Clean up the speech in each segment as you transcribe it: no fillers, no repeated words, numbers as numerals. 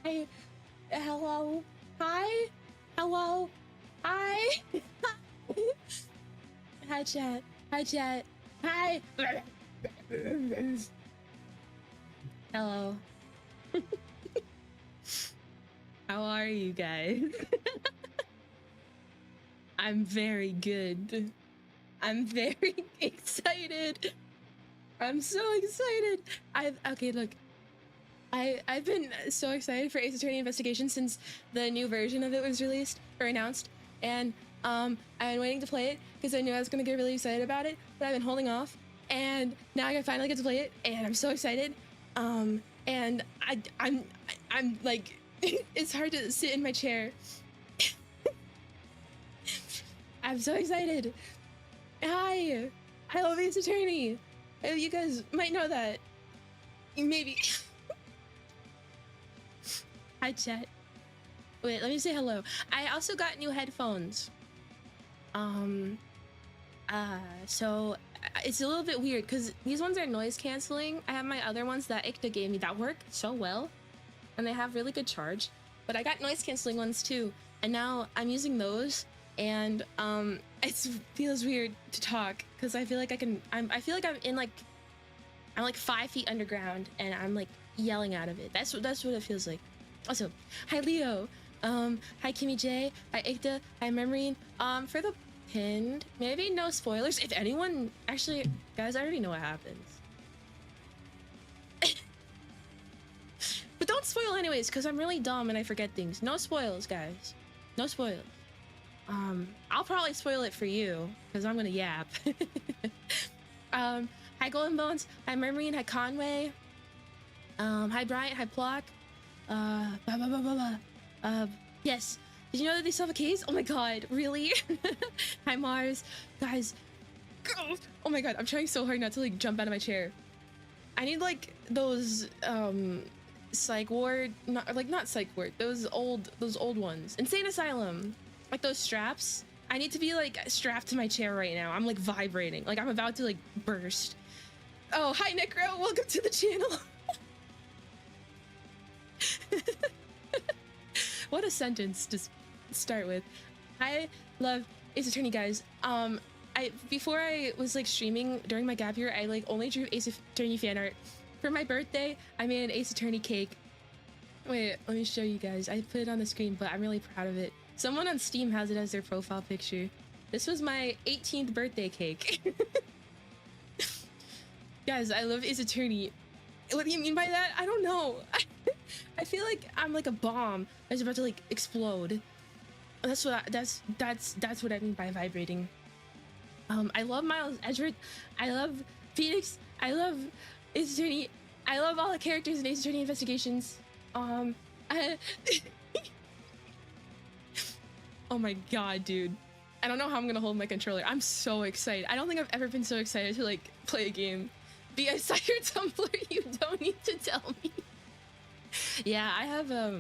Hi. Hello. Hi. Hello. Hi. Hi, chat. Hi, chat. Hi. Hello. How are you guys? I'm very good. I'm very excited. I'm so excited. Okay, look. I've been so excited for Ace Attorney Investigation since the new version of it was released or announced, and I've been waiting to play it because I knew I was gonna get really excited about it, but I've been holding off, and now I finally get to play it, and I'm so excited. And I'm like, it's hard to sit in my chair. I'm so excited. Hi, I love Ace Attorney. You guys might know that. Maybe. Hi, chat. Wait, let me say hello. I also got new headphones. So it's a little bit weird because these ones are noise canceling. I have my other ones that IKTA gave me that work so well, and they have really good charge. But I got noise canceling ones too, and now I'm using those. And it feels weird to talk because I feel like I feel like I'm like 5 feet underground and I'm like yelling out of it. That's what it feels like. Also, hi Leo, hi Kimmy J, hi Ikta, hi Memrine. For the pinned, maybe no spoilers. If anyone, actually, guys, I already know what happens. But don't spoil anyways, because I'm really dumb and I forget things. No spoils, guys. No spoils. I'll probably spoil it for you, because I'm gonna yap. Hi Golden Bones, hi Memrine, hi Conway. Hi Bryant, hi Plock. Yes. Did you know that they still have a case? Oh my god, really? Hi Mars. Guys. Oh my god, I'm trying so hard not to like jump out of my chair. I need like those psych ward, not psych ward, those old ones. Insane Asylum. Like those straps. I need to be like strapped to my chair right now. I'm like vibrating. Like I'm about to like burst. Oh, hi Necro, welcome to the channel. What a sentence to start with. I love Ace Attorney, guys. Before I was like streaming during my gap year, I like only drew Ace Attorney fan art. For my birthday, I made an Ace Attorney cake. Wait, let me show you guys. I put it on the screen, but I'm really proud of it. Someone on Steam has it as their profile picture. This was my 18th birthday cake. Guys, I love Ace Attorney. What do you mean by that? I don't know. I feel like I'm like a bomb that's about to like explode. That's what I mean by vibrating. I love Miles Edgeworth. I love Phoenix. I love Ace Attorney. I love all the characters in Ace Attorney Investigations. Oh my god, dude. I don't know how I'm gonna hold my controller. I'm so excited. I don't think I've ever been so excited to like play a game. B, I saw your Tumblr. You don't need to tell me. Yeah, I have a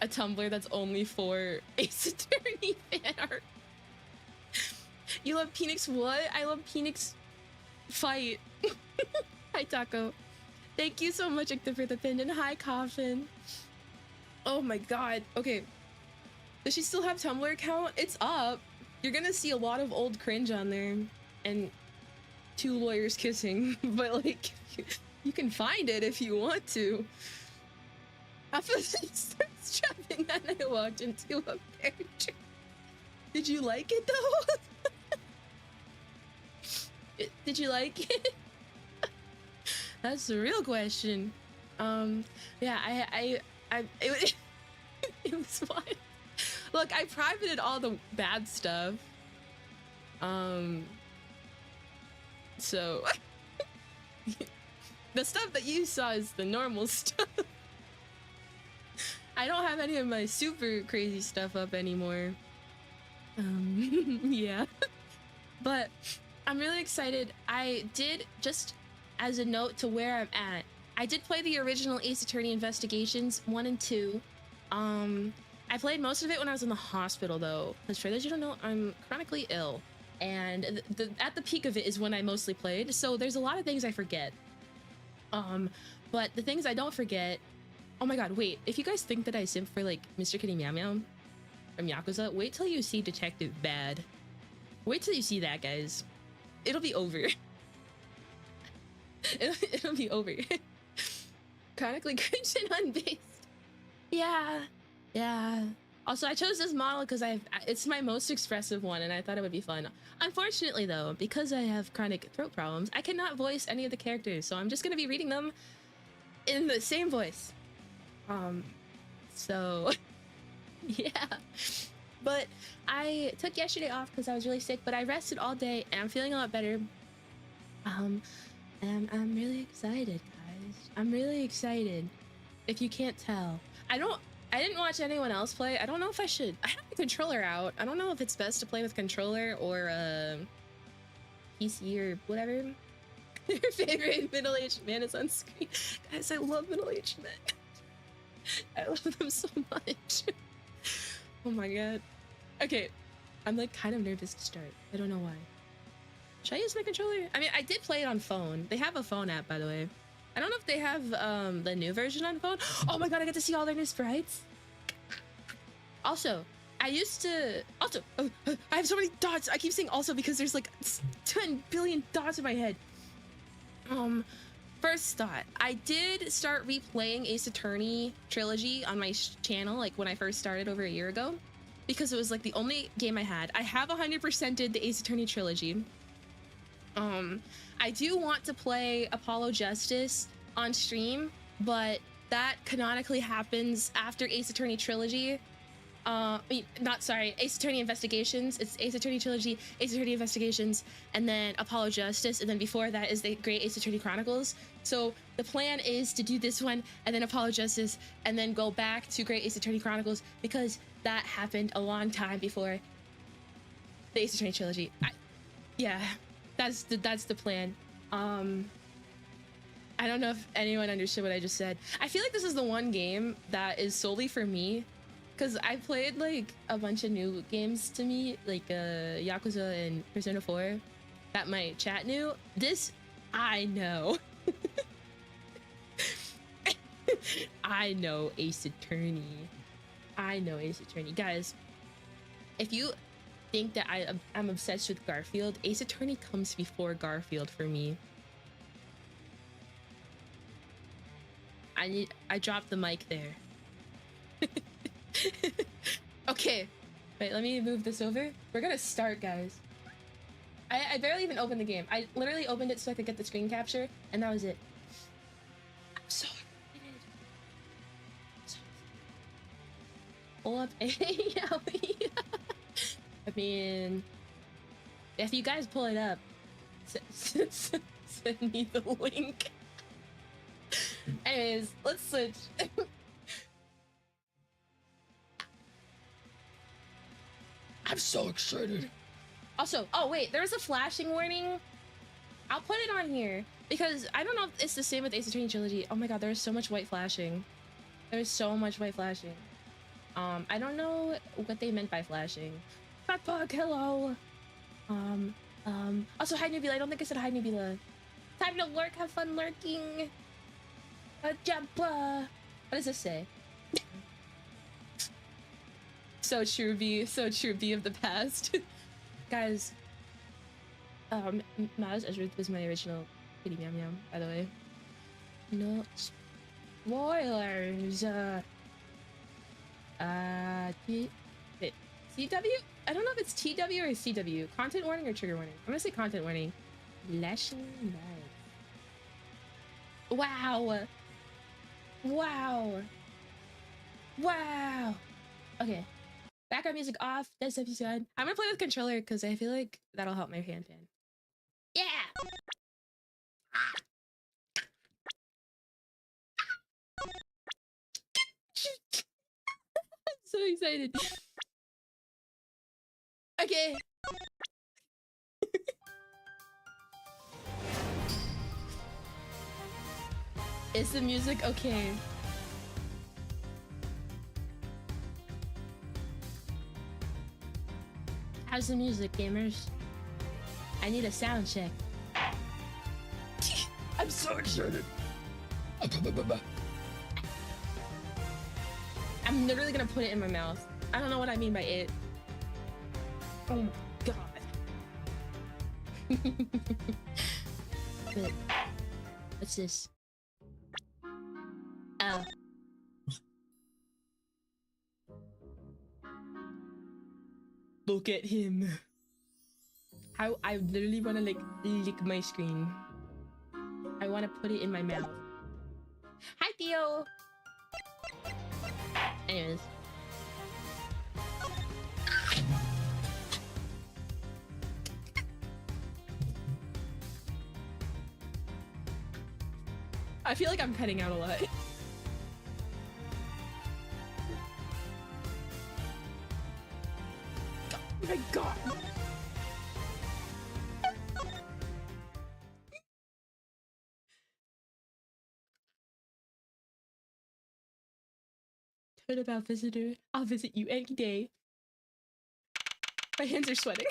Tumblr that's only for Ace Attorney fan art. You love Phoenix what? I love Phoenix fight. Hi Taco. Thank you so much, Ikta, for the pin, and hi Coffin. Oh my god. Okay. Does she still have Tumblr account? It's up. You're gonna see a lot of old cringe on there and 2 lawyers kissing, but like you can find it if you want to. After they started strapping and I walked into a character. Did you like it though? Did you like it? That's the real question. Yeah, it was fun. Look, I privated all the bad stuff. So the stuff that you saw is the normal stuff. I don't have any of my super crazy stuff up anymore. Yeah. But I'm really excited. I did, just as a note to where I'm at, I did play the original Ace Attorney Investigations 1 and 2. I played most of it when I was in the hospital though, because for those you don't know, I'm chronically ill. And at the peak of it is when I mostly played, so there's a lot of things I forget. But the things I don't forget Oh my god, wait. If you guys think that I simp for like Mr. Kitty Meow Meow from Yakuza, wait till you see Detective Bad. Wait till you see that, guys. It'll be over. it'll be over. Chronically cringe and unbased. Yeah. Yeah. Also, I chose this model because it's my most expressive one and I thought it would be fun. Unfortunately though, because I have chronic throat problems, I cannot voice any of the characters, so I'm just gonna be reading them in the same voice. So yeah. But I took yesterday off because I was really sick, but I rested all day and I'm feeling a lot better. And I'm really excited, guys. I'm really excited. If you can't tell. I didn't watch anyone else play. I don't know if I should. I have the controller out. I don't know if it's best to play with controller or PC or whatever. Your favorite middle-aged man is on screen. Guys, I love middle-aged men. I love them so much. Oh my god. Okay, I'm like kind of nervous to start. I don't know why. Should I use my controller? I mean, I did play it on phone. They have a phone app, by the way. I don't know if they have the new version on phone. Oh my god, I get to see all their new sprites. Also, I used to... Also, I have so many dots. I keep saying also because there's like 10 billion dots in my head. First thought, I did start replaying Ace Attorney Trilogy on my channel like when I first started over a year ago because it was like the only game I had. I have 100%ed the Ace Attorney Trilogy. I do want to play Apollo Justice on stream, but that canonically happens after Ace Attorney Trilogy. Ace Attorney Investigations. It's Ace Attorney Trilogy, Ace Attorney Investigations, and then Apollo Justice, and then before that is the Great Ace Attorney Chronicles. So the plan is to do this one, and then Apollo Justice, and then go back to Great Ace Attorney Chronicles, because that happened a long time before the Ace Attorney Trilogy. Yeah, that's the plan. I don't know if anyone understood what I just said. I feel like this is the one game that is solely for me, because I played like a bunch of new games to me, like Yakuza and Persona 4 that my chat knew. This, I know. I know Ace Attorney. I know Ace Attorney. Guys, if you think that I'm obsessed with Garfield, Ace Attorney comes before Garfield for me. I dropped the mic there. Okay, wait, let me move this over. We're gonna start, guys. I barely even opened the game. I literally opened it so I could get the screen capture, and that was it. I'm so excited. Pull up AOE. I mean, if you guys pull it up, send me the link. Anyways, let's switch. I'm so excited. Also, oh wait, there's a flashing warning. I'll put it on here because I don't know if it's the same with Ace Attorney Trilogy. Oh my god, there's so much white flashing. There's so much white flashing. I don't know what they meant by flashing. Fatbug, hello. Also, hi Nubila. I don't think I said hi Nubila. Time to lurk, have fun lurking. Jump. What does this say? So true, B. So true, B of the past. Guys, Maz Ezra was my original Kitty Meow Meow, by the way. No spoilers. Wait, CW? I don't know if it's TW or CW. Content warning or trigger warning? I'm gonna say content warning. Lashing knife. Wow. Wow. Wow. Okay. Background music off. This episode. I'm gonna play with controller because I feel like that'll help my hand pan. Yeah. I'm so excited. Okay. Is the music okay? How's the music, gamers? I need a sound check. I'm so excited. I'm literally gonna put it in my mouth. I don't know what I mean by it. Oh my god. Wait, what's this? Oh. Look at him. How I literally want to like lick my screen. I want to put it in my mouth. Hi, Theo. Anyways. I feel like I'm cutting out a lot. Oh my god. Turnabout visitor. I'll visit you any day. My hands are sweating.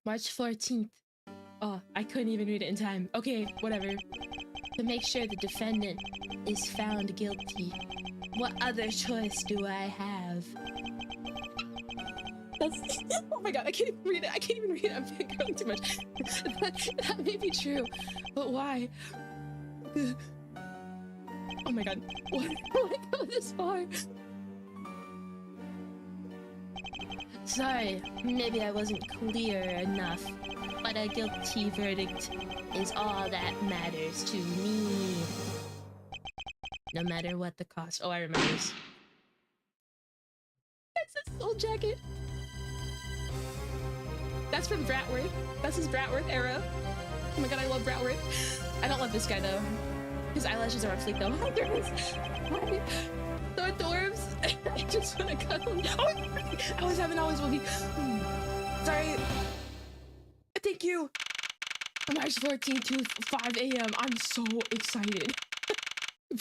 March 14th. Oh, I couldn't even read it in time. Okay, whatever. To make sure the defendant is found guilty. What other choice do I have? That's, oh my god, I can't even read it. I can't even read it. I'm fangirling too much. That may be true, but why? Oh my god, why did I go this far? Sorry, maybe I wasn't clear enough, but a guilty verdict is all that matters to me. No matter what the cost. Oh, I remember this. That's his soul jacket. That's from Bratworth. That's his Bratworth era. Oh my god, I love Bratworth. I don't love this guy though. His eyelashes are on fleek though. Hi, Dwarves. Hi. Thor Dwarves. I just want to cuddle. Oh, I was having always will be. Sorry. Thank you. March 14th to 5 a.m. I'm so excited.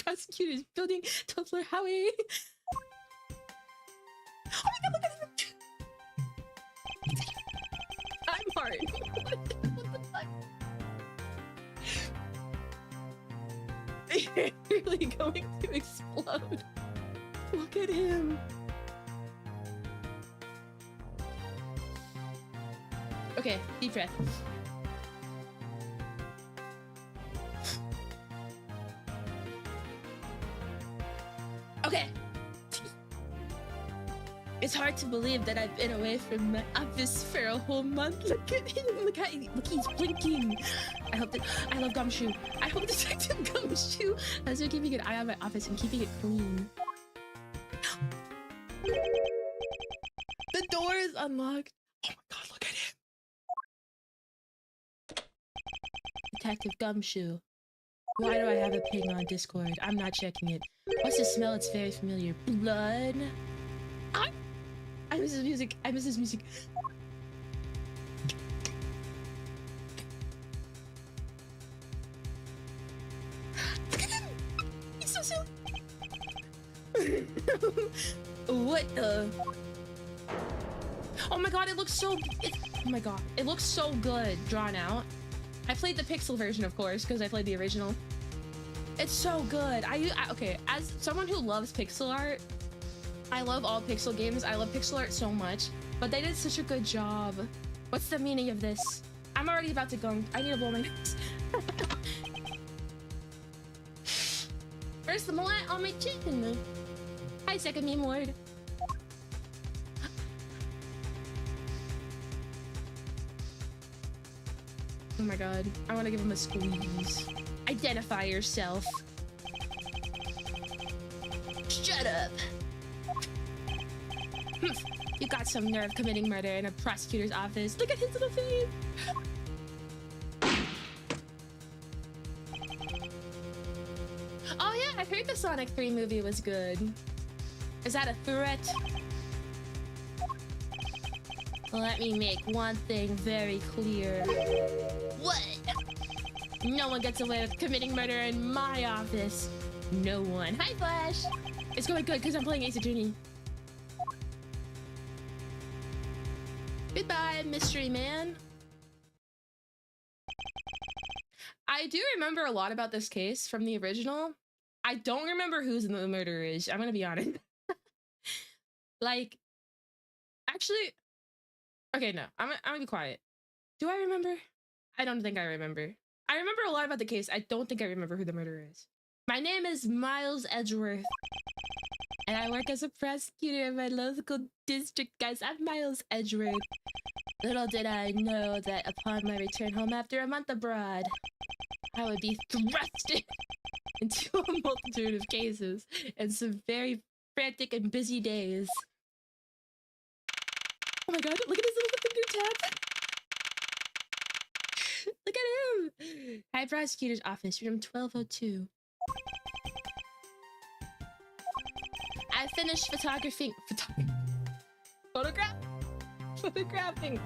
Prosecutors building Tuffler Howie. Oh my god, look at him. I'm hard. What the fuck? You're really going to explode. Look at him. Okay, deep breath. Okay. It's hard to believe that I've been away from my office for a whole month. Look at him. Look, he's blinking. I love Gumshoe. I hope Detective Gumshoe has been keeping an eye on my office and keeping it clean. The door is unlocked. Oh my god, look at him. Detective Gumshoe. Why do I have a ping on Discord? I'm not checking it. What's the smell? It's very familiar. Blood. I miss his music. I miss his music. Look at him! He's so silly. What the? Oh my god! It looks so. Oh my god! It looks so good drawn out. I played the pixel version, of course, because I played the original. It's so good. Okay, as someone who loves pixel art, I love all pixel games. I love pixel art so much, but they did such a good job. What's the meaning of this? I'm already about to go. I need to blow my nose. Where's the mullet on my chin? Hi, second meme word. Oh my god, I want to give him a squeeze. Identify yourself. Shut up. You got some nerve committing murder in a prosecutor's office. Look at his little face. Oh yeah, I heard the Sonic 3 movie was good. Is that a threat? Let me make one thing very clear. What? No one gets away with committing murder in my office. No one. Hi, Flash. It's going good because I'm playing Ace Attorney. Goodbye, mystery man. I do remember a lot about this case from the original. I don't remember who the murderer is. I'm gonna be honest. Like, actually, okay, no, I'm gonna be quiet. Do I remember? I don't think I remember. I remember a lot about the case. I don't think I remember who the murderer is. My name is Miles Edgeworth, and I work as a prosecutor in my local district. Guys, I'm Miles Edgeworth. Little did I know that upon my return home after a month abroad, I would be thrust into a multitude of cases and some very frantic and busy days. Oh my god, look at his little finger tap! Look at him! High Prosecutor's Office, room 1202. I finished photographing. Photographing.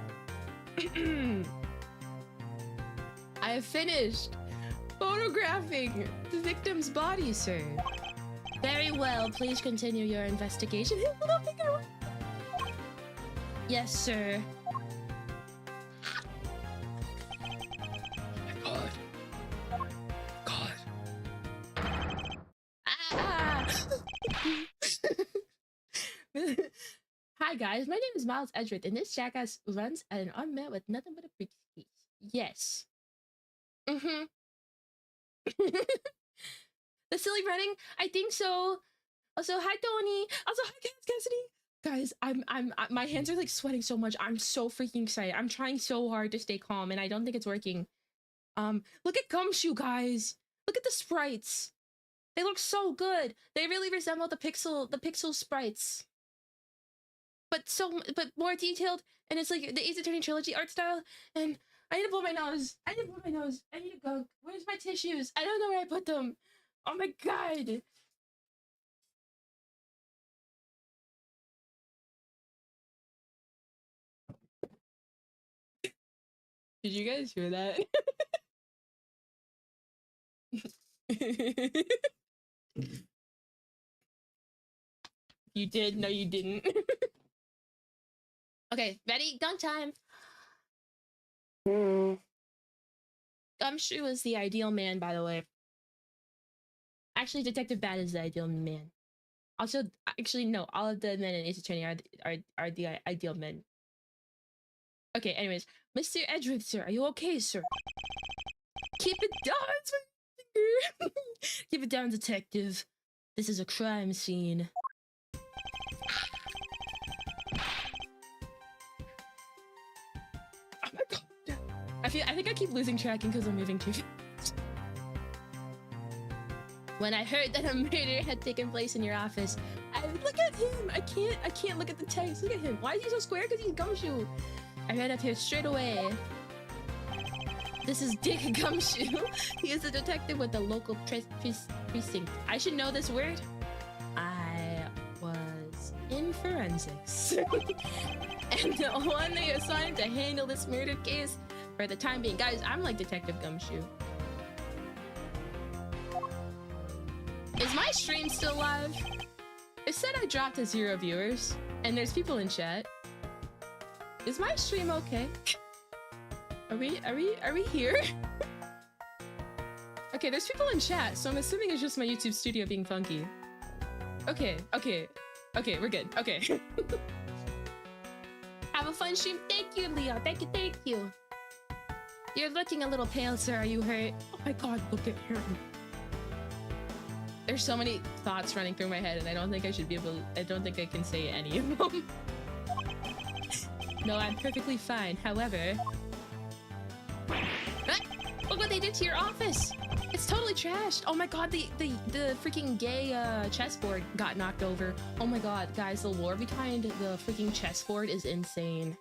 I have finished photographing the victim's body, sir. Very well, please continue your investigation. Yes, sir. Oh my god. Ah! Hi guys, my name is Miles Edgeworth, and this jackass runs at an unmet with nothing but a briefcase. Yes. Mm-hmm. The silly running? I think so. Also, hi Tony. Also, hi Cassidy. Guys, my hands are like sweating so much. I'm so freaking excited. I'm trying so hard to stay calm, and I don't think it's working. Look at Gumshoe, guys. Look at the sprites. They look so good. They really resemble the pixel sprites. But more detailed, and it's like the Ace Attorney trilogy art style. And I need to blow my nose. I need to blow my nose. I need to go. Where's my tissues? I don't know where I put them. Oh my god. Did you guys hear that? You did? No, you didn't. Okay, ready? Dunk time. Gumshoe is the ideal man, by the way. Actually, Detective Bad is the ideal man. Also, actually, no, all of the men in Ace Attorney are the ideal men. Okay, anyways, Mr. Edgeworth, sir, are you okay, sir? Keep it down, it's my finger. Keep it down, detective. This is a crime scene. Oh my god. I think I keep losing tracking because I'm moving too fast. When I heard that a murder had taken place in your office, look at him. I can't look at the text. Look at him. Why is he so square? Because he's Gumshoe. I ran up here straight away. This is Dick Gumshoe. He is a detective with the local precinct. I should know this word. I was in forensics. And the one they assigned to handle this murder case for the time being. Guys, I'm like Detective Gumshoe. Is my stream still live? It said I dropped to 0 viewers, and there's people in chat. Is my stream okay? Are we here? Okay, there's people in chat, so I'm assuming it's just my YouTube studio being funky. Okay, we're good. Okay. Have a fun stream. Thank you, Leo. Thank you. You're looking a little pale, sir. Are you hurt? Oh my god, look at him. There's so many thoughts running through my head, and I don't think I can say any of them. No, I'm perfectly fine. However, look what they did to your office. It's totally trashed. Oh my god, the freaking gay chessboard got knocked over. Oh my god, guys, the lore behind the freaking chessboard is insane.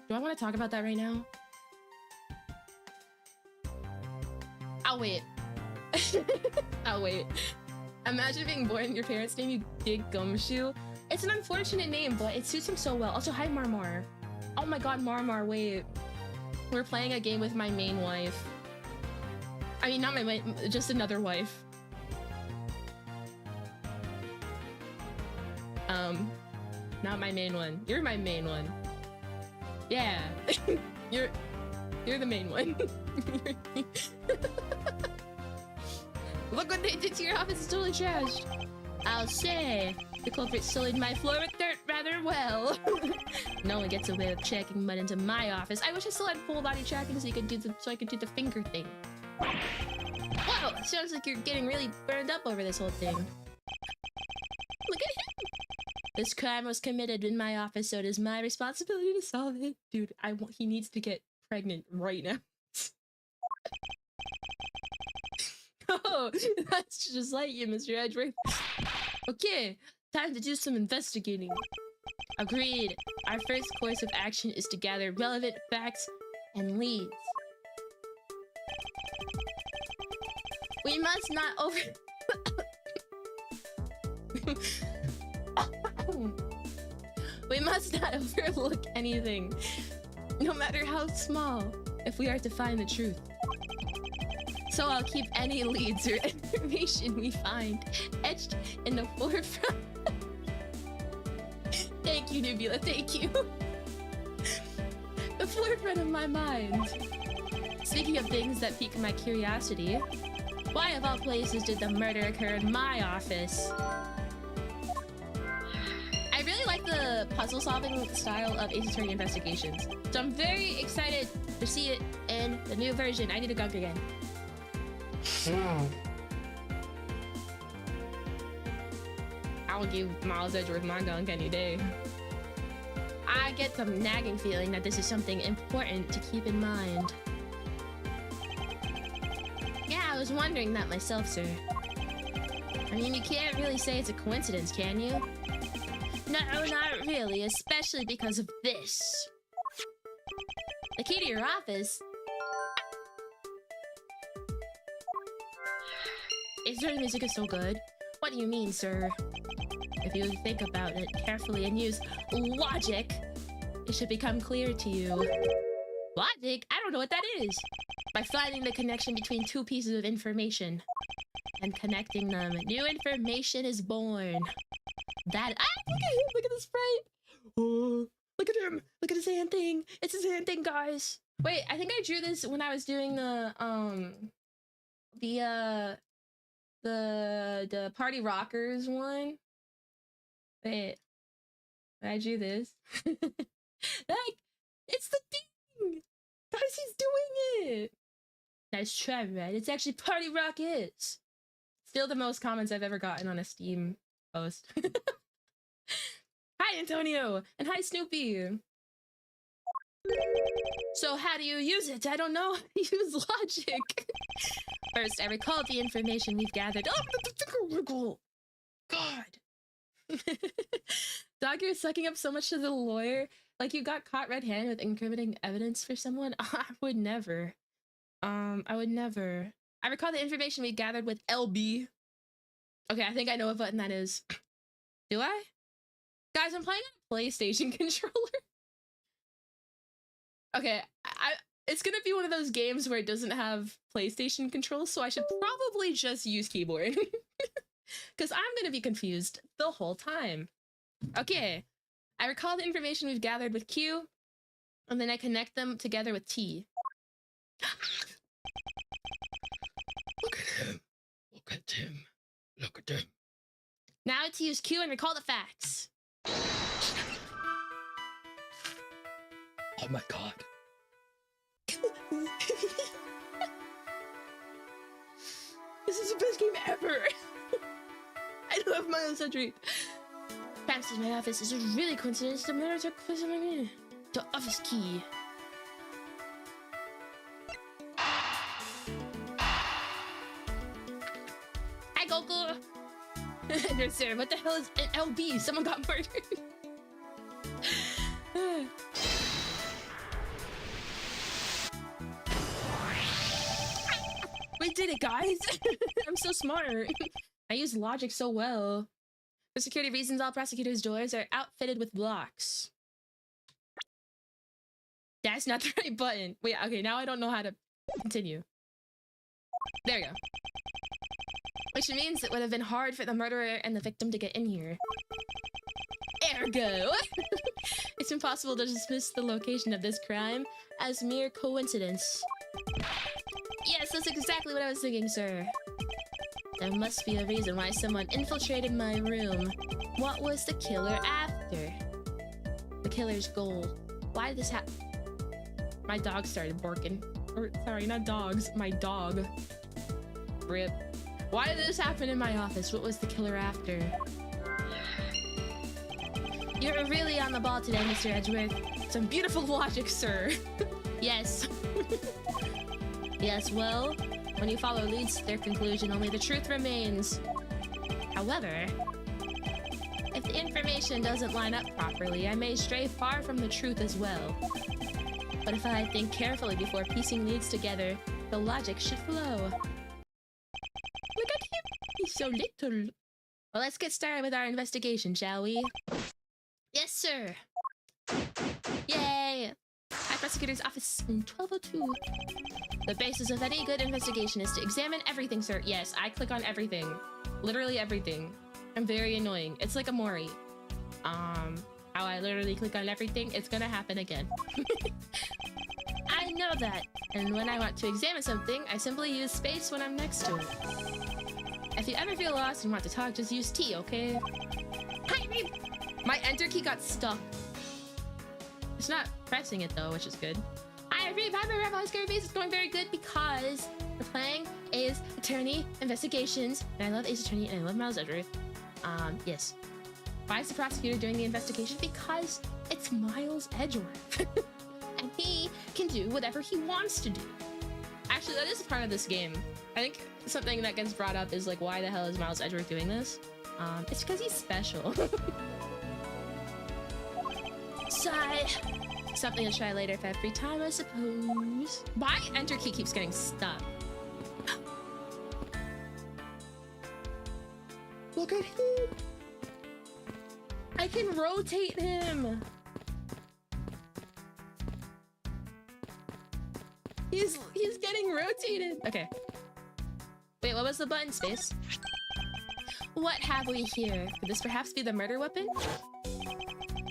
Do I want to talk about that right now? I'll wait. I'll wait. Imagine being born in your parents' name, you Dig Gumshoe. It's an unfortunate name, but it suits him so well. Also, hi Marmar. Oh my god, Marmar, wait. We're playing a game with my main wife. I mean, not my main, just another wife. Not my main one. You're my main one. Yeah. You're the main one. Look what they did to your office, it's totally trashed. I'll say, the culprit sullied my floor with dirt rather well. No one gets away with checking mud into my office. I wish I still had full body tracking so I could do the finger thing. Whoa, sounds like you're getting really burned up over this whole thing. Look at him. This crime was committed in my office, so it is my responsibility to solve it. Dude, he needs to get pregnant right now. Oh, that's just like you, Mr. Edgeworth. Okay, time to do some investigating. Agreed. Our first course of action is to gather relevant facts and leads. We must not We must not overlook anything, no matter how small, if we are to find the truth. So I'll keep any leads or information we find etched in the forefront. Thank you, Nebula, thank you. The forefront of my mind. Speaking of things that pique my curiosity, why of all places did the murder occur in my office? I really like the puzzle-solving style of Ace Attorney Investigations, so I'm very excited to see it in the new version. I need a gunk again. I'll give Miles Edgeworth my gunk any day. I get the nagging feeling that this is something important to keep in mind. Yeah, I was wondering that myself, sir. I mean, you can't really say it's a coincidence, can you? No, not really, especially because of this. The key to your office. Ace music is so good. What do you mean, sir? If you think about it carefully and use logic, it should become clear to you. Logic? I don't know what that is. By finding the connection between two pieces of information and connecting them, new information is born. That— ah, look at him! Look at the sprite! Oh, look at him! Look at his hand thing! It's his hand thing, guys! Wait, I think I drew this when I was doing the Party Rockers one. Wait, I drew this. Like, it's the thing! Guys, he's doing it! Nice try, right? It's actually Party Rockets! Still the most comments I've ever gotten on a Steam post. Hi, Antonio! And hi, Snoopy! So how do you use it? I don't know. Use logic. First, I recall the information we've gathered. Oh, God! Dog, you're sucking up so much to the lawyer. Like you got caught red-handed with incriminating evidence for someone? I would never. I would never. I recall the information we gathered with LB. Okay, I think I know what button that is. Do I? Guys, I'm playing on a PlayStation controller. Okay, it's gonna be one of those games where it doesn't have PlayStation controls, so I should probably just use keyboard. Because I'm gonna be confused the whole time. Okay, I recall the information we've gathered with Q, and then I connect them together with T. Look at him. Look at him. Look at him. Now to use Q and recall the facts. Oh my God. This is the best game ever. I love my own century. Perhaps in my office is a really coincidence. The murder took place on me. The office key. Hi, Goku. No, sir, what the hell is an LB? Someone got murdered. We did it, guys. I'm so smart. I use logic so well. For security reasons, all prosecutors' doors are outfitted with locks. That's not the right button. Wait, okay, now I don't know how to continue. There we go. Which means it would have been hard for the murderer and the victim to get in here. Ergo, it's impossible to dismiss the location of this crime as mere coincidence. Yes, that's exactly what I was thinking, sir. There must be a reason why someone infiltrated my room. What was the killer after? The killer's goal. Why did this happen? My dog started barking. Or, sorry, not dogs. My dog. Rip. Why did this happen in my office? What was the killer after? You're really on the ball today, Mr. Edgeworth. Some beautiful logic, sir. Yes. Yes, well, when you follow leads to their conclusion, only the truth remains. However, if the information doesn't line up properly, I may stray far from the truth as well. But if I think carefully before piecing leads together, the logic should flow. Look at him! He's so little. Well, let's get started with our investigation, shall we? Yes, sir! Yay! High Prosecutor's Office, room 1202. The basis of any good investigation is to examine everything, sir. Yes, I click on everything. Literally everything. I'm very annoying. It's like a Mori. How I literally click on everything, it's gonna happen again. I know that. And when I want to examine something, I simply use space when I'm next to it. If you ever feel lost and want to talk, just use T, okay? Hi, Reed! My enter key got stuck. It's not pressing it though, which is good. Hi, Reed! Hi, my Rebel Scarabase. It's going very good because we're playing Ace Attorney Investigations. And I love Ace Attorney and I love Miles Edgeworth. Yes. Why is the prosecutor doing the investigation? Because it's Miles Edgeworth. And he can do whatever he wants to do. Actually, that is a part of this game. I think something that gets brought up is like, why the hell is Miles Edgeworth doing this? It's because he's special. Sigh. Something to try later if I have free time, I suppose. My enter key keeps getting stuck. Look at him! I can rotate him! He's getting rotated! Okay. Wait, what was the button, space? What have we here? Could this perhaps be the murder weapon?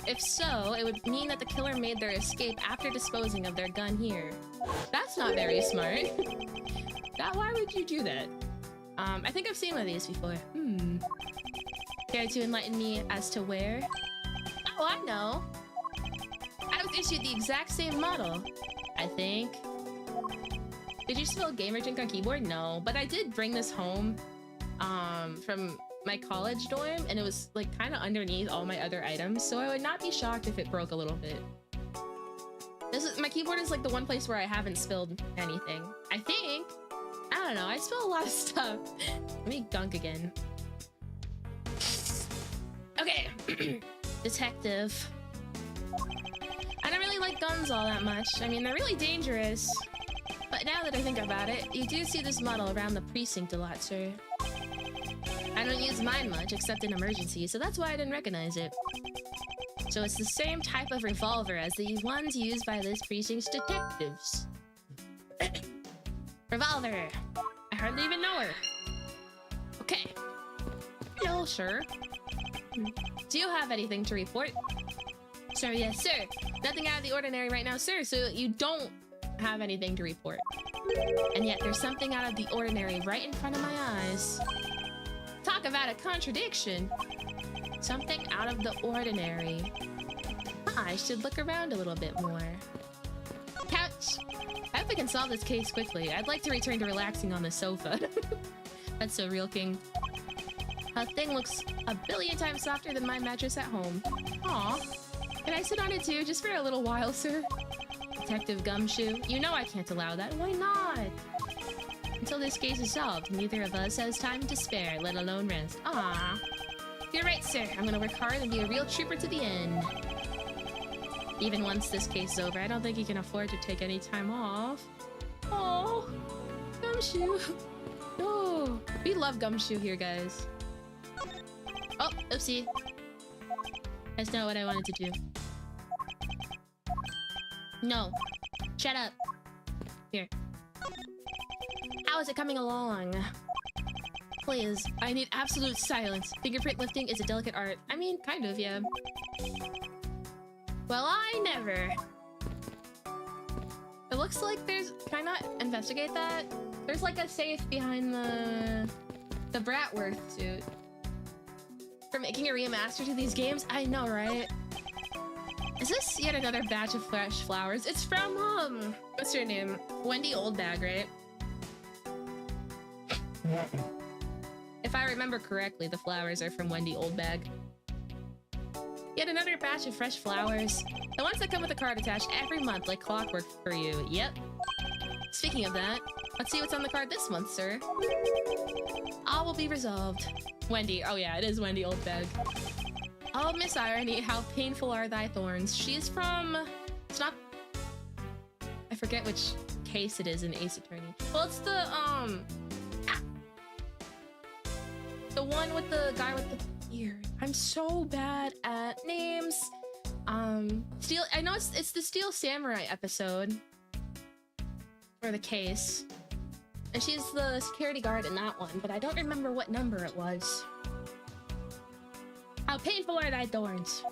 If so, it would mean that the killer made their escape after disposing of their gun here. That's not very smart. Why would you do that? I think I've seen one of these before. Care to enlighten me as to where? Oh, I know. I was issued the exact same model, I think. Did you spill gamer drink on keyboard? No, but I did bring this home from my college dorm, and it was like kind of underneath all my other items, so I would not be shocked if it broke a little bit. My keyboard is like the one place where I haven't spilled anything. I think. I don't know, I spill a lot of stuff. Let me gunk again. Okay. Detective. I don't really like guns all that much. I mean, they're really dangerous. But now that I think about it, you do see this model around the precinct a lot, sir. I don't use mine much, except in emergencies, so that's why I didn't recognize it. So it's the same type of revolver as the ones used by this precinct's detectives. Revolver! I hardly even know her. Okay. Hello, sir. Do you have anything to report? Sir, yes, sir. Nothing out of the ordinary right now, sir, so you don't have anything to report. And yet there's something out of the ordinary right in front of my eyes. Talk about a contradiction. Something out of the ordinary. I should look around a little bit more. Couch! I hope we can solve this case quickly. I'd like to return to relaxing on the sofa. That's so real, King. That thing looks a billion times softer than my mattress at home. Aw. Can I sit on it too, just for a little while, sir? Detective Gumshoe, you know I can't allow that. Why not? Until this case is solved, neither of us has time to spare, let alone rest. Ah, you're right, sir. I'm gonna work hard and be a real trooper to the end. Even once this case is over, I don't think he can afford to take any time off. Oh, Gumshoe. Oh, we love Gumshoe here, guys. Oh, oopsie. That's not what I wanted to do. No. Shut up. Here. How is it coming along? Please, I need absolute silence. Fingerprint lifting is a delicate art. I mean, kind of, yeah. Well, I never. It looks like there's... Can I not investigate that? There's like a safe behind the The Bratworth suit. For making a remaster to these games? I know, right? Is this yet another batch of fresh flowers? It's from, what's her name? Wendy Oldbag, right? If I remember correctly, the flowers are from Wendy Oldbag. Yet another batch of fresh flowers. The ones that come with a card attached every month, like clockwork for you. Yep. Speaking of that, let's see what's on the card this month, sir. All will be resolved. Wendy. Oh yeah, it is Wendy Oldbag. Oh, Miss Irony, how painful are thy thorns. She's from... It's not... I forget which case it is in Ace Attorney. Well, it's the, the one with the guy with the beard. I'm so bad at names. Steel... I know it's the Steel Samurai episode. For the case. And she's the security guard in that one, but I don't remember what number it was. How painful are thy thorns?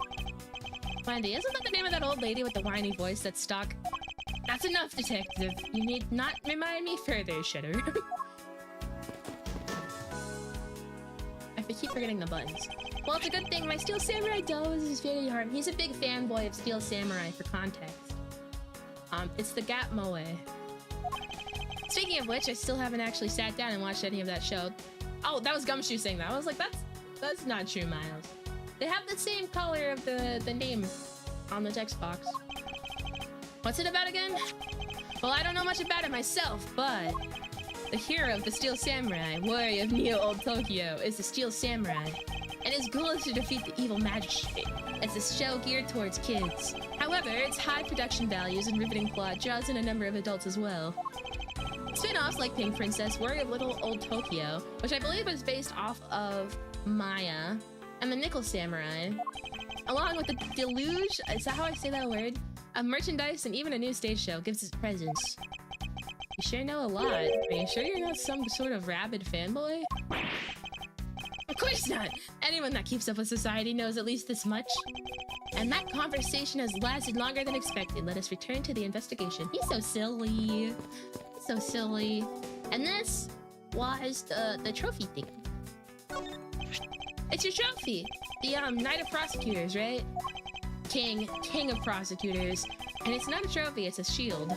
Wendy, isn't that the name of that old lady with the whiny voice that's stuck? That's enough, detective. You need not remind me further, Shudder. I keep forgetting the buttons. Well, it's a good thing my Steel Samurai does is very hard. He's a big fanboy of Steel Samurai for context. It's the Gap Moe. Speaking of which, I still haven't actually sat down and watched any of that show. Oh, that was Gumshoe saying that. I was like, that's not true, Miles. They have the same color of the name on the text box. What's it about again? Well, I don't know much about it myself, but the hero of the Steel Samurai, warrior of Neo Old Tokyo, is the Steel Samurai, and his goal is to defeat the evil magistrate. It's a show geared towards kids. However, its high production values and riveting plot draws in a number of adults as well. Spin-offs like Pink Princess, Warrior of Little Old Tokyo, which I believe was based off of Maya, and the Nickel Samurai, along with the deluge, is that how I say that word? Of merchandise and even a new stage show gives its presence. You sure know a lot. Are you sure you're not some sort of rabid fanboy? Of course not! Anyone that keeps up with society knows at least this much. And that conversation has lasted longer than expected. Let us return to the investigation. He's so silly. He's so silly. And this was the trophy thing. It's your trophy! The, Knight of Prosecutors, right? King of Prosecutors. And it's not a trophy, it's a shield.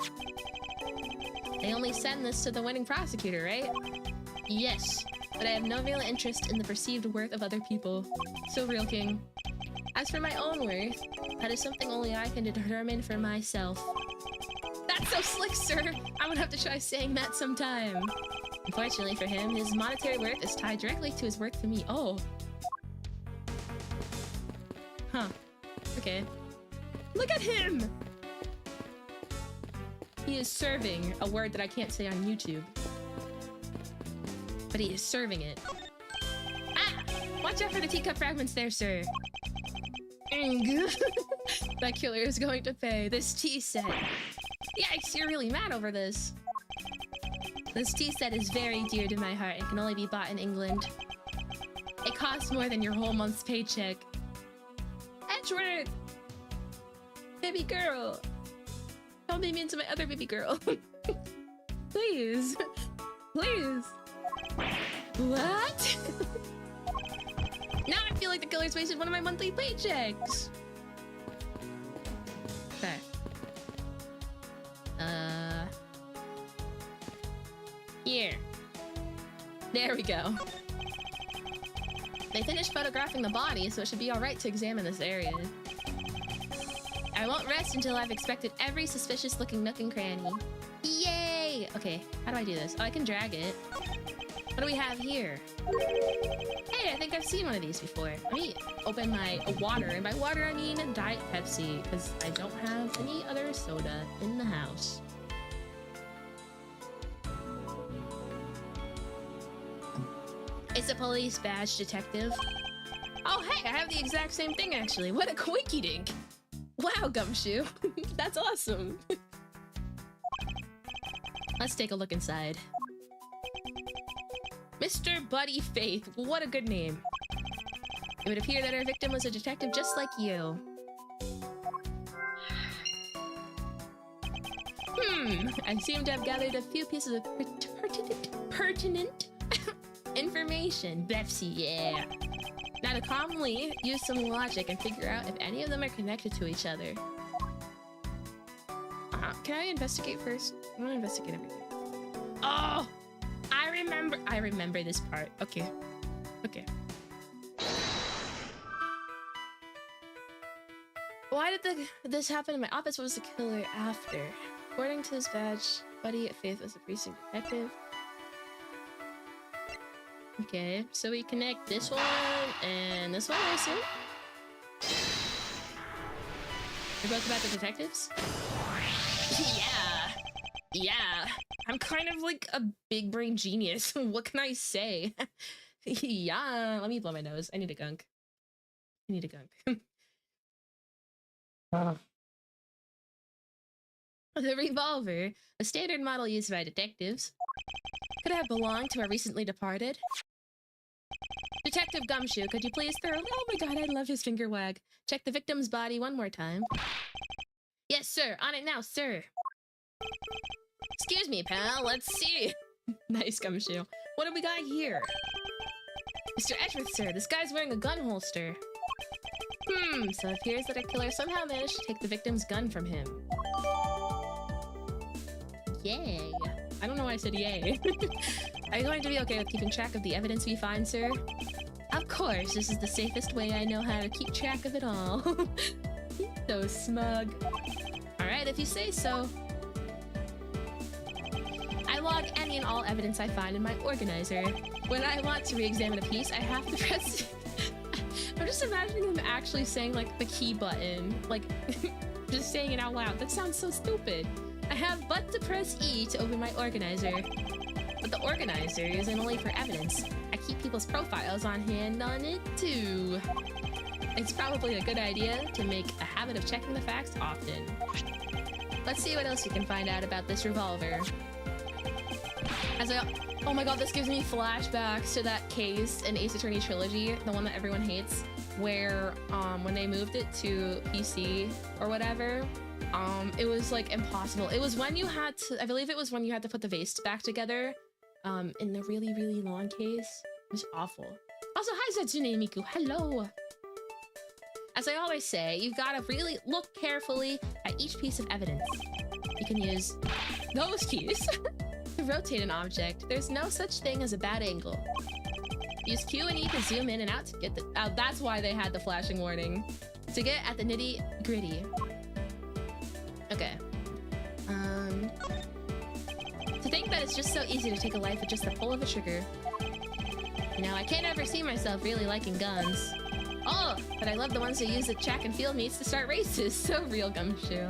They only send this to the winning prosecutor, right? Yes, but I have no real interest in the perceived worth of other people. So real, King. As for my own worth, that is something only I can determine for myself. That's so slick, sir! I'm gonna have to try saying that sometime. Unfortunately for him, his monetary worth is tied directly to his worth to me. Oh. Huh. Okay. Look at him! He is serving a word that I can't say on YouTube. But he is serving it. Ah! Watch out for the teacup fragments there, sir. That killer is going to pay. This tea set. Yikes, you're really mad over this. This tea set is very dear to my heart and can only be bought in England. It costs more than your whole month's paycheck. Edgeworth! Baby girl! Don't be mean to my other baby girl. Please. Please. What? Now I feel like the killer's wasted one of my monthly paychecks. Okay. Here. There we go. They finished photographing the body, so it should be alright to examine this area. I won't rest until I've inspected every suspicious-looking nook and cranny. Yay! Okay, how do I do this? Oh, I can drag it. What do we have here? Hey, I think I've seen one of these before. Let me open my water, and by water I mean Diet Pepsi, because I don't have any other soda in the house. It's a police badge, detective. Oh, hey, I have the exact same thing, actually. What a quinky-dink. Wow, Gumshoe. That's awesome. Let's take a look inside. Mr. Buddy Faith. What a good name. It would appear that our victim was a detective just like you. I seem to have gathered a few pieces of pertinent Information, Betsy, yeah. Now to calmly use some logic and figure out if any of them are connected to each other. Can I investigate first? I want to investigate everything. Oh! I remember this part. Okay. Okay. Why did this happen in my office? What was the killer after? According to his badge, Buddy Faith was a precinct detective. Okay, so we connect this one and this one, I assume? You're both about the detectives? Yeah! Yeah! I'm kind of like a big brain genius. What can I say? Yeah! Let me blow my nose. I need a gunk. I need a gunk. The revolver, a standard model used by detectives, could have belonged to a recently departed. Detective Gumshoe, could you please thoroughly— oh my god, I love his finger wag. Check the victim's body one more time. Yes, sir. On it now, sir. Excuse me, pal. Let's see. Nice, Gumshoe. What do we got here? Mr. Edgeworth, sir. This guy's wearing a gun holster. So it appears that our killer somehow managed to take the victim's gun from him. Yay. I don't know why I said yay. Are you going to be okay with keeping track of the evidence we find, sir? Of course, this is the safest way I know how to keep track of it all. So smug. Alright, if you say so. I log any and all evidence I find in my organizer. When I want to re-examine a piece, I have to press... I'm just imagining him actually saying, like, the key button. Like, just saying it out loud. That sounds so stupid. I have but to press E to open my organizer. But the organizer isn't only for evidence. I keep people's profiles on hand on it, too. It's probably a good idea to make a habit of checking the facts often. Let's see what else we can find out about this revolver. Oh my god, this gives me flashbacks to that case in Ace Attorney Trilogy, the one that everyone hates, where when they moved it to PC or whatever, it was like impossible. It was when you had to— I believe it was when you had to put the vase back together in the really, really long case. It was awful. Also, hi Zatsune Miku, hello! As I always say, you've got to really look carefully at each piece of evidence. You can use those keys to rotate an object. There's no such thing as a bad angle. Use Q and E to zoom in and out to get the— oh, that's why they had the flashing warning. To get at the nitty-gritty. Okay. To think that it's just so easy to take a life with just the pull of a trigger. You know, I can't ever see myself really liking guns. Oh, but I love the ones who use the track and field meets to start races. So real, Gumshoe.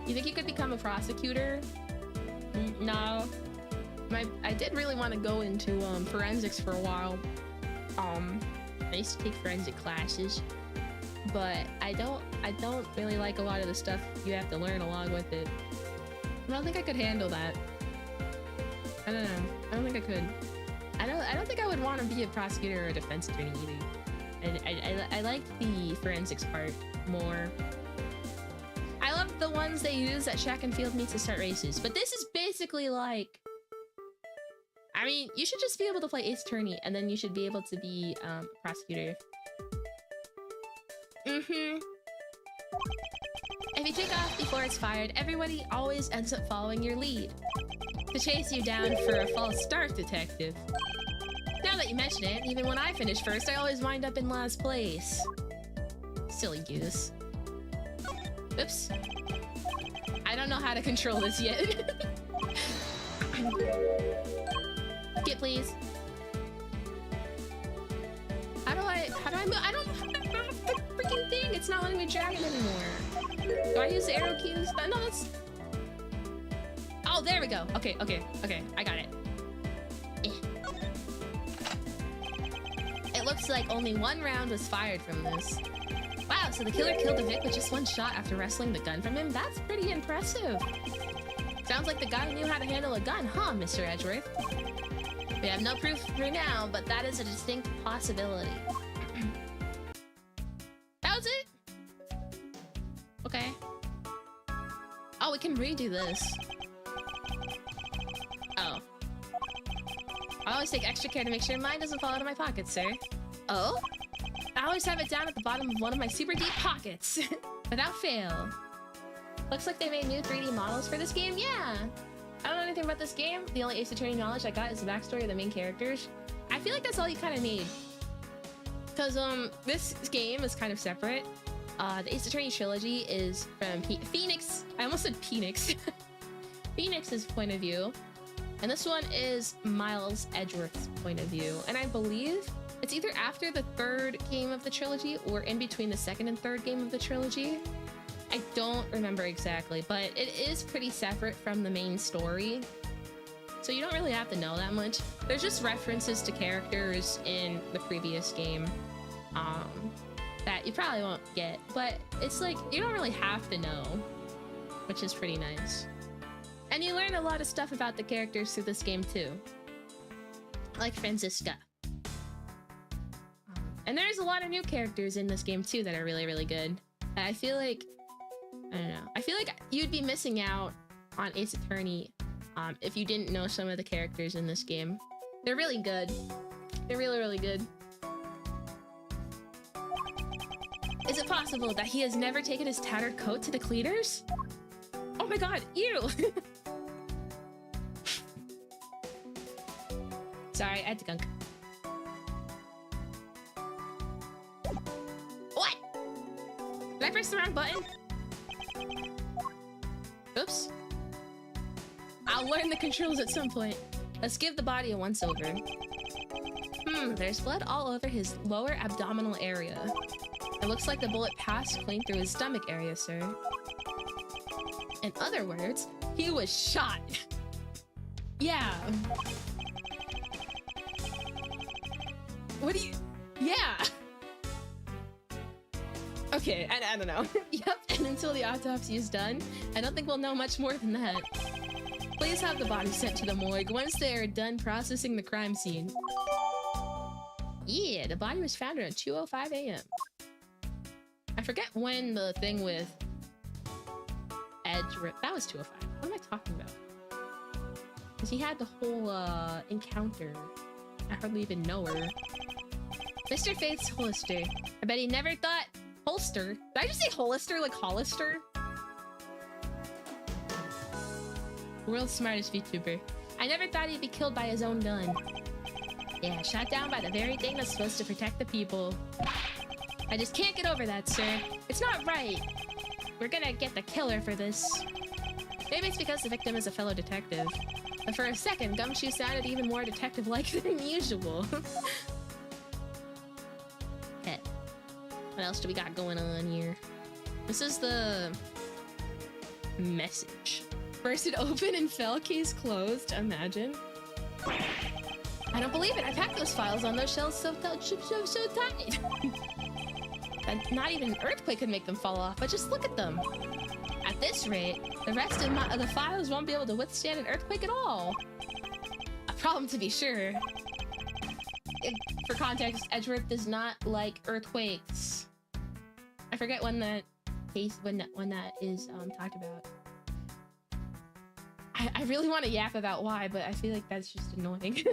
You think you could become a prosecutor? No. I did really want to go into forensics for a while. I used to take forensic classes, but I don't really like a lot of the stuff you have to learn along with it. I don't think I could handle that. I don't know. I don't think I could. I don't think I would want to be a prosecutor or a defense attorney either. I like the forensics part more. I love the ones they use at track and field meets to start races, but this is basically like— I mean, you should just be able to play Ace Attorney, and then you should be able to be prosecutor. If you take off before it's fired, everybody always ends up following your lead. To chase you down for a false start, detective. Now that you mention it, even when I finish first, I always wind up in last place. Silly goose. Oops. I don't know how to control this yet. Skip, please. How do I move? I don't know the freaking thing. It's not letting me drag it anymore. Do I use the arrow keys? No, that's— oh, there we go. Okay. I got it. It looks like only one round was fired from this. Wow, so the killer killed the Vic with just one shot after wrestling the gun from him? That's pretty impressive. Sounds like the guy knew how to handle a gun, huh, Mr. Edgeworth? We have no proof for now, but that is a distinct possibility. That was it? Okay. Oh, we can redo this. Oh. I always take extra care to make sure mine doesn't fall out of my pocket, sir. Oh? I always have it down at the bottom of one of my super deep pockets. Without fail. Looks like they made new 3D models for this game. Yeah! I don't know anything about this game. The only Ace Attorney knowledge I got is the backstory of the main characters. I feel like that's all you kind of need. Because, this game is kind of separate. The Ace Attorney trilogy is from Phoenix. I almost said Phoenix. Phoenix's point of view. And this one is Miles Edgeworth's point of view. And I believe it's either after the third game of the trilogy or in between the second and third game of the trilogy. I don't remember exactly, but it is pretty separate from the main story. So you don't really have to know that much. There's just references to characters in the previous game that you probably won't get, but it's like, you don't really have to know, which is pretty nice. And you learn a lot of stuff about the characters through this game too. Like Franziska. And there's a lot of new characters in this game too that are really, really good. I feel like, I don't know. I feel like you'd be missing out on Ace Attorney if you didn't know some of the characters in this game. They're really good. They're really, really good. Is it possible that he has never taken his tattered coat to the cleaners? Oh my god, ew! Sorry, I had to gunk. What? Did I press the wrong button? Oops. I'll learn the controls at some point. Let's give the body a once-over. There's blood all over his lower abdominal area. It looks like the bullet passed clean through his stomach area, sir. In other words, he was shot. Yeah. What do you... Yeah. Okay, I don't know. Yep, and until the autopsy is done, I don't think we'll know much more than that. Please have the body sent to the morgue once they are done processing the crime scene. Yeah, the body was found around 2:05 a.m. I forget when the thing with that was 2:05. What am I talking about? Because he had the whole encounter. I hardly even know her. Mr. Faith's Hollister. I bet he never thought Holster. Did I just say Hollister like Hollister? World's smartest VTuber. I never thought he'd be killed by his own gun. Yeah, shot down by the very thing that's supposed to protect the people. I just can't get over that, sir. It's not right. We're gonna get the killer for this. Maybe it's because the victim is a fellow detective. But for a second, Gumshoe sounded even more detective-like than usual. Okay. What else do we got going on here? This is the message. Burst it open and fell, case closed. Imagine. I don't believe it. I packed those files on those shelves so tight. That not even an earthquake could make them fall off, but just look at them. At this rate, the rest of the files won't be able to withstand an earthquake at all. A problem to be sure. For context, Edgeworth does not like earthquakes. I forget when that case, when that is talked about. I really want to yap about why, but I feel like that's just annoying.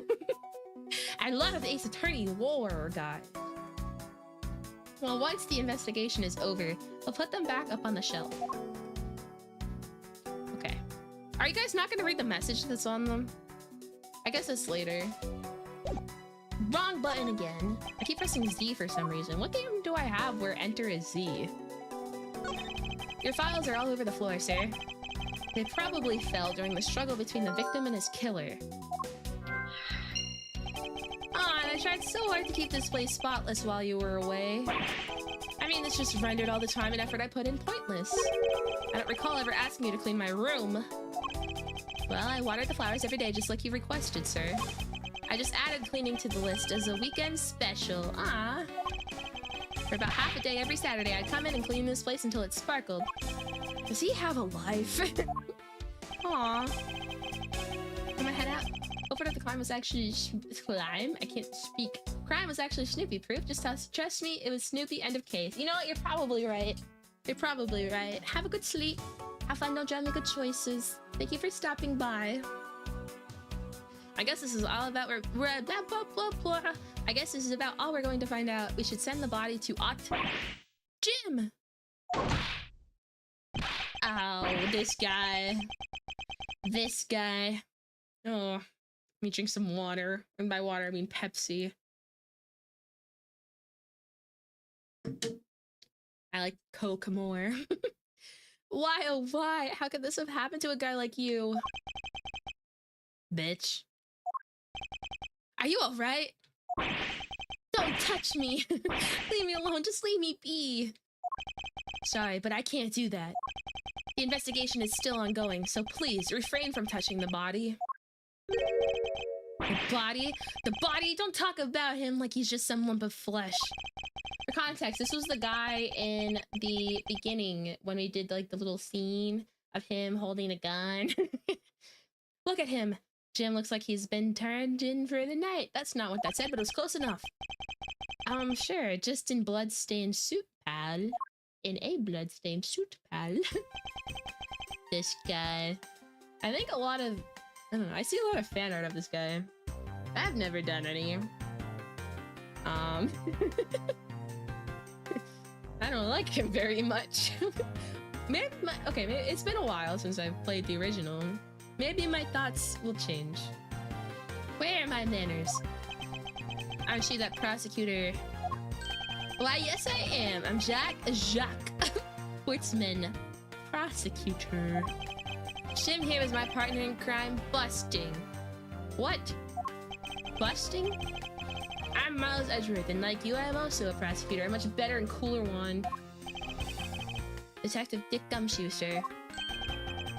I love the Ace Attorney lore, guys. Well, once the investigation is over, we'll put them back up on the shelf. Okay. Are you guys not going to read the message that's on them? I guess it's later. Wrong button again. I keep pressing Z for some reason. What game do I have where enter is Z? Your files are all over the floor, sir. They probably fell during the struggle between the victim and his killer. And I tried so hard to keep this place spotless while you were away. I mean, this just rendered all the time and effort I put in pointless. I don't recall ever asking you to clean my room. Well, I watered the flowers every day just like you requested, sir. I just added cleaning to the list as a weekend special. Ah. For about half a day every Saturday, I'd come in and clean this place until it sparkled. Does he have a life? Aw. I'm gonna head out. Hoping that the crime was actually crime. I can't speak. Crime was actually Snoopy proof. Just trust me, it was Snoopy. End of case. You know what? You're probably right. You're probably right. Have a good sleep. Have fun. Don't drive me good choices. Thank you for stopping by. I guess this is all about I guess this is about all we're going to find out. We should send the body to Jim. Oh, this guy. This guy. Oh, let me drink some water. And by water, I mean Pepsi. I like Coke more. Why, oh why? How could this have happened to a guy like you? Bitch. Are you alright? Don't touch me! Leave me alone, just leave me be! Sorry, but I can't do that. The investigation is still ongoing, so please refrain from touching the body. The body? The body? Don't talk about him like he's just some lump of flesh. For context, this was the guy in the beginning when we did like the little scene of him holding a gun. Look at him. Jim looks like he's been turned in for the night. That's not what that said, but it was close enough. Sure, just in blood-stained suit, pal. In a blood-stained suit, pal. This guy. I think a lot of... I don't know, I see a lot of fan art of this guy. I've never done any. I don't like him very much. Maybe it's been a while since I've played the original. Maybe my thoughts will change. Where are my manners? Aren't you that prosecutor? Why, yes I am. I'm Jacques Sportsman. Prosecutor. Jim here is my partner in crime, busting. What? Busting? I'm Miles Edgeworth, and like you, I am also a prosecutor. A much better and cooler one. Detective Dick Gumshoe.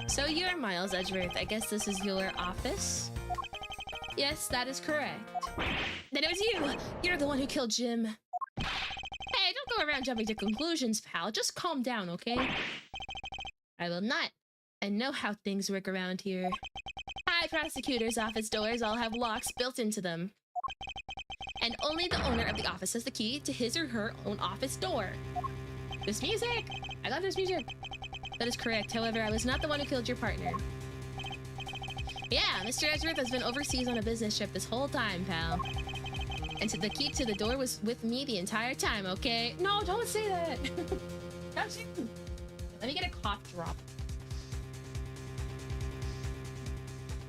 So you're Miles Edgeworth. I guess this is your office? Yes, that is correct. Then it was you! You're the one who killed Jim. Hey, don't go around jumping to conclusions, pal. Just calm down, okay? I will not. I know how things work around here. Hi, prosecutors' office doors all have locks built into them. And only the owner of the office has the key to his or her own office door. This music! I love this music! That is correct. However, I was not the one who killed your partner. Yeah, Mr. Edgeworth has been overseas on a business trip this whole time, pal. And so the key to the door was with me the entire time, okay? No, don't say that! Let me get a cough drop.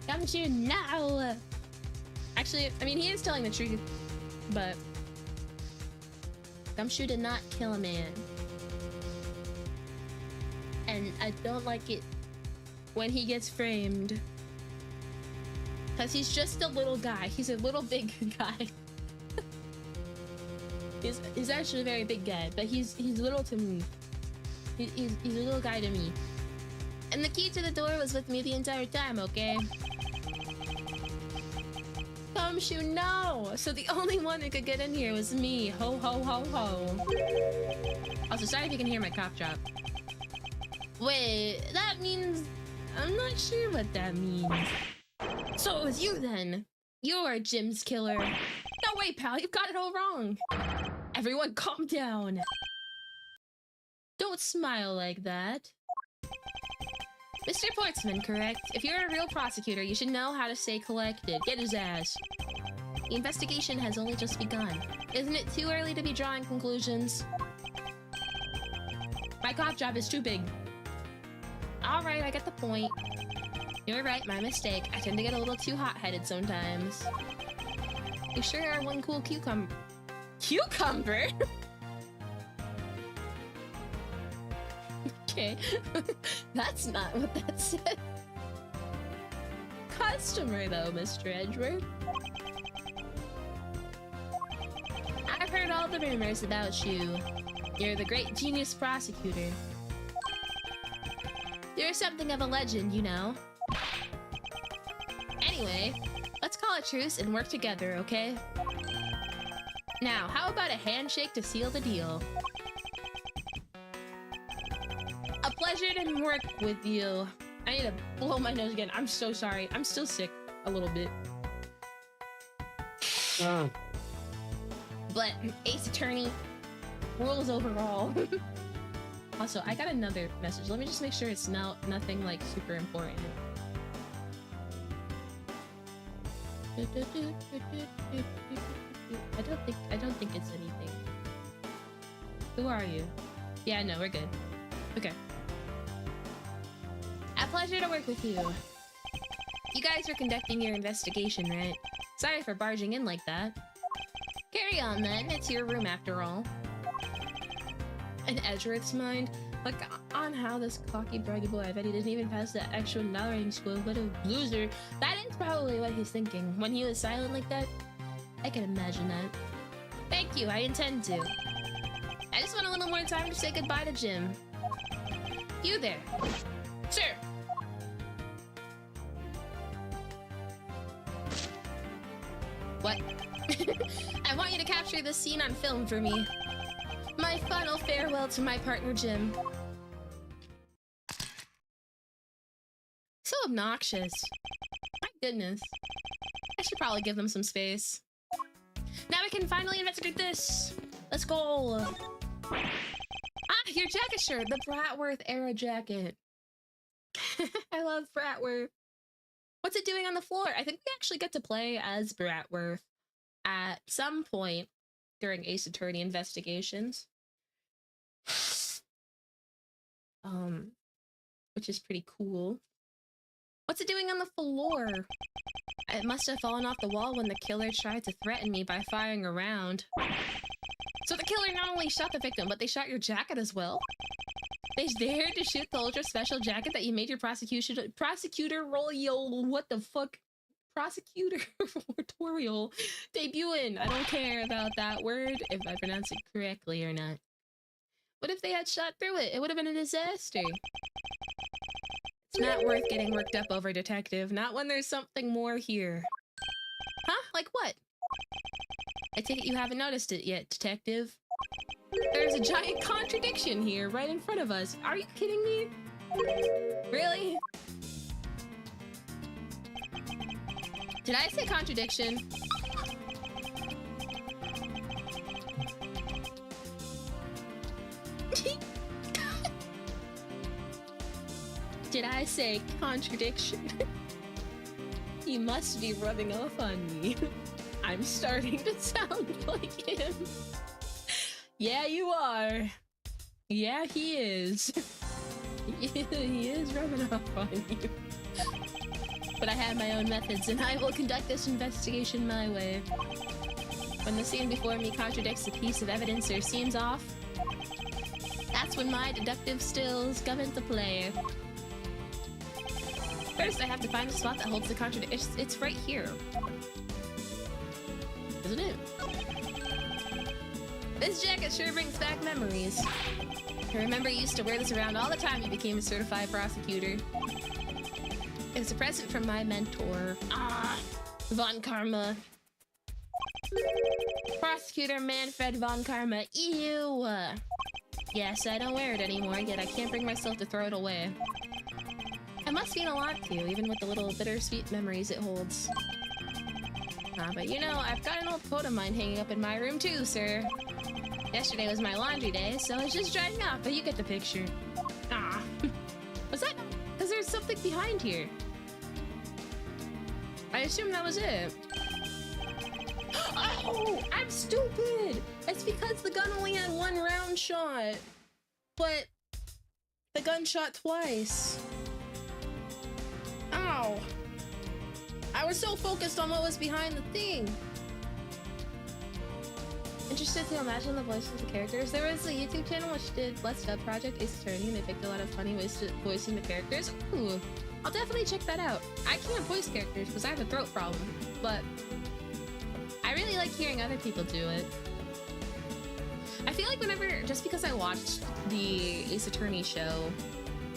Gumshoe, now! Actually, I mean, he is telling the truth, but Gumshoe did not kill a man. And I don't like it when he gets framed. Because he's just a little guy. He's a little big guy. he's actually a very big guy, but he's little to me. He's a little guy to me. And the key to the door was with me the entire time, okay? Gumshoe, no! So the only one who could get in here was me. Ho, ho, ho, ho. Also, sorry if you can hear my cough drop. Wait, that means... I'm not sure what that means. So it was you then. You're Jim's killer. No way, pal, you've got it all wrong. Everyone calm down. Don't smile like that. Mr. Portsman, correct? If you're a real prosecutor, you should know how to stay collected. Get his ass. The investigation has only just begun. Isn't it too early to be drawing conclusions? My cough job is too big. Alright, I get the point. You're right, my mistake. I tend to get a little too hot-headed sometimes. You sure are one cool cucumber. Cucumber? Okay. That's not what that said. Customer, though, Mr. Edgeworth. I've heard all the rumors about you. You're the great genius prosecutor. You're something of a legend, you know. Anyway, let's call a truce and work together, okay? Now, how about a handshake to seal the deal? A pleasure to work with you. I need to blow my nose again. I'm so sorry. I'm still sick a little bit. But Ace Attorney rules overall. Also, I got another message. Let me just make sure it's nothing like super important. I don't think it's anything. Who are you? Yeah, no, we're good. Okay. A pleasure to work with you. You guys are conducting your investigation, right? Sorry for barging in like that. Carry on then, it's your room after all. In Edgeworth's mind, like on how this cocky braggy boy, I bet he didn't even pass the actual lowering school, what a loser. That is probably what he's thinking. When he was silent like that, I can imagine that. Thank you, I intend to. I just want a little more time to say goodbye to Jim. You there. Sir. What? I want you to capture this scene on film for me. My final farewell to my partner, Jim. So obnoxious. My goodness. I should probably give them some space. Now we can finally investigate this. Let's go. Ah, your jacket shirt. The Bratworth era jacket. I love Bratworth. What's it doing on the floor? I think we actually get to play as Bratworth at some point during Ace Attorney investigations. Which is pretty cool. What's it doing on the floor? It must have fallen off the wall when the killer tried to threaten me by firing a round. So the killer not only shot the victim, but they shot your jacket as well? They dared to shoot the ultra special jacket that you made your prosecutor royal, what the fuck? Prosecutor tutorial debut in. I don't care about that word, if I pronounce it correctly or not. What if they had shot through it? It would have been a disaster. It's not worth getting worked up over, detective. Not when there's something more here. Huh? Like what? I take it you haven't noticed it yet, detective. There's a giant contradiction here, right in front of us. Are you kidding me? Really? Did I say contradiction? Did I say contradiction? He must be rubbing off on me. I'm starting to sound like him. Yeah, you are. Yeah, he is. He is rubbing off on you. But I have my own methods, and I will conduct this investigation my way. When the scene before me contradicts a piece of evidence or seems off, that's when my deductive skills come into play. First, I have to find a spot that holds the contradiction. It's right here. Isn't it? This jacket sure brings back memories. I remember you used to wear this around all the time you became a certified prosecutor. It's a present from my mentor, Von Karma. Prosecutor Manfred Von Karma. Ew! Yes, I don't wear it anymore, yet I can't bring myself to throw it away. It must mean a lot to you, even with the little bittersweet memories it holds. But you know, I've got an old coat of mine hanging up in my room too, sir. Yesterday was my laundry day, so I was just drying off, but you get the picture. Was that? Because there's something behind here. I assume that was it. Oh, I'm stupid! It's because the gun only had one round shot. But the gun shot twice. Ow. I was so focused on what was behind the thing. Interested to imagine the voices of the characters. There was a YouTube channel which did Let's Dub Project Ace Attorney, and they picked a lot of funny ways to voicing the characters. Ooh, I'll definitely check that out. I can't voice characters because I have a throat problem, but I really like hearing other people do it. I feel like whenever, just because I watched the Ace Attorney show,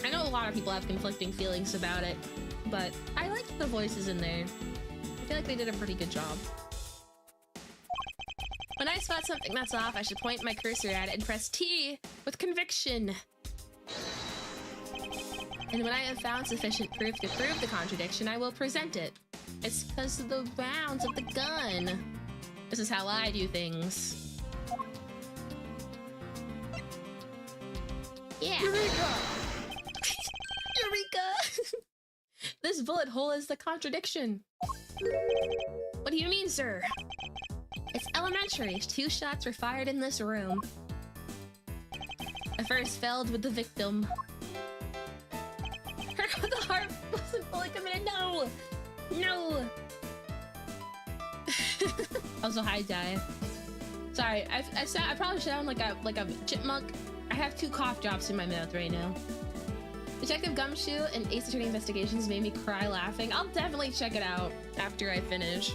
I know a lot of people have conflicting feelings about it, but I liked the voices in there. I feel like they did a pretty good job. When I spot something that's off, I should point my cursor at it and press T with conviction. And when I have found sufficient proof to prove the contradiction, I will present it. It's because of the rounds of the gun. This is how I do things. Yeah. Eureka! Eureka! This bullet hole is the contradiction. do you mean, sir? It's elementary. 2 shots were fired in this room. The first failed with the victim. The heart wasn't fully committed. No! No! Also, hi, Di. Sorry, I probably sound like a chipmunk. I have 2 cough drops in my mouth right now. Detective Gumshoe and Ace Attorney Investigations made me cry laughing. I'll definitely check it out after I finish.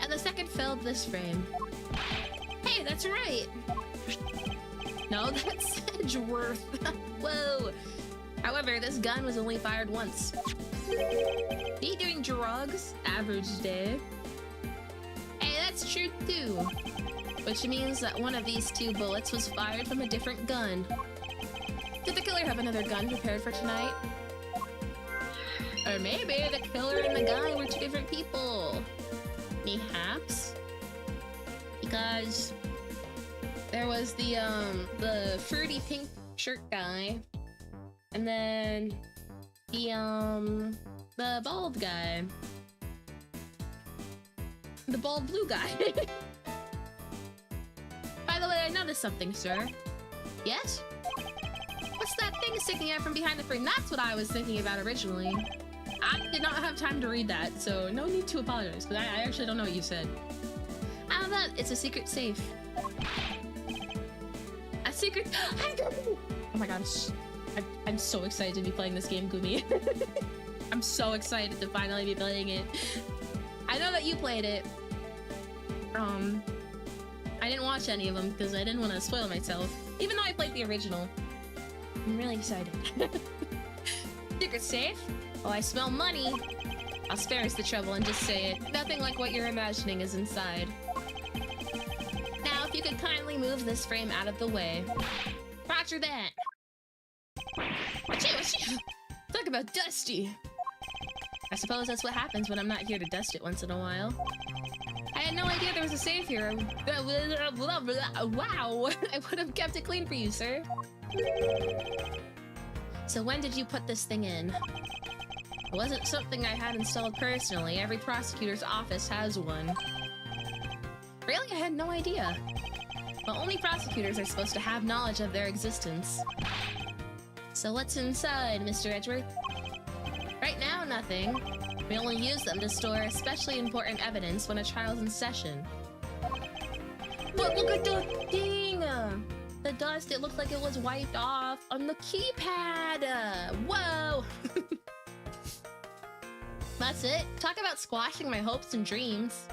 And the second failed this frame. Hey, that's right. No, that's Edgeworth. Whoa. However, this gun was only fired once. Me doing drugs? Average day. Hey, that's true too. Which means that one of these 2 bullets was fired from a different gun. Did the killer have another gun prepared for tonight? Or maybe the killer and the guy were 2 different people. Perhaps? Because there was the fruity pink shirt guy, and then the bald guy. The bald blue guy. By the way, I noticed something, sir. Yes? What's that thing sticking out from behind the frame? That's what I was thinking about originally. I did not have time to read that, so no need to apologize, because I actually don't know what you said. How about it's a secret safe? A secret... Oh my gosh. I'm so excited to be playing this game, Gumi. I'm so excited to finally be playing it. I know that you played it. I didn't watch any of them because I didn't want to spoil myself, even though I played the original. I'm really excited. Secret safe? Oh, I smell money. I'll spare us the trouble and just say it. Nothing like what you're imagining is inside. Now, if you could kindly move this frame out of the way. Roger that. Achoo. Talk about dusty. I suppose that's what happens when I'm not here to dust it once in a while. I had no idea there was a safe here. Wow! I would have kept it clean for you, sir. So when did you put this thing in? It wasn't something I had installed personally. Every prosecutor's office has one. Really? I had no idea. But only prosecutors are supposed to have knowledge of their existence. So what's inside, Mr. Edgeworth? Right now, nothing. We only use them to store especially important evidence when a trial's in session. But look at the thing! The dust, it looked like it was wiped off on the keypad! Whoa! That's it. Talk about squashing my hopes and dreams.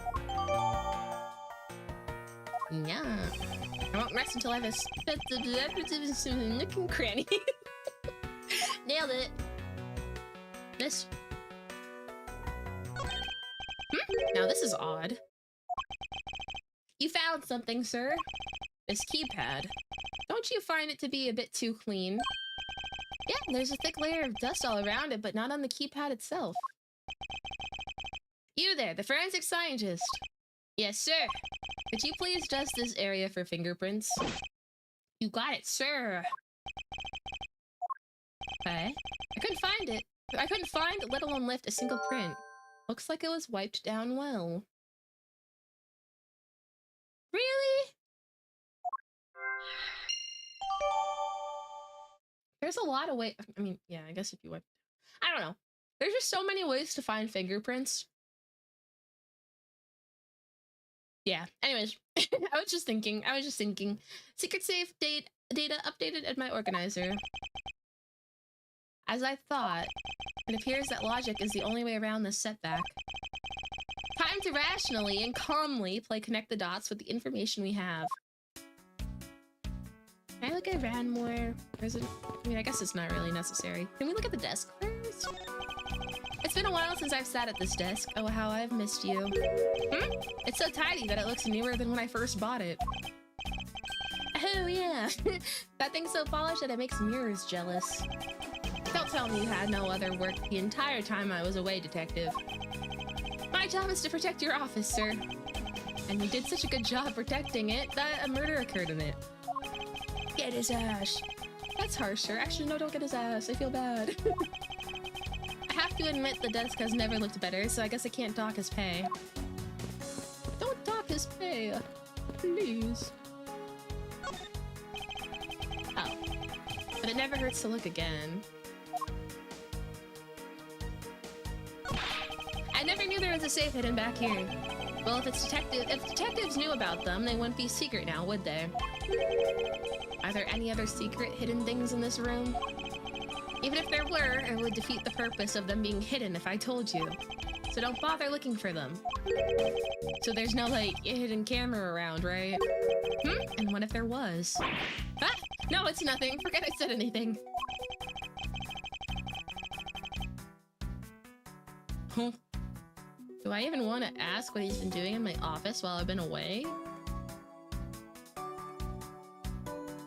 Yeah. I won't rest until I have a nook and cranny. Nailed it. This. Now this is odd. You found something, sir. This keypad. Don't you find it to be a bit too clean? Yeah, there's a thick layer of dust all around it, but not on the keypad itself. You there, the forensic scientist. Yes, sir. Could you please dust this area for fingerprints? You got it, sir. Okay. I couldn't find it. I couldn't find, let alone lift, a single print. Looks like it was wiped down well. Really? There's a lot of ways. I mean, yeah, I guess if you wipe. I don't know. There's just so many ways to find fingerprints. Yeah, anyways, I was just thinking. Secret safe data updated at my organizer. As I thought, it appears that logic is the only way around this setback. Time to rationally and calmly connect the dots with the information we have. Can I look around more? Or is it? I mean, I guess it's not really necessary. Can we look at the desk first? It's been a while since I've sat at this desk. Oh, how I've missed you. It's so tidy that it looks newer than when I first bought it. Oh, yeah. That thing's so polished that it makes mirrors jealous. Don't tell me you had no other work the entire time I was away, detective. My job is to protect your office, sir. And you did such a good job protecting it that a murder occurred in it. Get his ass. That's harsh, sir. Actually, no, don't get his ass. I feel bad. I have to admit the desk has never looked better, so I guess I can't dock his pay. Don't dock his pay, please. Oh. But it never hurts to look again. I never knew there was a safe hidden back here. Well, if detectives knew about them, they wouldn't be secret now, would they? Are there any other secret hidden things in this room? Even if there were, it would defeat the purpose of them being hidden if I told you. So don't bother looking for them. So there's no, like, hidden camera around, right? And what if there was? Ah! No, it's nothing. Forget I said anything. Huh? Do I even want to ask what he's been doing in my office while I've been away?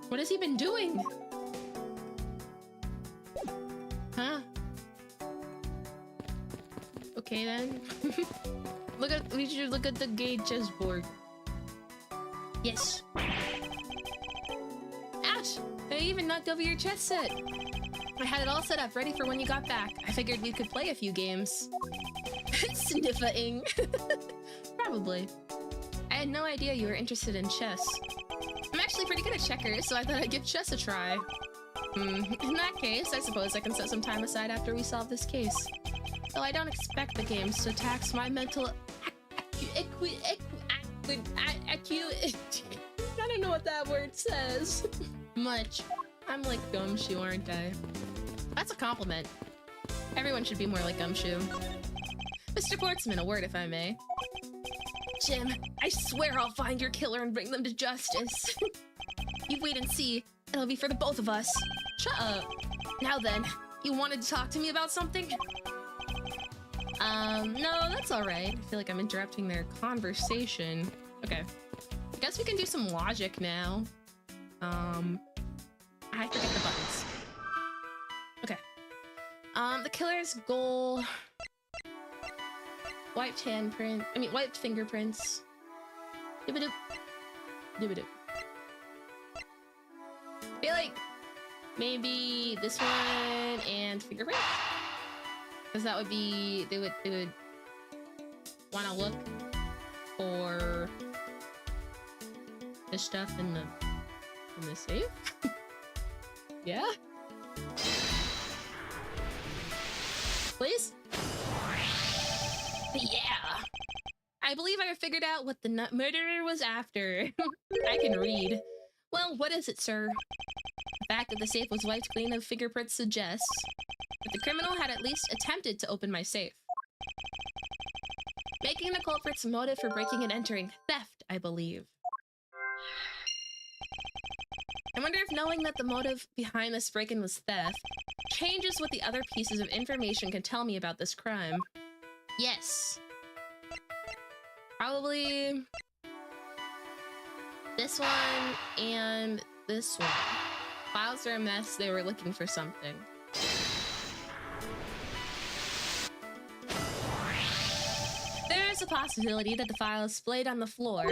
What has he been doing? Huh? Okay then. We should look at the gay chessboard. Yes. Ouch! I even knocked over your chess set. I had it all set up, ready for when you got back. I figured we could play a few games. Sniffa-ing. Probably. I had no idea you were interested in chess. I'm actually pretty good at checkers, so I thought I'd give chess a try. In that case, I suppose I can set some time aside after we solve this case. Though I don't expect the games to tax my mental I don't know what that word says. Much. I'm like Gumshoe, aren't I? That's a compliment. Everyone should be more like Gumshoe. Mr. Portsman, a word if I may. Jim, I swear I'll find your killer and bring them to justice. You wait and see. It'll be for the both of us. Shut up. Now then, you wanted to talk to me about something? No, that's alright. I feel like I'm interrupting their conversation. Okay. I guess we can do some logic now. I forget the buttons. Okay. The killer's goal... Wiped handprint. I mean, wiped fingerprints. Dibba-dip. Dibba-dip. I feel like maybe this one and fingerprint? Because that would be... They would want to look for this stuff in the safe? Yeah? Please? Yeah! I believe I figured out what the murderer was after. I can read. Well, what is it, sir? The fact that the safe was wiped clean of fingerprints suggests that the criminal had at least attempted to open my safe. Making the culprit's motive for breaking and entering theft, I believe. I wonder if knowing that the motive behind this break-in was theft changes what the other pieces of information can tell me about this crime. Yes. Probably this one and this one. Files are a mess. They were looking for something. There is a possibility that the files splayed on the floor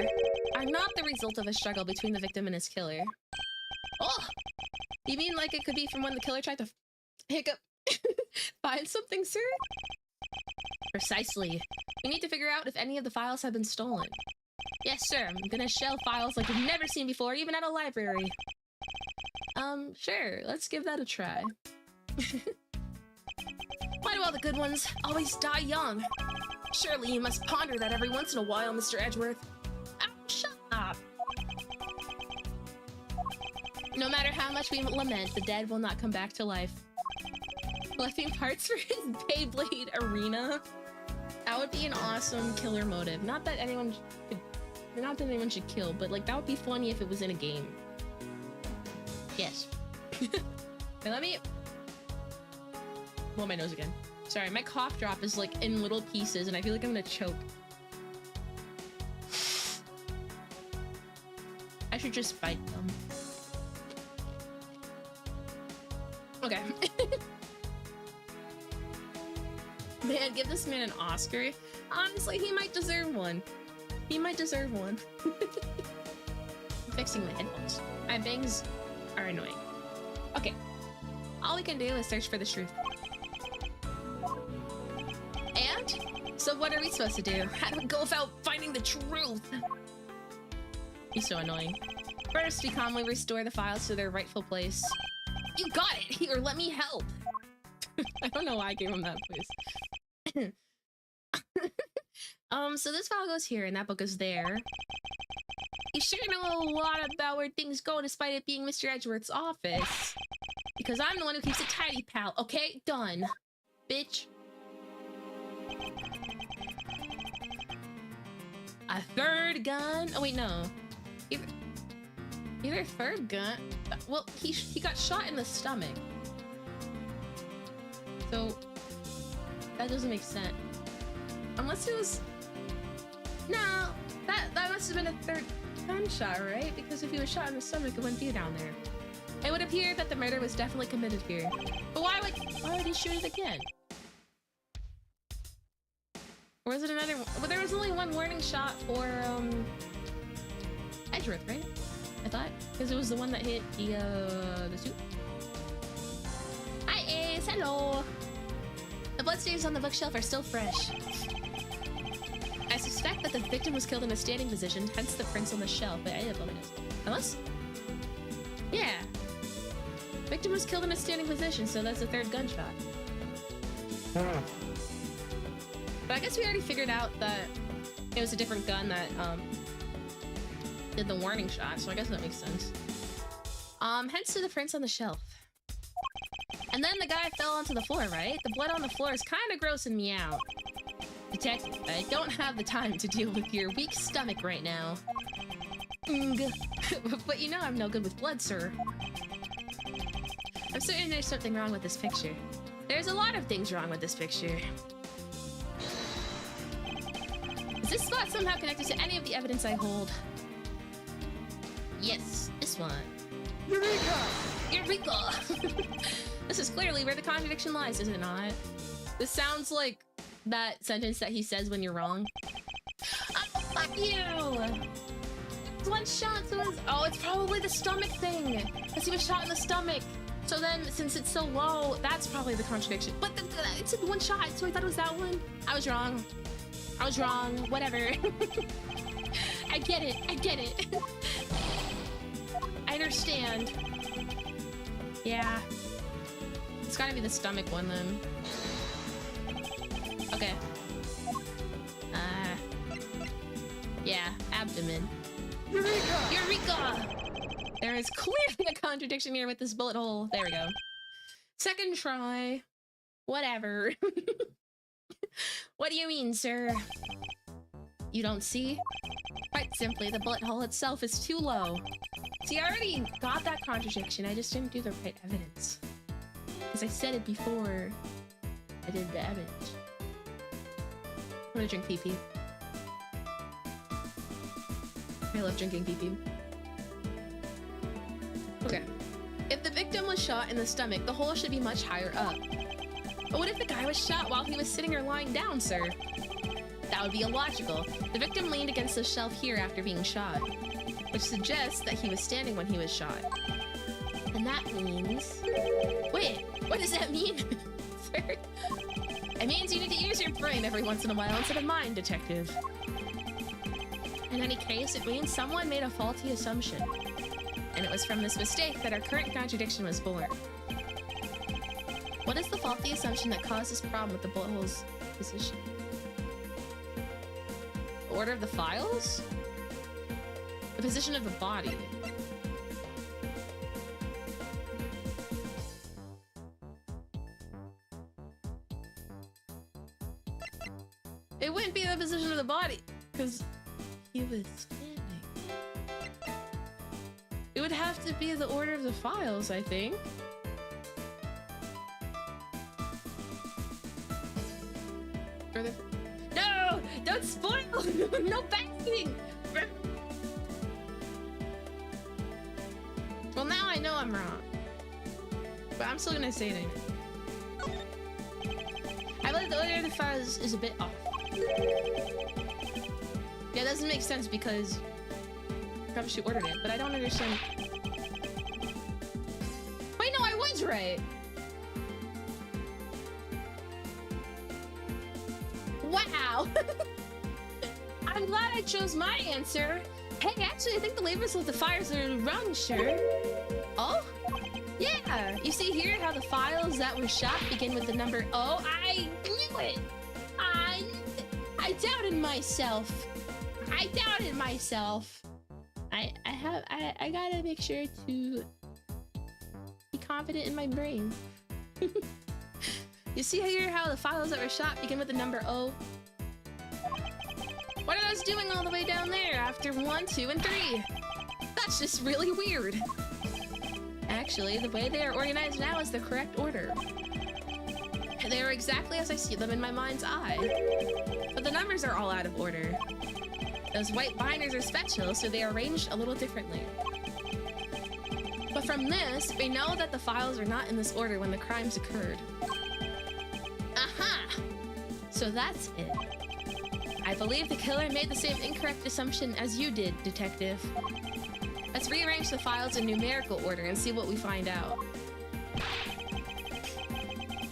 are not the result of a struggle between the victim and his killer. Oh! You mean like it could be from when the killer tried to find something, sir? Precisely. We need to figure out if any of the files have been stolen. Yes, sir. I'm gonna shelve files like you've never seen before, even at a library. Sure. Let's give that a try. Why do all the good ones always die young? Surely you must ponder that every once in a while, Mr. Edgeworth. Oh, shut up. No matter how much we lament, the dead will not come back to life. Collecting parts for his Beyblade arena? That would be an awesome killer motive. Not that anyone should kill, but like that would be funny if it was in a game. Yes. Wait, let me blow my nose again. Sorry, my cough drop is like in little pieces and I feel like I'm gonna choke. I should just bite them. Okay. Man, give this man an Oscar. Honestly, he might deserve one. He might deserve one. I'm fixing my headphones. My bangs are annoying. Okay. All we can do is search for the truth. So what are we supposed to do? How do we go about finding the truth? He's so annoying. First, we calmly restore the files to their rightful place. You got it! Here, let me help! I don't know why I gave him that voice. So this file goes here, and that book goes there. You sure know a lot about where things go, despite it being Mr. Edgeworth's office. Because I'm the one who keeps it tidy, pal. Okay, done. Bitch. A third gun? Oh wait, no. Either third gun. Well, he got shot in the stomach. So that doesn't make sense. Unless it was. No, that must have been a third gunshot, right? Because if he was shot in the stomach, it wouldn't be down there. It would appear that the murder was definitely committed here. But why would he shoot it again? Or was it another one? Well, there was only one warning shot for Edgeworth, right? I thought, because it was the one that hit the suit. Hi Ace, hello. The bloodstains on the bookshelf are still fresh. I suspect that the victim was killed in a standing position, hence the prints on the shelf. But I didn't believe it. Unless? Yeah. Victim was killed in a standing position, so that's the third gunshot. But I guess we already figured out that it was a different gun that did the warning shot, so I guess that makes sense. Hence to the prints on the shelf. And then the guy fell onto the floor, right? The blood on the floor is kind of grossing me out. Detective, I don't have the time to deal with your weak stomach right now. But you know I'm no good with blood, sir. I'm certain there's something wrong with this picture. There's a lot of things wrong with this picture. Is this spot somehow connected to any of the evidence I hold? Yes, this one. Eureka! Eureka! This is clearly where the contradiction lies, is it not? This sounds like that sentence that he says when you're wrong. Oh, fuck you! One shot, so oh, it's probably the stomach thing! Because he was shot in the stomach. So then, since it's so low, that's probably the contradiction. But it's one shot, so I thought it was that one. I was wrong. I was wrong. Whatever. I get it. I get it. I understand. Yeah. It's gotta be the stomach one then. Okay. Yeah, abdomen. Eureka! Eureka! There is clearly a contradiction here with this bullet hole. There we go. Second try. Whatever. What do you mean, sir? You don't see? Quite simply, the bullet hole itself is too low. See, I already got that contradiction. I just didn't do the right evidence. Because I said it before I did the evidence. I'm gonna drink pee-pee. I love drinking pee-pee. Okay. If the victim was shot in the stomach, the hole should be much higher up. But what if the guy was shot while he was sitting or lying down, sir? That would be illogical. The victim leaned against the shelf here after being shot, which suggests that he was standing when he was shot. And that means... Wait, what does that mean? Sir? It means you need to use your brain every once in a while instead of mine, detective. In any case, it means someone made a faulty assumption. And it was from this mistake that our current contradiction was born. What is the faulty assumption that caused this problem with the bullet hole's position? The order of the files? The position of the body. It wouldn't be the position of the body, because he was standing. It would have to be the order of the files, I think. No! Don't spoil! No backing! Well, now I know I'm wrong. But I'm still gonna say it anyway. I believe the order of the files is a bit off. Yeah, it doesn't make sense because probably she ordered it, but I don't understand. Wait, no, I was right! Wow! I'm glad I chose my answer. Hey, actually, I think the labels of the files are wrong, sure. Oh? Yeah! You see here how the files that were shot begin with the number O? I knew it! I doubted myself. I doubted myself. I gotta make sure to be confident in my brain. You see here how the files that were shot begin with the number O? What are those doing all the way down there after 1, 2, and 3? That's just really weird. Actually, the way they are organized now is the correct order. They are exactly as I see them in my mind's eye. But the numbers are all out of order. Those white binders are special, so they are arranged a little differently. But from this, we know that the files are not in this order when the crimes occurred. Aha! So that's it. I believe the killer made the same incorrect assumption as you did, Detective. Let's rearrange the files in numerical order and see what we find out.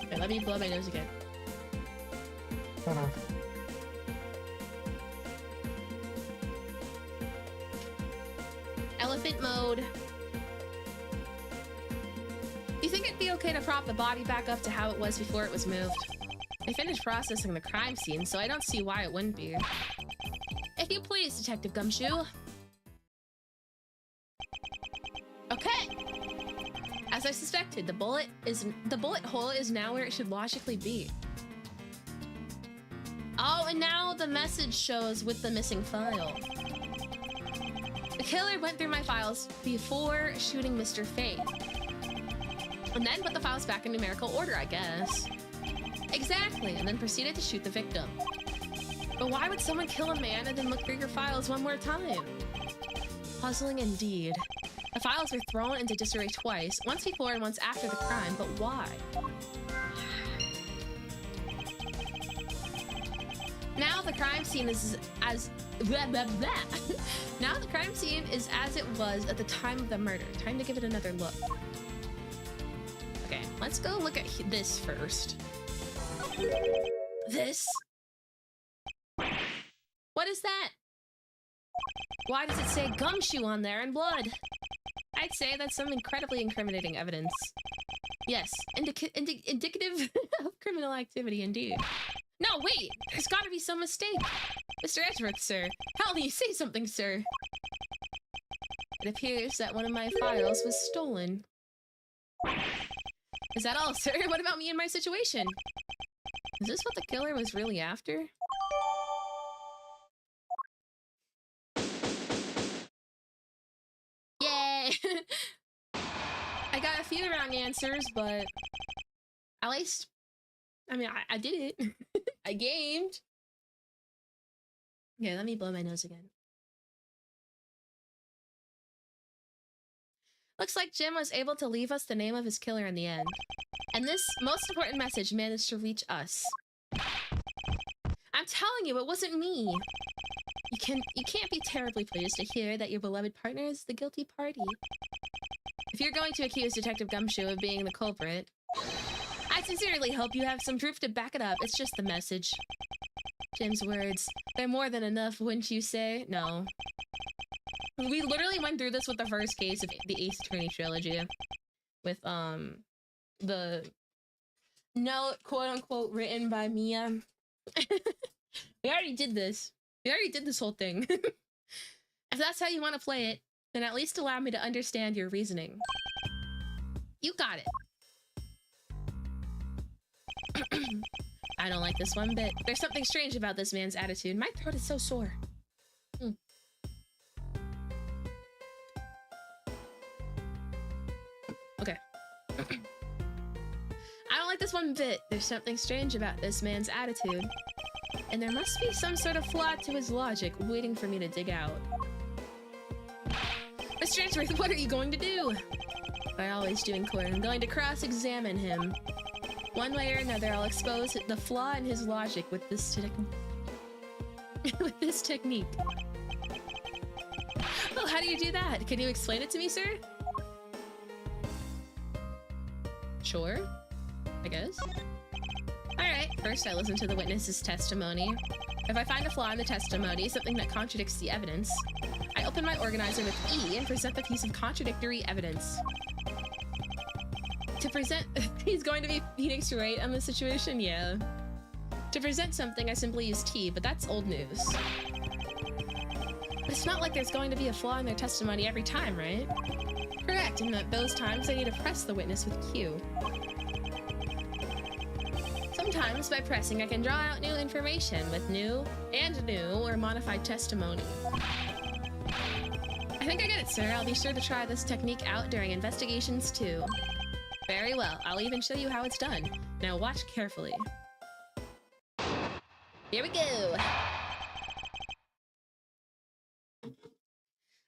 Okay, let me blow my nose again. Elephant mode. Do you think it'd be okay to prop the body back up to how it was before it was moved? I finished processing the crime scene, so I don't see why it wouldn't be. If you please, Detective Gumshoe. Okay. As I suspected, the bullet hole is now where it should logically be. Oh, and now the message shows with the missing file. The killer went through my files before shooting Mr. Fate. And then put the files back in numerical order, I guess. Exactly, and then proceeded to shoot the victim. But why would someone kill a man and then look through your files one more time? Puzzling indeed. The files were thrown into disarray twice, once before and once after the crime, but why? Now the crime scene is as... blah, blah, blah. Now the crime scene is as it was at the time of the murder. Time to give it another look. Okay, let's go look at this first. This? What is that? Why does it say gumshoe on there in blood? I'd say that's some incredibly incriminating evidence. Yes, indicative of criminal activity indeed. No, wait! There's gotta be some mistake! Mr. Edgeworth, sir. How do you say something, sir? It appears that one of my files was stolen. Is that all, sir? What about me and my situation? Is this what the killer was really after? Yay! I got a few wrong answers, but at least, I mean, I did it. I gamed. Okay, let me blow my nose again. Looks like Jim was able to leave us the name of his killer in the end. And this most important message managed to reach us. I'm telling you, it wasn't me. You can't be terribly pleased to hear that your beloved partner is the guilty party. If you're going to accuse Detective Gumshoe of being the culprit, I sincerely hope you have some proof to back it up. It's just the message. Jim's words. They're more than enough, wouldn't you say? No. We literally went through this with the first case of the Ace Attorney trilogy. With, the note, quote-unquote, written by Mia. We already did this. We already did this whole thing. If that's how you want to play it, then at least allow me to understand your reasoning. You got it. I don't like this one bit. There's something strange about this man's attitude. My throat is so sore. Okay. I don't like this one bit. There's something strange about this man's attitude. And there must be some sort of flaw to his logic waiting for me to dig out. Mr. Edgeworth, what are you going to do? I always do in court. I'm going to cross-examine him. One way or another, I'll expose the flaw in his logic with this technique. Oh, how do you do that? Can you explain it to me, sir? Sure, I guess. Alright, first I listen to the witness's testimony. If I find a flaw in the testimony, something that contradicts the evidence, I open my organizer with E and present the piece of contradictory evidence. To present... He's going to be Phoenix right on the situation? Yeah. To present something, I simply use T, but that's old news. But it's not like there's going to be a flaw in their testimony every time, right? Correct, and at those times I need to press the witness with Q. Sometimes, by pressing, I can draw out new information with new or modified testimony. I think I get it, sir. I'll be sure to try this technique out during investigations, too. Very well. I'll even show you how it's done. Now watch carefully. Here we go!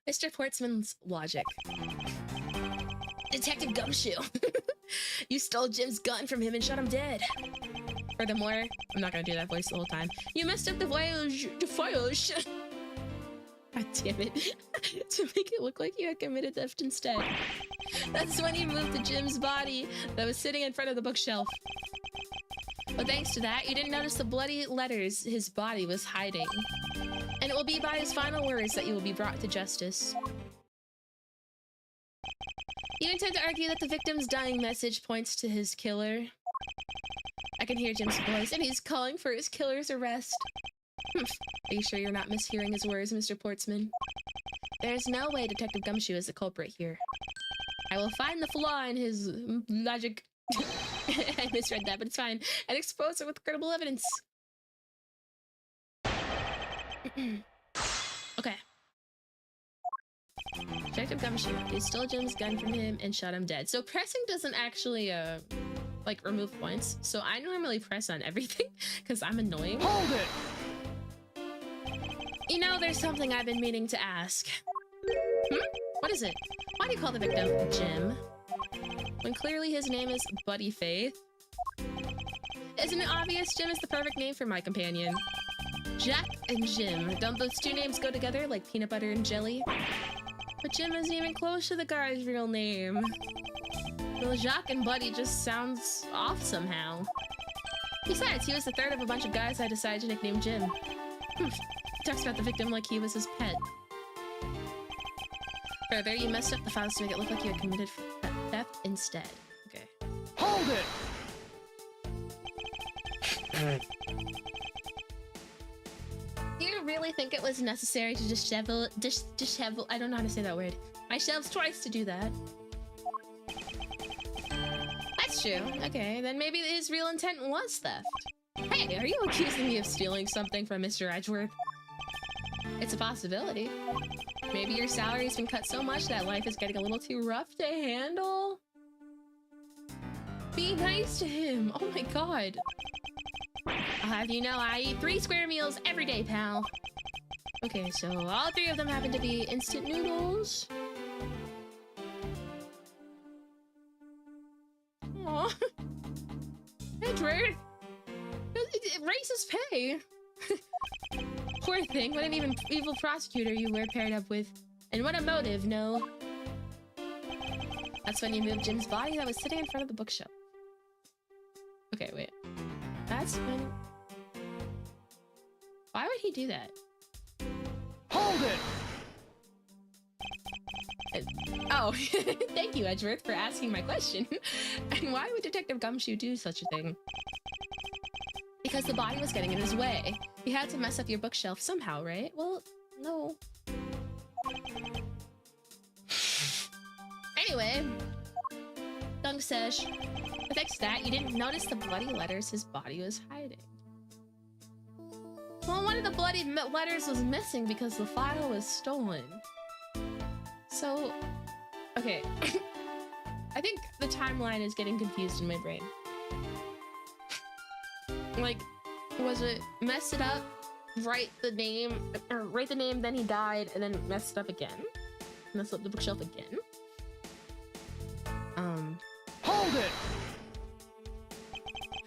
Mr. Portsman's logic. Detective Gumshoe! You stole Jim's gun from him and shot him dead. Furthermore, I'm not gonna do that voice the whole time. You messed up the voyage. God damn it. To make it look like you had committed theft instead. That's when you moved to Jim's body that was sitting in front of the bookshelf. But thanks to that, you didn't notice the bloody letters his body was hiding. And it will be by his final words that you will be brought to justice. You intend to argue that the victim's dying message points to his killer? I can hear Jim's voice, and he's calling for his killer's arrest. Are you sure you're not mishearing his words, Mr. Portsman? There's no way Detective Gumshoe is the culprit here. I will find the flaw in his logic. I misread that, but it's fine. And expose it with credible evidence. Okay. Detective Gumshoe, you stole Jim's gun from him and shot him dead. So pressing doesn't actually, like, remove points. So I normally press on everything, because I'm annoying. Hold it! You know, there's something I've been meaning to ask. What is it? Why do you call the victim Jim, when clearly his name is Buddy Faith? Isn't it obvious Jim is the perfect name for my companion? Jack and Jim, don't those two names go together like peanut butter and jelly? But Jim isn't even close to the guy's real name. Well, Jacques and Buddy just sounds off somehow. Besides, he was the third of a bunch of guys I decided to nickname Jim. He talks about the victim like he was his pet. Further, you messed up the files to make it look like you had committed theft instead. Okay. Hold it! Do you really think it was necessary to dishevel, I don't know how to say that word, my shelves twice to do that? That's true. Okay, then maybe his real intent was theft. Hey, are you accusing me of stealing something from Mr. Edgeworth? It's a possibility. Maybe your salary's been cut so much that life is getting a little too rough to handle? Be nice to him. Oh my god. I'll have you know I eat 3 square meals every day, pal. Okay, so all 3 of them happen to be instant noodles. Aww. Edward! It raises pay! Poor thing, what an evil prosecutor you were paired up with. And what a motive, no? That's when you moved Jim's body that was sitting in front of the bookshelf. Okay, wait. That's when... Why would he do that? Hold it! Oh, thank you, Edgeworth, for asking my question. And why would Detective Gumshoe do such a thing? Because the body was getting in his way. He had to mess up your bookshelf somehow, right? Well, no. Anyway, Dunk says, thanks to that, you didn't notice the bloody letters his body was hiding. Well, one of the bloody letters was missing because the file was stolen. So, okay. I think the timeline is getting confused in my brain. Like, was it mess it up, write the name, then he died, and then messed it up again? Messed up the bookshelf again? Hold it!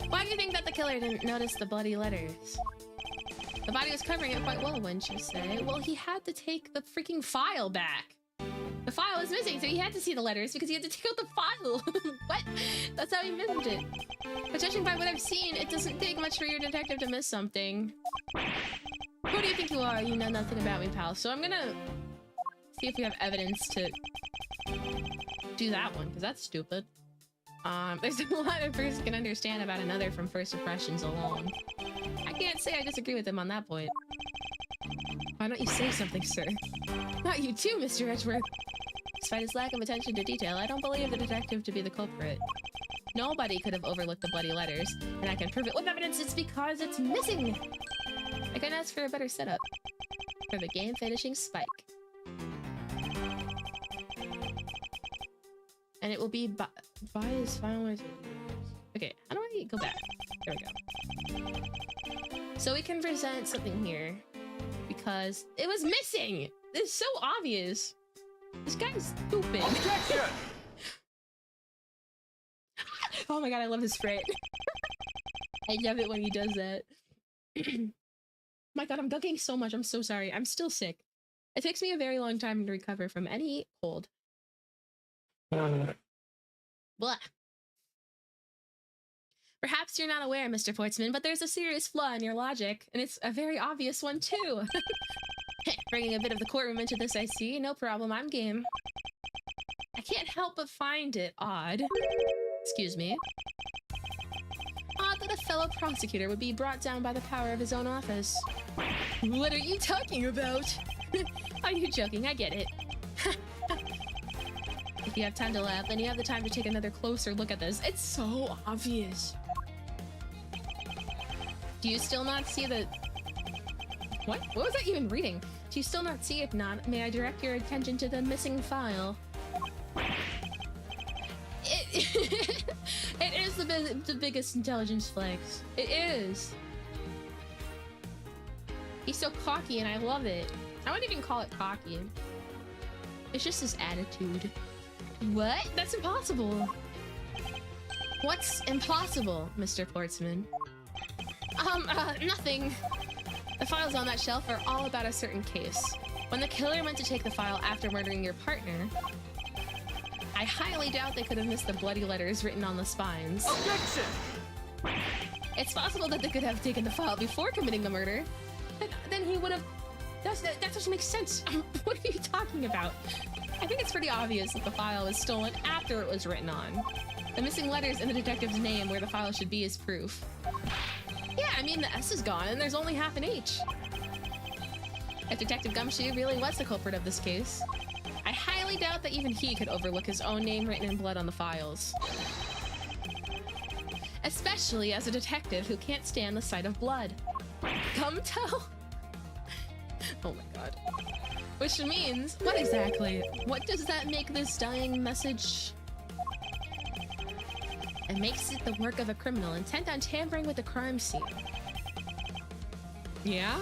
Why do you think that the killer didn't notice the bloody letters? The body was covering it quite well, wouldn't you say? Well, he had to take the freaking file back. The file was missing, so he had to see the letters because he had to take out the file. What? That's how he missed it. But judging by what I've seen, it doesn't take much for your detective to miss something. Who do you think you are? You know nothing about me, pal. So I'm gonna see if we have evidence to do that one, because that's stupid. There's a lot a person can understand about another from first impressions alone. I can't say I disagree with him on that point. Why don't you say something, sir? Not you too, Mr. Edgeworth. Despite his lack of attention to detail, I don't believe the detective to be the culprit. Nobody could have overlooked the bloody letters, and I can prove it with evidence. It's because it's missing. I can ask for a better setup for the game finishing spike. And it will be by his final. Okay, how do I go back? There we go. So we can present something here because it was missing. It's so obvious. This guy's stupid. Oh my god, I love his sprite. I love it when he does that. My god, I'm ducking so much. I'm so sorry. I'm still sick. It takes me a very long time to recover from any cold. Blah. Perhaps you're not aware, Mr. Portsman, but there's a serious flaw in your logic, and it's a very obvious one too. Bringing a bit of the courtroom into this, I see. No problem, I'm game. I can't help but find it odd. Excuse me. Odd that a fellow prosecutor would be brought down by the power of his own office. What are you talking about? Are you joking? I get it. If you have time to laugh, then you have the time to take another closer look at this. It's so obvious. Do you still not see the... What? What was that even reading? Do you still not see it, not? May I direct your attention to the missing file? It is the biggest intelligence flex. It is. He's so cocky and I love it. I wouldn't even call it cocky. It's just his attitude. What? That's impossible. What's impossible, Mr. Portsman? Nothing. The files on that shelf are all about a certain case. When the killer went to take the file after murdering your partner, I highly doubt they could have missed the bloody letters written on the spines. Objection! It's possible that they could have taken the file before committing the murder. Then he would have... That doesn't make sense. What are you talking about? I think it's pretty obvious that the file was stolen after it was written on. The missing letters and the detective's name where the file should be is proof. Yeah, I mean, the S is gone and there's only half an H. If Detective Gumshoe really was the culprit of this case, I highly doubt that even he could overlook his own name written in blood on the files. Especially as a detective who can't stand the sight of blood. Gumtoe? Oh my god. Which means, what exactly? What does that make this dying message? It makes it the work of a criminal intent on tampering with the crime scene. Yeah?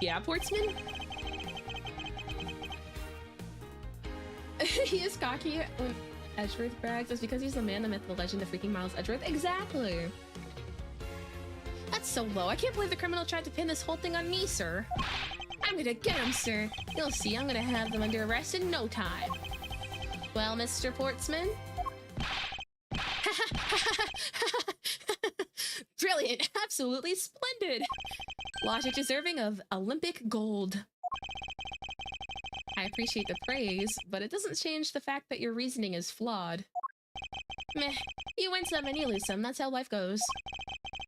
Yeah, Portsman? He is cocky when Edgeworth brags. That's because he's the man, the myth, the legend, the freaking Miles Edgeworth. Exactly. That's so low. I can't believe the criminal tried to pin this whole thing on me, sir. I'm gonna get him, sir. You'll see, I'm gonna have them under arrest in no time. Well, Mr. Portsman? Brilliant. Absolutely splendid. Logic deserving of Olympic gold. I appreciate the praise, but it doesn't change the fact that your reasoning is flawed. Meh. You win some and you lose some. That's how life goes.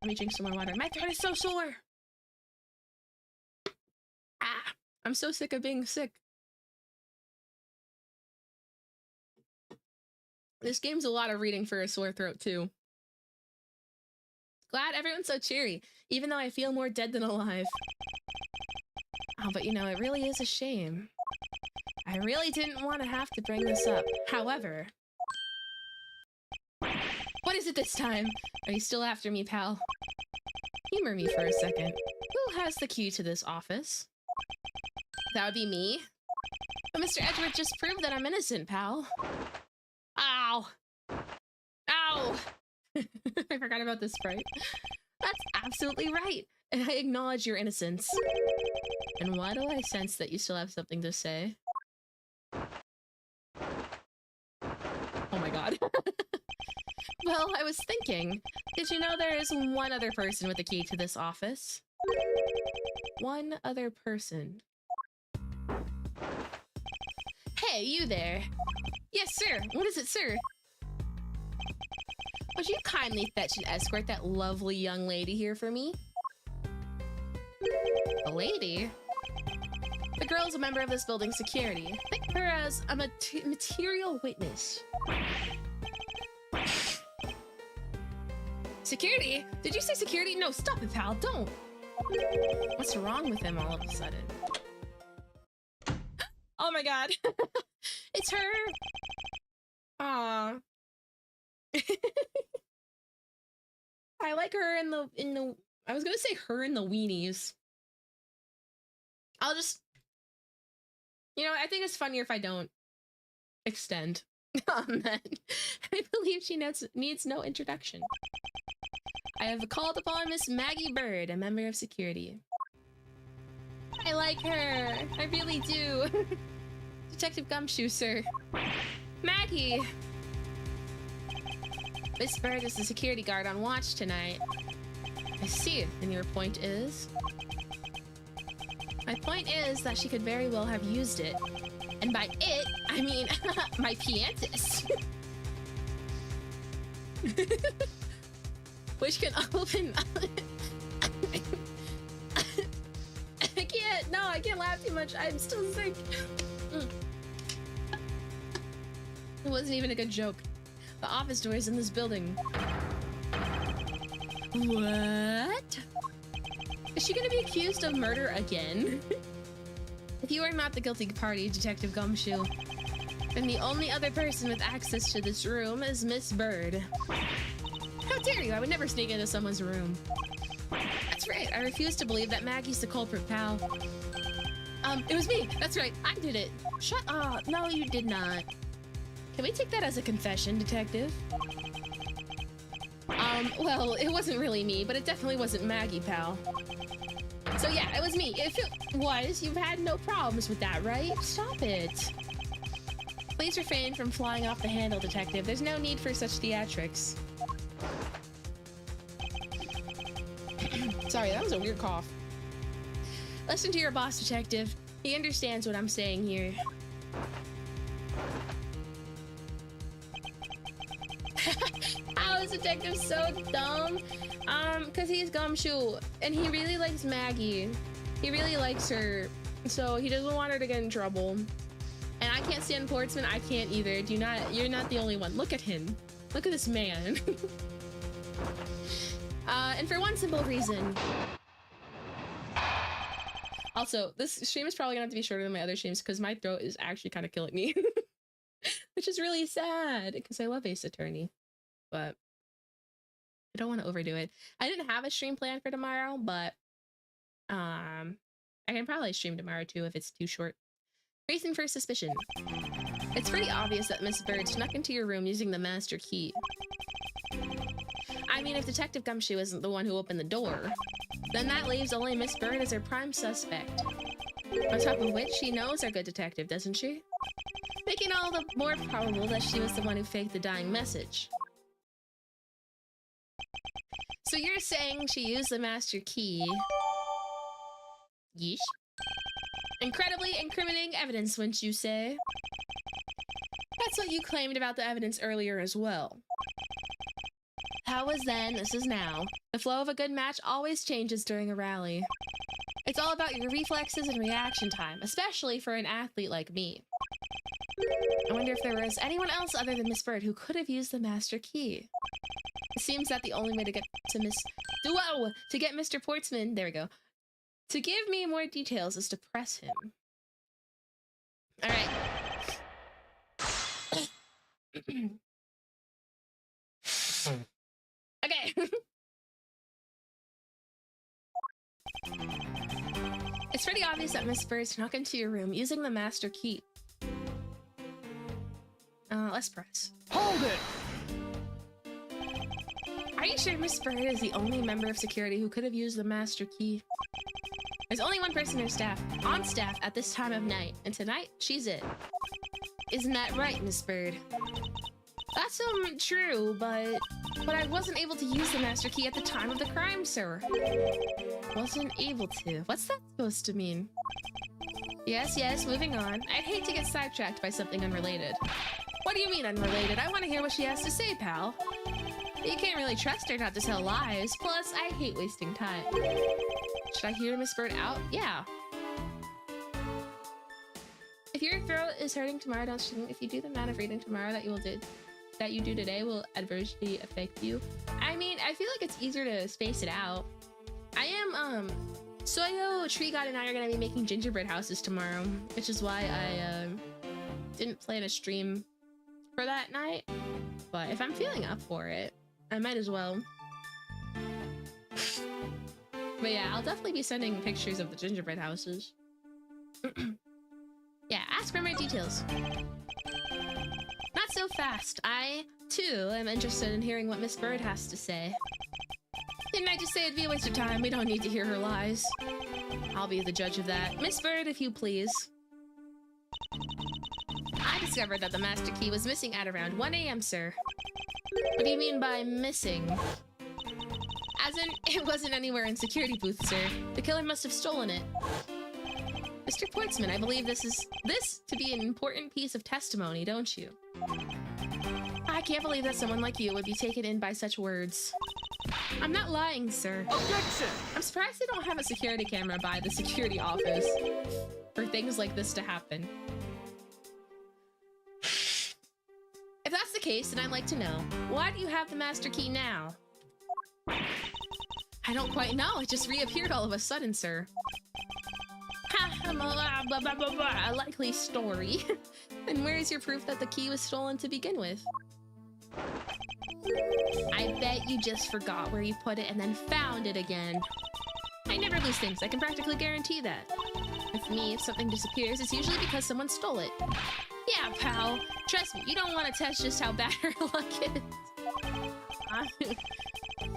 Let me drink some more water. My throat is so sore. Ah, I'm so sick of being sick. This game's a lot of reading for a sore throat, too. Glad everyone's so cheery, even though I feel more dead than alive. Oh, but you know, it really is a shame. I really didn't want to have to bring this up. However... What is it this time? Are you still after me, pal? Humor me for a second. Who has the key to this office? That would be me. But Mr. Edgeworth just proved that I'm innocent, pal. Ow! Ow! I forgot about this sprite. That's absolutely right, and I acknowledge your innocence. And why do I sense that you still have something to say? Oh my god. Well, I was thinking, did you know there is one other person with a key to this office? One other person. Hey, you there. Yes, sir. What is it, sir? Would you kindly fetch and escort that lovely young lady here for me? A lady? The girl is a member of this building's security. Think of her as a material witness. Security? Did you say security? No, stop it, pal. Don't. What's wrong with him all of a sudden? Oh my god. It's her. Aww. I like her in the I was gonna say her in the weenies. I'll just, you know, I think it's funnier if I don't extend on that. I believe she needs no introduction. I have called upon Miss Maggie Bird, a member of security. I like her. I really do. Detective Gumshoe, sir. Maggie! Miss Bird is the security guard on watch tonight. I see. And your point is? My point is that she could very well have used it. And by it, I mean my piantis. Which can open... I can't laugh too much. I'm still sick. It wasn't even a good joke. The office door is in this building. What? Is she gonna be accused of murder again? If you are not the guilty party, Detective Gumshoe, then the only other person with access to this room is Miss Bird. How dare you? I would never sneak into someone's room. That's right. I refuse to believe that Maggie's the culprit, pal. It was me. That's right. I did it. Shut up. No, you did not. Can we take that as a confession, Detective? Well, it wasn't really me, but it definitely wasn't Maggie, pal. So yeah, it was me. If it was, you've had no problems with that, right? Stop it. Please refrain from flying off the handle, Detective. There's no need for such theatrics. Sorry, that was a weird cough. Listen to your boss, Detective. He understands what I'm saying here. How is Detective so dumb? Because he's Gumshoe, and he really likes Maggie. He really likes her, so he doesn't want her to get in trouble. And I can't stand Portsman. I can't either. You're not the only one. Look at him. Look at this man. And for one simple reason. Also, this stream is probably gonna have to be shorter than my other streams because my throat is actually kind of killing me. Which is really sad because I love Ace Attorney. But I don't want to overdo it. I didn't have a stream planned for tomorrow, but I can probably stream tomorrow too if it's too short. Reason for suspicion. It's pretty obvious that Miss Bird snuck into your room using the master key. I mean, if Detective Gumshoe isn't the one who opened the door, then that leaves only Miss Bird as her prime suspect. On top of which, she knows our good detective, doesn't she? Making all the more probable that she was the one who faked the dying message. So you're saying she used the master key? Yeesh. Incredibly incriminating evidence, wouldn't you say? That's what you claimed about the evidence earlier as well. How was then, this is now. The flow of a good match always changes during a rally. It's all about your reflexes and reaction time, especially for an athlete like me. I wonder if there was anyone else other than Miss Bird who could have used the master key. It seems that the only way to get to get Mr. Portsman, there we go, to give me more details is to press him. All right. Okay. It's pretty obvious that Miss Bird snuck into your room using the master key. Let's press. Hold it! Are you sure Miss Bird is the only member of security who could have used the master key? There's only one person on staff at this time of night, and tonight, she's it. Isn't that right, Miss Bird? That's true, but But I wasn't able to use the master key at the time of the crime, sir. Wasn't able to. What's that supposed to mean? Yes, moving on. I'd hate to get sidetracked by something unrelated. What do you mean unrelated? I want to hear what she has to say, pal. You can't really trust her not to tell lies. Plus, I hate wasting time. Should I hear Miss Bird out? Yeah. If your throat is hurting tomorrow, don't sing. If you do the amount of reading tomorrow that you do today will adversely affect you. I mean, I feel like it's easier to space it out. I am, Soyo, Tree God, and I are gonna be making gingerbread houses tomorrow, which is why I, didn't plan a stream for that night. But if I'm feeling up for it, I might as well. But yeah, I'll definitely be sending pictures of the gingerbread houses. Yeah, ask for more details. Not so fast. I, too, am interested in hearing what Miss Bird has to say. Didn't I just say it'd be a waste of time? We don't need to hear her lies. I'll be the judge of that. Miss Bird, if you please. I discovered that the master key was missing at around 1 AM, sir. What do you mean by missing? As in, it wasn't anywhere in security booth, sir. The killer must have stolen it. Mr. Portsman, I believe this to be an important piece of testimony, don't you? I can't believe that someone like you would be taken in by such words. I'm not lying, sir. Objection! I'm surprised they don't have a security camera by the security office for things like this to happen. If that's the case, then I'd like to know, why do you have the master key now? I don't quite know, it just reappeared all of a sudden, sir. A likely story. Then where is your proof that the key was stolen to begin with? I bet you just forgot where you put it and then found it again. I never lose things, I can practically guarantee that. With me, if something disappears, it's usually because someone stole it. Yeah, pal. Trust me, you don't want to test just how bad her luck is.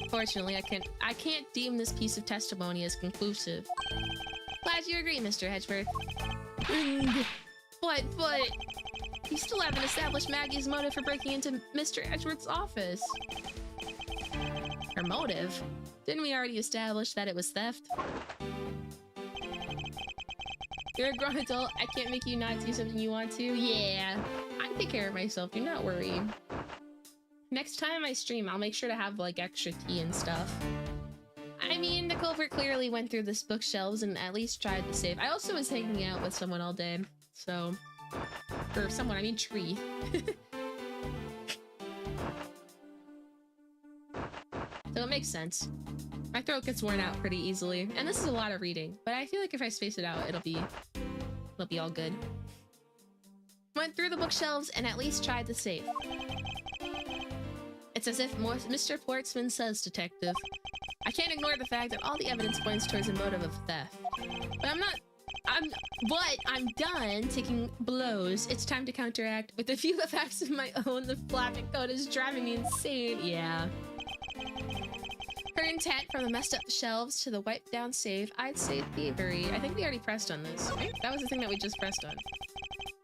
Fortunately, I can't deem this piece of testimony as conclusive. Glad you agree, Mr. Hedgeworth. But... You still haven't established Maggie's motive for breaking into Mr. Edgeworth's office. Her motive? Didn't we already establish that it was theft? You're a grown adult. I can't make you not do something you want to. Yeah, I take care of myself. Do not worry. Next time I stream, I'll make sure to have, like, extra tea and stuff. I mean, the culprit clearly went through the bookshelves and at least tried to save. I also was hanging out with someone all day, so... For someone, I mean Tree. So it makes sense. My throat gets worn out pretty easily, and this is a lot of reading, but I feel like if I space it out, it'll be all good. Went through the bookshelves and at least tried the safe. It's as if Mr. Portsman says, Detective. I can't ignore the fact that all the evidence points towards a motive of theft. But I'm done taking blows. It's time to counteract with a few facts of my own. The flapping code is driving me insane. Yeah. Her intent from the messed up shelves to the wiped down safe, I'd say thievery. I think we already pressed on this, right? That was the thing that we just pressed on.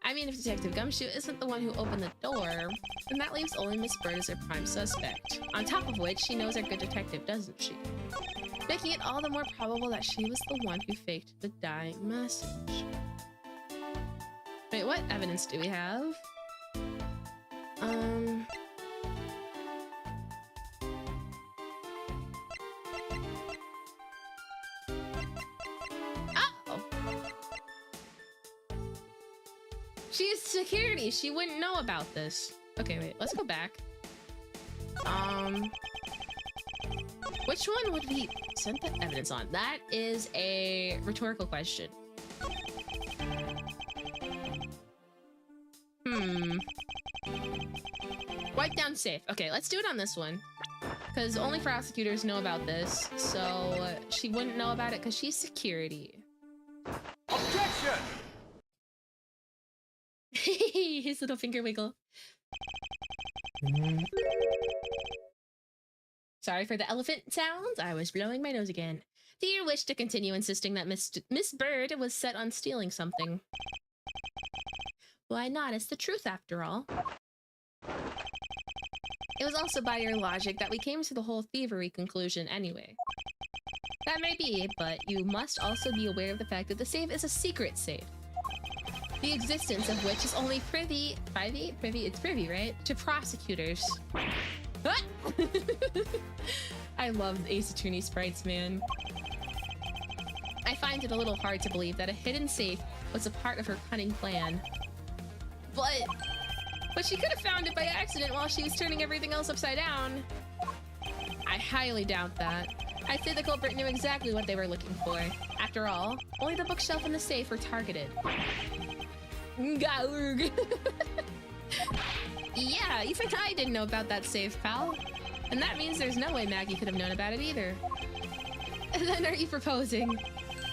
I mean, if Detective Gumshoe isn't the one who opened the door, then that leaves only Miss Bird as her prime suspect. On top of which, she knows our good detective, doesn't she? Making it all the more probable that she was the one who faked the dying message. Wait, what evidence do we have? Oh! She's security. She wouldn't know about this. Okay, wait. Let's go back. Which one would we send that evidence on? That is a rhetorical question. Wipe down safe. Okay, let's do it on this one. Because only prosecutors know about this, so she wouldn't know about it because she's security. Objection! His little finger wiggle. Sorry for the elephant sounds. I was blowing my nose again. Do you wish to continue insisting that Miss Bird was set on stealing something? Why not? It's the truth after all. It was also by your logic that we came to the whole thievery conclusion anyway. That may be, but you must also be aware of the fact that the safe is a secret safe. The existence of which is only privy, it's privy, right? To prosecutors. Ah! I love Ace Attorney sprites, man. I find it a little hard to believe that a hidden safe was a part of her cunning plan. But she could have found it by accident while she was turning everything else upside down. I highly doubt that. I'd say the culprit knew exactly what they were looking for. After all, only the bookshelf and the safe were targeted. Gaurg. Yeah, even I didn't know about that safe, pal. And that means there's no way Maggie could have known about it either. And then are you proposing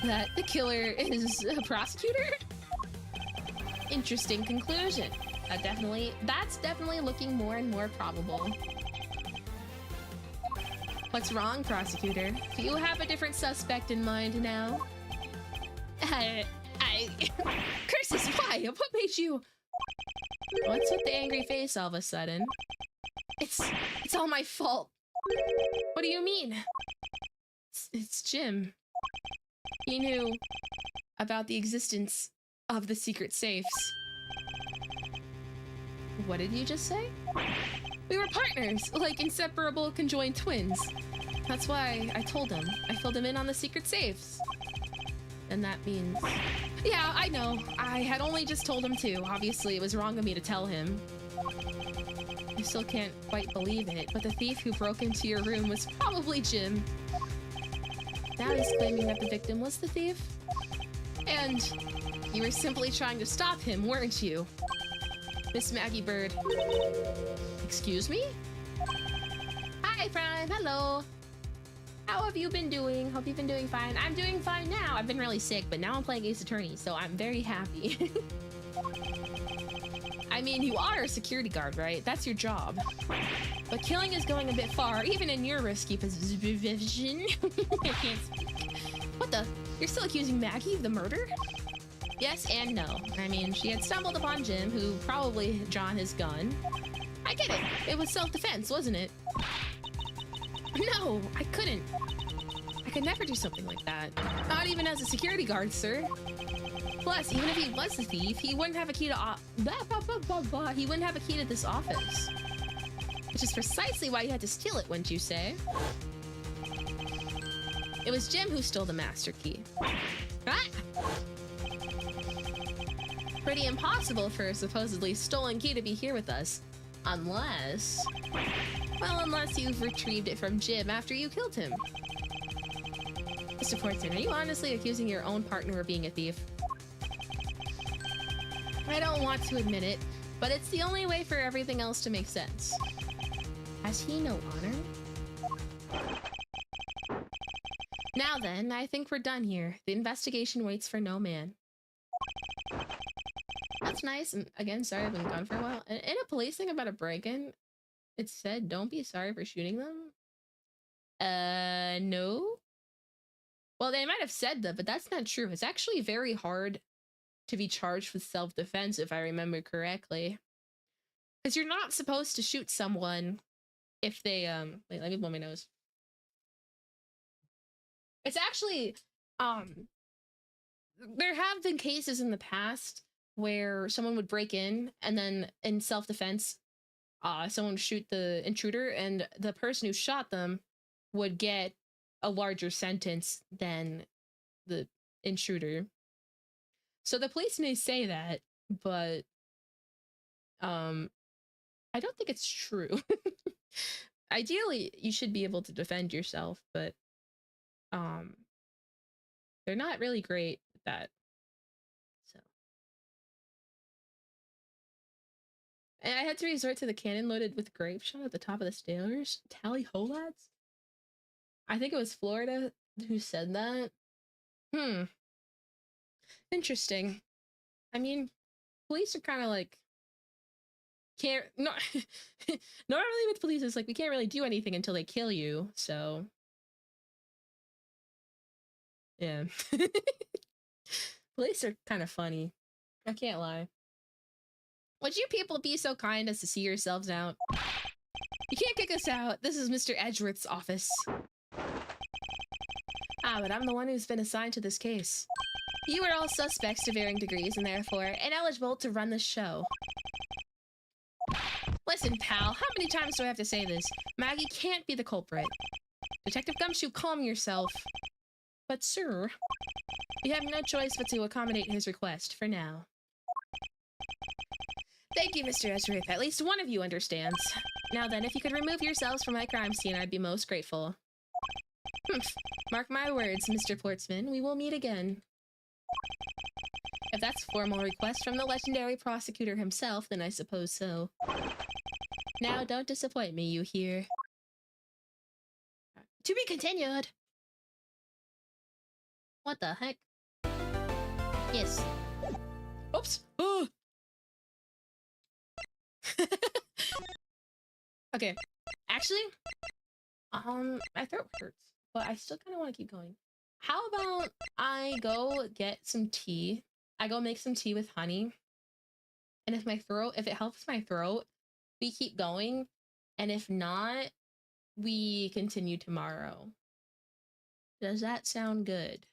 that the killer is a prosecutor? Interesting conclusion. That's definitely looking more and more probable. What's wrong, prosecutor? Do you have a different suspect in mind now? Curses, why? What made you... What's with the angry face all of a sudden? It's all my fault. What do you mean? It's Jim. He knew about the existence of the secret safes. What did you just say? We were partners, like inseparable conjoined twins. That's why I told him. I filled him in on the secret safes. And that means... Yeah, I know. I had only just told him to. Obviously, it was wrong of me to tell him. I still can't quite believe it, but the thief who broke into your room was probably Jim. Now he's claiming that the victim was the thief. And you were simply trying to stop him, weren't you? Miss Maggie Bird. Excuse me? Hi, Prime. Hello. How have you been doing? Hope you've been doing fine. I'm doing fine now. I've been really sick, but now I'm playing Ace Attorney, so I'm very happy. I mean, you are a security guard, right? That's your job. But killing is going a bit far, even in your risky position. I can't speak. What the? You're still accusing Maggie of the murder? Yes and no. I mean, she had stumbled upon Jim, who probably drawn his gun. I get it. It was self-defense, wasn't it? No, I couldn't. I could never do something like that. Not even as a security guard, sir. Plus, even if he was the thief, he wouldn't have a key to he wouldn't have a key to this office. Which is precisely why you had to steal it, wouldn't you say? It was Jim who stole the master key. Ah! Pretty impossible for a supposedly stolen key to be here with us. Unless... Well, unless you've retrieved it from Jim after you killed him. Mr. Fortson, are you honestly accusing your own partner of being a thief? I don't want to admit it, but it's the only way for everything else to make sense. Has he no honor? Now then, I think we're done here. The investigation waits for no man. That's nice. And again, sorry I've been gone for a while. In a police thing about a break-in, it said, don't be sorry for shooting them. No. Well, they might have said that, but that's not true. It's actually very hard to be charged with self-defense, if I remember correctly. Because you're not supposed to shoot someone if they, wait, let me blow my nose. It's actually, there have been cases in the past where someone would break in and then in self-defense, someone would shoot the intruder and the person who shot them would get a larger sentence than the intruder. So the police may say that, but I don't think it's true. Ideally, you should be able to defend yourself, but they're not really great at that. So, and I had to resort to the cannon loaded with grape shot at the top of the stairs. Tally ho, lads. I think it was Florida who said that. Interesting. I mean, police are kind of like normally with police it's like we can't really do anything until they kill you, so yeah. Police are kind of funny, I can't lie. Would you people be so kind as to see yourselves out? You can't kick us out. This is Mr. Edgeworth's office. Ah, but I'm the one who's been assigned to this case. You are all suspects to varying degrees and therefore ineligible to run the show. Listen, pal, how many times do I have to say this? Maggie can't be the culprit. Detective Gumshoe, calm yourself. But sir, you have no choice but to accommodate his request for now. Thank you, Mr. Edgeworth. At least one of you understands. Now then, if you could remove yourselves from my crime scene, I'd be most grateful. Humph. Mark my words, Mr. Portsman, we will meet again. If that's a formal request from the legendary prosecutor himself, then I suppose so. Now, don't disappoint me, you hear. To be continued! What the heck? Yes. Oops! Oh! Okay. Actually, my throat hurts, but I still kind of want to keep going. How about I go get some tea? I go make some tea with honey. And if it helps my throat, we keep going. And if not, we continue tomorrow. Does that sound good?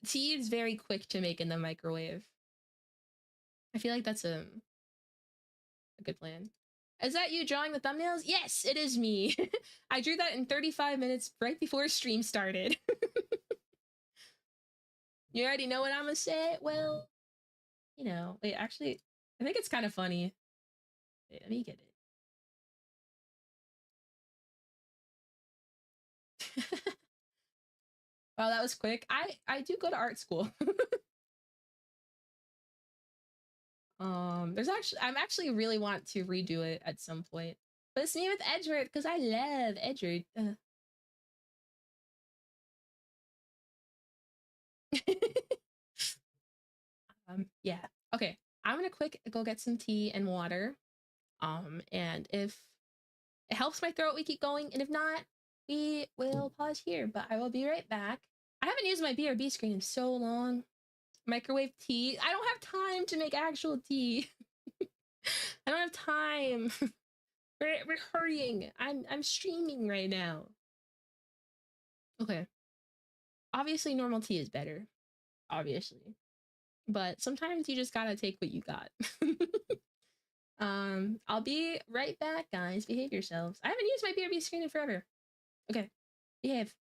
Tea is very quick to make in the microwave. I feel like that's a good plan. Is that you drawing the thumbnails? Yes, it is me. I drew that in 35 minutes right before stream started. You already know what I'm gonna say? Well, you know, wait, actually, I think it's kind of funny. Wait, let me get it. Wow, that was quick. I do go to art school. I'm actually really want to redo it at some point. But it's me with Edgeworth because I love Edgeworth. Yeah. Okay. I'm gonna quick go get some tea and water. And if it helps my throat, we keep going, and if not, we will pause here. But I will be right back. I haven't used my BRB screen in so long. Microwave tea. I don't have time to make actual tea. I don't have time. We're hurrying. I'm streaming right now. Okay. Obviously, normal tea is better. Obviously. But sometimes you just gotta take what you got. I'll be right back, guys. Behave yourselves. I haven't used my BRB screen in forever. Okay. Behave.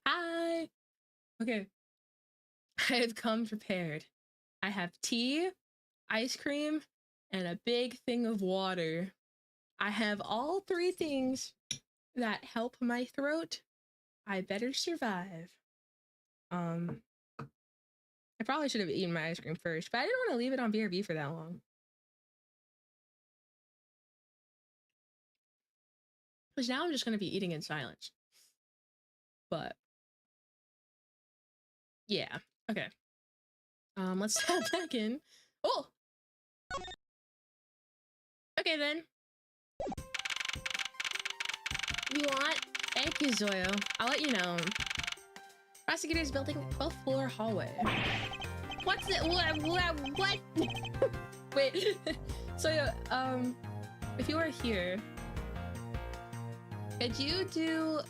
Hi. Okay. I have come prepared. I have tea, ice cream, and a big thing of water. I have all three things that help my throat. I better survive. I probably should have eaten my ice cream first, but I didn't want to leave it on BRB for that long. Because now I'm just going to be eating in silence. But yeah, okay. Let's step back in. Oh! Okay then. You want? Thank you, Zoyo. I'll let you know. Prosecutor's building 12th floor hallway. What's it? What? Wait. So, if you were here, could you do?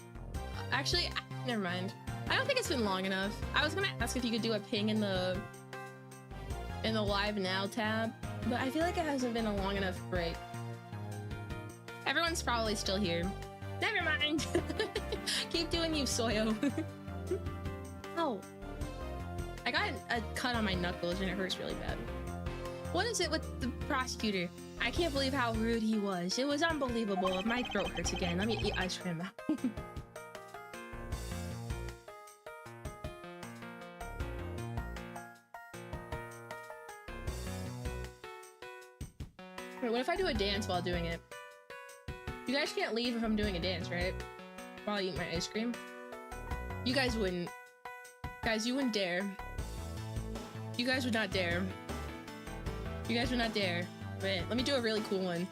Actually, never mind. I don't think it's been long enough. I was gonna ask if you could do a ping in the live now tab, but I feel like it hasn't been a long enough break. Everyone's probably still here. Never mind. Keep doing you, Soyo. Oh. I got a cut on my knuckles and it hurts really bad. What is it with the prosecutor? I can't believe how rude he was. It was unbelievable. My throat hurts again. Let me eat ice cream. Wait, what if I do a dance while doing it? You guys can't leave if I'm doing a dance, right? While I eat my ice cream? You guys wouldn't. Guys, you wouldn't dare. You guys would not dare. You guys would not dare. Wait, let me do a really cool one.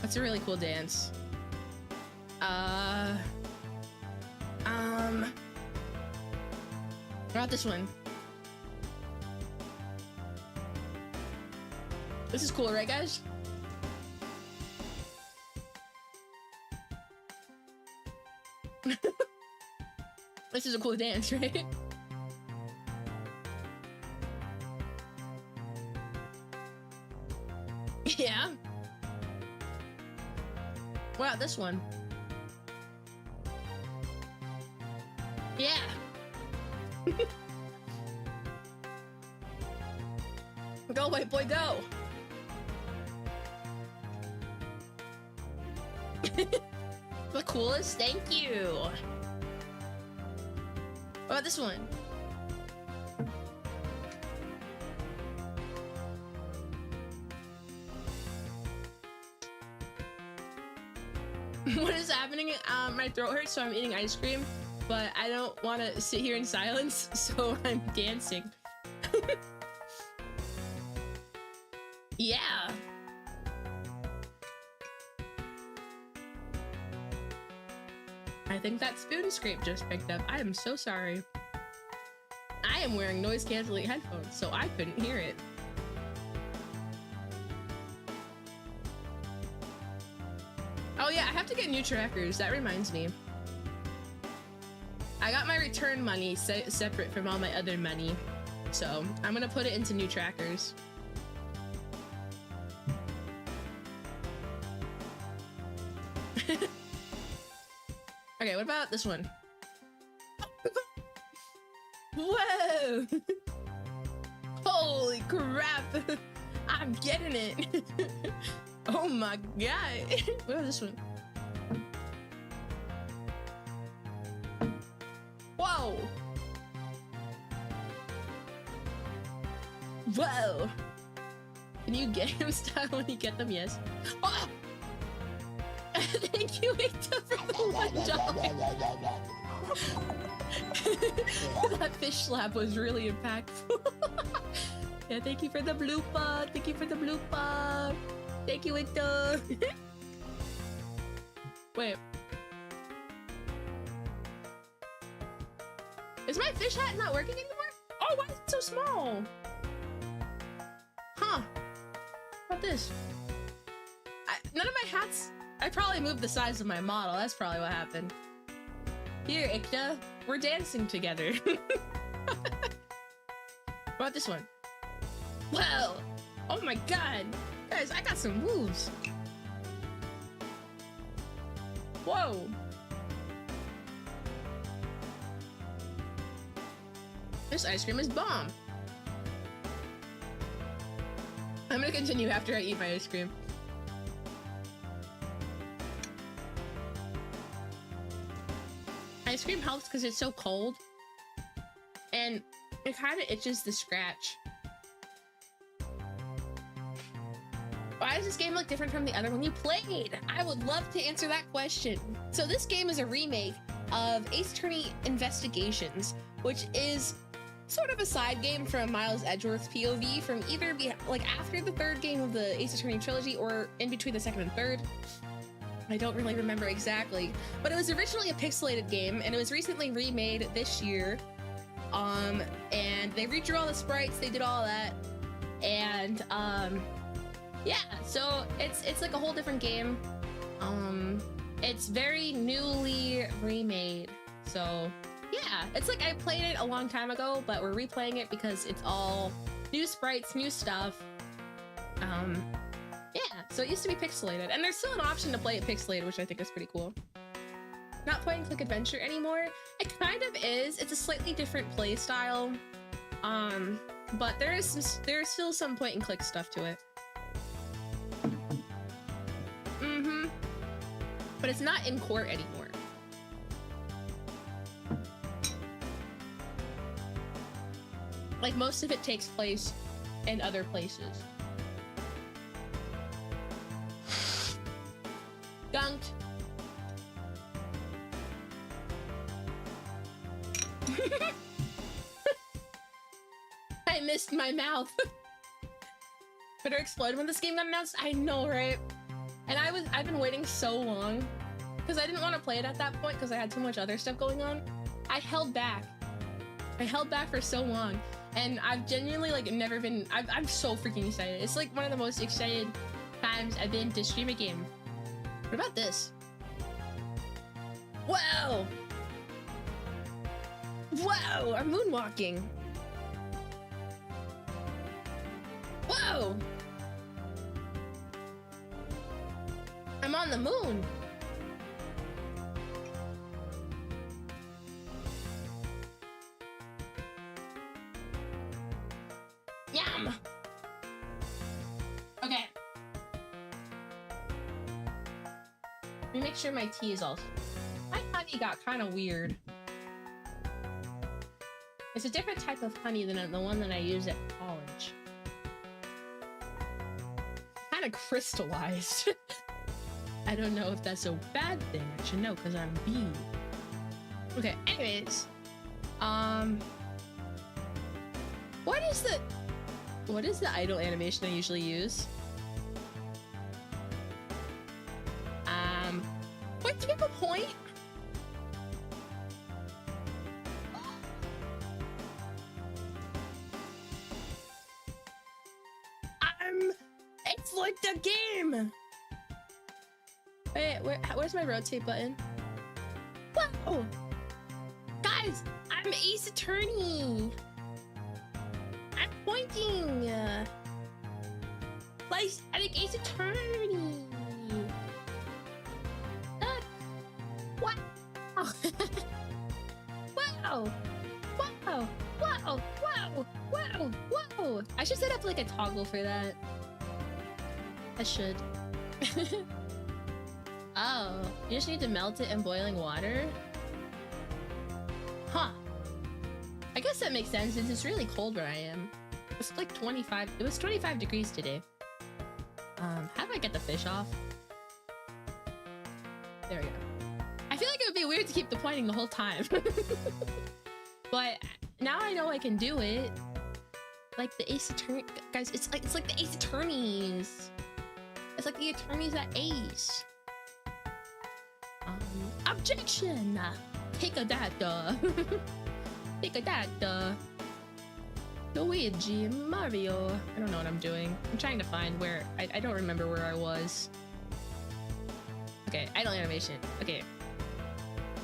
What's a really cool dance? What about this one? This is cool, right, guys? This is a cool dance, right? Yeah. What about this one? Yeah. Go, white boy, go. The coolest, thank you. What about this one? What is happening? My throat hurts, so I'm eating ice cream, but I don't want to sit here in silence, so I'm dancing. Yeah. I think that spoon scrape just picked up. I am so sorry. I am wearing noise-canceling headphones, so I couldn't hear it. Oh yeah, I have to get new trackers. That reminds me. I got my return money separate from all my other money, so I'm gonna put it into new trackers. Okay, what about this one? Whoa! Holy crap! I'm getting it! Oh my god! What about this one? Whoa! Whoa! Can you get him style when you get them? Yes. Oh! Thank you, Victor, for the $1. That fish slap was really impactful. Yeah, thank you for the blooper. Thank you for the blooper. Thank you, Victor. Wait. Is my fish hat not working anymore? Oh, why is it so small? Huh. What about this? None of my hats... I probably moved the size of my model. That's probably what happened. Here, Ikta. We're dancing together. What about this one? Whoa! Oh my god! Guys, I got some moves. Whoa. This ice cream is bomb. I'm gonna continue after I eat my ice cream. Ice cream helps because it's so cold and it kind of itches the scratch. Why does this game look different from the other one you played? I would love to answer that question. So this game is a remake of Ace Attorney Investigations, which is sort of a side game from Miles Edgeworth's POV from either like after the third game of the Ace Attorney trilogy or in between the second and third. I don't really remember exactly, but it was originally a pixelated game and it was recently remade this year. And they redrew all the sprites, they did all that, and yeah, so it's like a whole different game. It's very newly remade, so yeah, it's like I played it a long time ago, but we're replaying it because it's all new sprites, new stuff. Yeah, so it used to be pixelated, and there's still an option to play it pixelated, which I think is pretty cool. Not playing Click Adventure anymore. It kind of is. It's a slightly different play style, but there's still some point and click stuff to it. But it's not in court anymore. Like most of it takes place in other places. Gunked. I missed my mouth. Better explode when this game got announced. I know, right? And I've been waiting so long because I didn't want to play it at that point because I had too much other stuff going on. I held back for so long, and I've genuinely like never been. I'm so freaking excited. It's like one of the most excited times I've been to stream a game. What about this? Whoa! Whoa! I'm moonwalking. Whoa! I'm on the moon. Yum. Okay. Let me make sure my tea is all. My honey got kind of weird. It's a different type of honey than the one that I use at college. Kind of crystallized. I don't know if that's a bad thing. I should know because I'm B. Okay, anyways. What is the idle animation I usually use? Wait, do you have a point? It's like the game! Wait, where's my rotate button? Whoa! Guys, I'm Ace Attorney! I'm pointing! Like, I think Ace Attorney! Wow! Wow! Wow! Wow! Wow! Wow! Whoa! I should set up like a toggle for that. I should. Oh, you just need to melt it in boiling water? Huh. I guess that makes sense since it's really cold where I am. It's like 25. It was 25 degrees today. How do I get the fish off? There we go. I feel like it would be weird to keep the pointing the whole time. But now I know I can do it. Like the Ace Attorney guys, it's like the Ace Attorneys. It's like the attorneys at Ace. Objection! Take a data. Take a data. Luigi, Mario. I don't know what I'm doing. I'm trying to find where. I don't remember where I was. Okay, idle animation. Okay.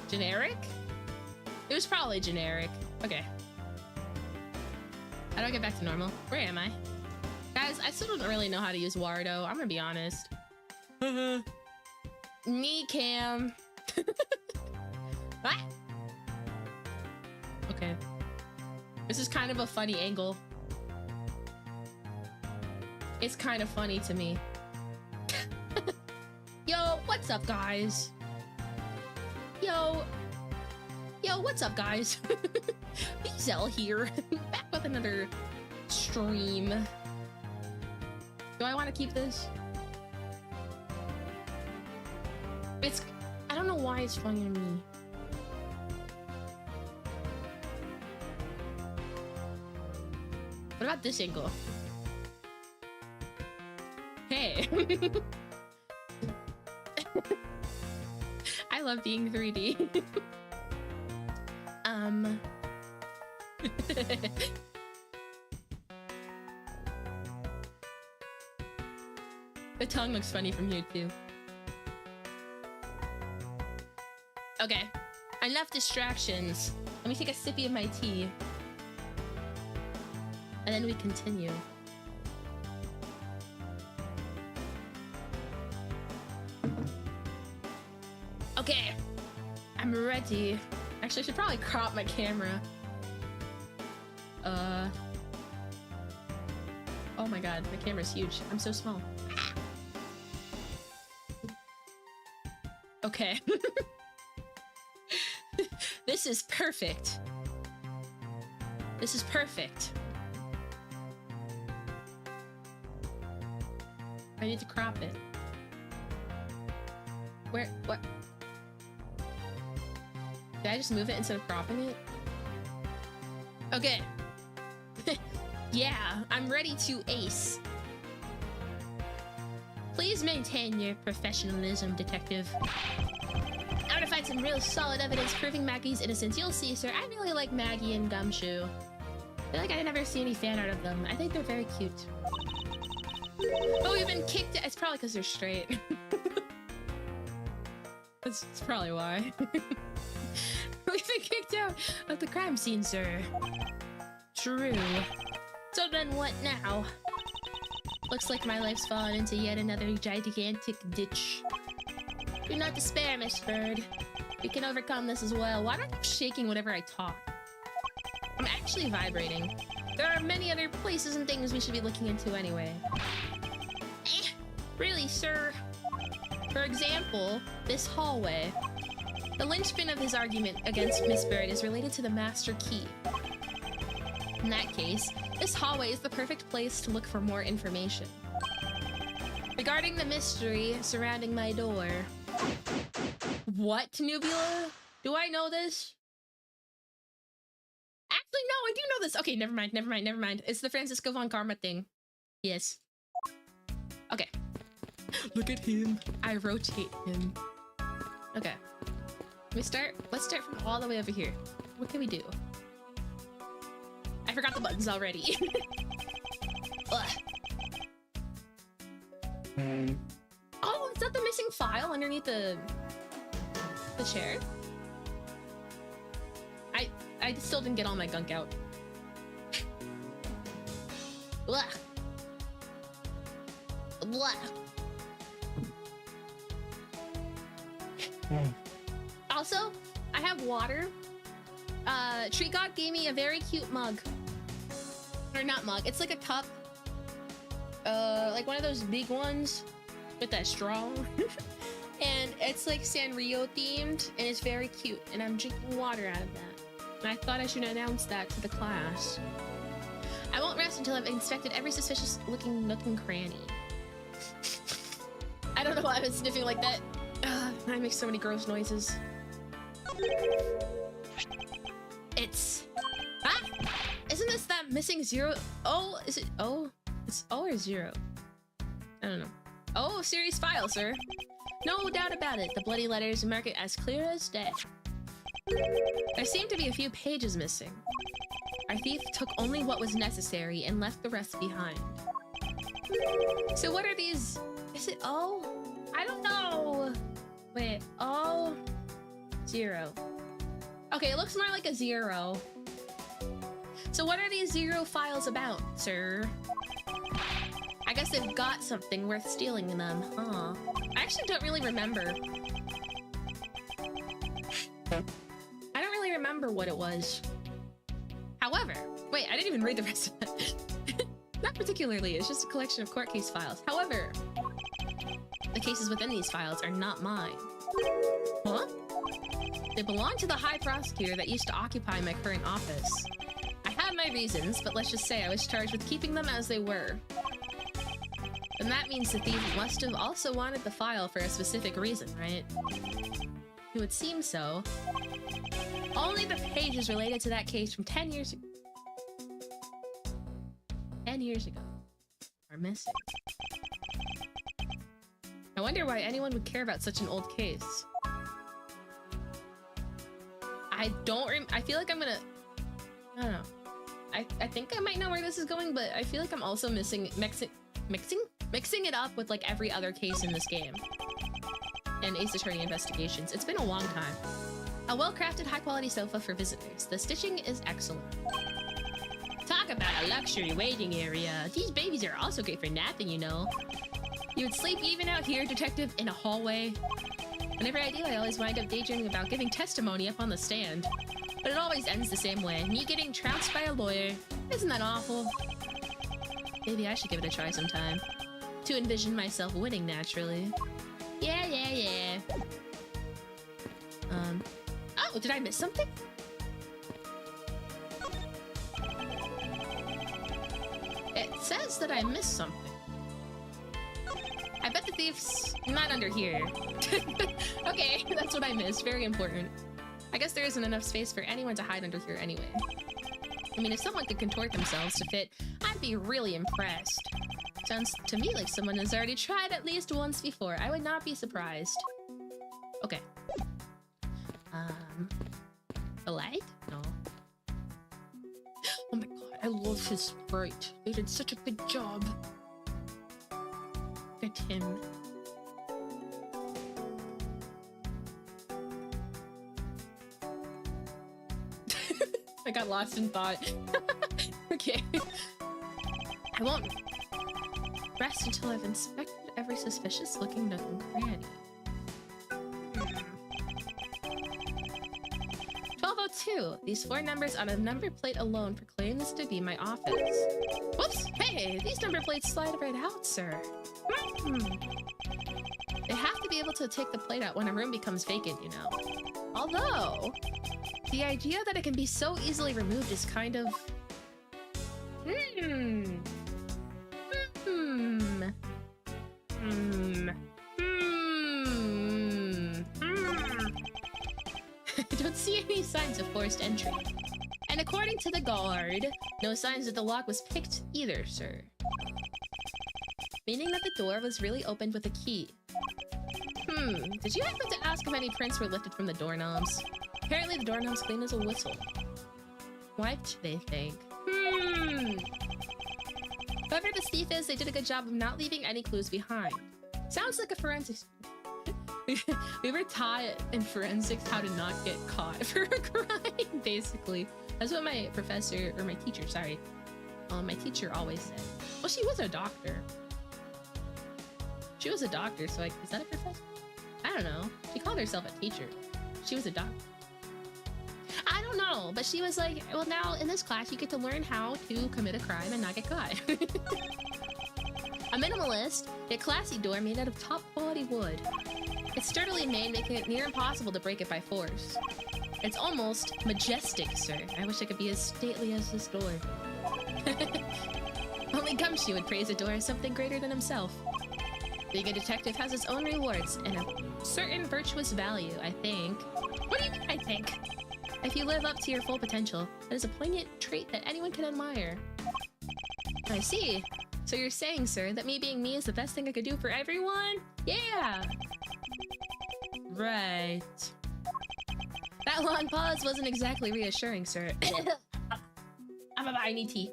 Generic? It was probably generic. Okay. How do I get back to normal? Where am I? Guys, I still don't really know how to use Wardo. I'm gonna be honest. Me, Cam. Ah! Okay. This is kind of a funny angle. It's kind of funny to me. Yo, what's up, guys? Yo, what's up, guys? Bezel here, back with another stream. Do I want to keep this? I don't know why it's funny to me. What about this angle? Hey. I love being 3D. The tongue looks funny from here too. Okay, enough distractions. Let me take a sippy of my tea. And then we continue. Okay, I'm ready. Actually, I should probably crop my camera. Oh my god, my camera's huge. I'm so small. Okay. This is perfect. This is perfect. I need to crop it. Where? What? Did I just move it instead of cropping it? Okay. Yeah, I'm ready to ace. Please maintain your professionalism, detective. I'm gonna find some real solid evidence proving Maggie's innocence. You'll see, sir. I really like Maggie and Gumshoe. I feel like I never see any fan art of them. I think they're very cute. Oh, we've been kicked. It's probably because they're straight. That's probably why. We've been kicked out of the crime scene, sir. True. So then what now? Looks like my life's fallen into yet another gigantic ditch. Do not despair, Miss Bird. We can overcome this as well. Why am I shaking whenever I talk? I'm actually vibrating. There are many other places and things we should be looking into anyway. Really, sir? For example, this hallway. The linchpin of his argument against Miss Bird is related to the master key. In that case, this hallway is the perfect place to look for more information. Regarding the mystery surrounding my door. What, Nubula? Do I know this? Actually, no, I do know this. Okay, never mind. It's the Francisco von Karma thing. Yes. Okay. Look at him. I rotate him. Okay. Let's start from all the way over here. What can we do? I forgot the buttons already. Ugh. Oh, is that the missing file underneath the chair? I still didn't get all my gunk out. Blah. Blah. Also, I have water. Tree God gave me a very cute mug. Or not mug, it's like a cup. Like one of those big ones with that straw. And it's like Sanrio themed, and it's very cute. And I'm drinking water out of that. And I thought I should announce that to the class. I won't rest until I've inspected every suspicious looking nook and cranny. I don't know why I've been sniffing like that. I make so many gross noises. It's... Ah! Isn't this that missing zero? Oh, is it O? It's O or zero? I don't know. Oh, series file, sir. No doubt about it. The bloody letters mark it as clear as day. There seem to be a few pages missing. Our thief took only what was necessary and left the rest behind. So what are these? Is it O? I don't know. Wait, O? Zero. Okay, it looks more like a zero. So what are these zero files about, sir? I guess they've got something worth stealing in them, huh? I actually don't really remember. I don't really remember what it was. However, wait, I didn't even read the rest of it. Not particularly, it's just a collection of court case files. However, the cases within these files are not mine. Huh? They belong to the high prosecutor that used to occupy my current office. I have my reasons, but let's just say I was charged with keeping them as they were. And that means the thief must have also wanted the file for a specific reason, right? It would seem so. Only the pages related to that case from 10 years ago. 10 years ago are missing. I wonder why anyone would care about such an old case. I feel like I'm gonna... I don't know. I think I might know where this is going, but I feel like I'm also mixing it up with like every other case in this game. And Ace Attorney Investigations. It's been a long time. A well-crafted, high-quality sofa for visitors. The stitching is excellent. Talk about a luxury waiting area. These babies are also great for napping, you know. You would sleep even out here, detective, in a hallway. Whenever I do, I always wind up daydreaming about giving testimony up on the stand. But it always ends the same way. Me getting trounced by a lawyer. Isn't that awful? Maybe I should give it a try sometime. To envision myself winning, naturally. Yeah. Oh, did I miss something? It says that I missed something. I bet the thief's not under here. Okay, that's what I missed. Very important. I guess there isn't enough space for anyone to hide under here anyway. I mean, if someone could contort themselves to fit, I'd be really impressed. Sounds to me like someone has already tried at least once before. I would not be surprised. Okay. A light? No. Oh my god, I love his sprite. They did such a good job. Look at him. I got lost in thought. Okay. I won't rest until I've inspected every suspicious looking nook and cranny. 1202. These 4 numbers on a number plate alone proclaim this to be my office. Whoops! Hey, these number plates slide right out, sir. They have to be able to take the plate out when a room becomes vacant, you know. Although, the idea that it can be so easily removed is kind of... I don't see any signs of forced entry. And according to the guard, no signs that the lock was picked either, sir. Meaning that the door was really opened with a key. Did you happen to ask if any prints were lifted from the doorknobs? Apparently the doorknobs clean as a whistle. Wiped, they think. Whoever this thief is, they did a good job of not leaving any clues behind. Sounds like a forensics... We were taught in forensics how to not get caught for a crime, basically. That's what my professor, or my teacher, sorry. My teacher always said. Well, she was a doctor. She was a doctor, so like, is that a professor? I don't know. She called herself a teacher. She was a doctor. I don't know, but she was like, well, now in this class, you get to learn how to commit a crime and not get caught. A minimalist, yet classy door made out of top quality wood. It's sturdily made, making it near impossible to break it by force. It's almost majestic, sir. I wish I could be as stately as this door. Only Gumshoe would praise a door as something greater than himself. Being a detective has its own rewards and a certain virtuous value, I think. What do you mean, I think? If you live up to your full potential, that is a poignant trait that anyone can admire. I see. So you're saying, sir, that me being me is the best thing I could do for everyone? Yeah! Right. That long pause wasn't exactly reassuring, sir. I need tea.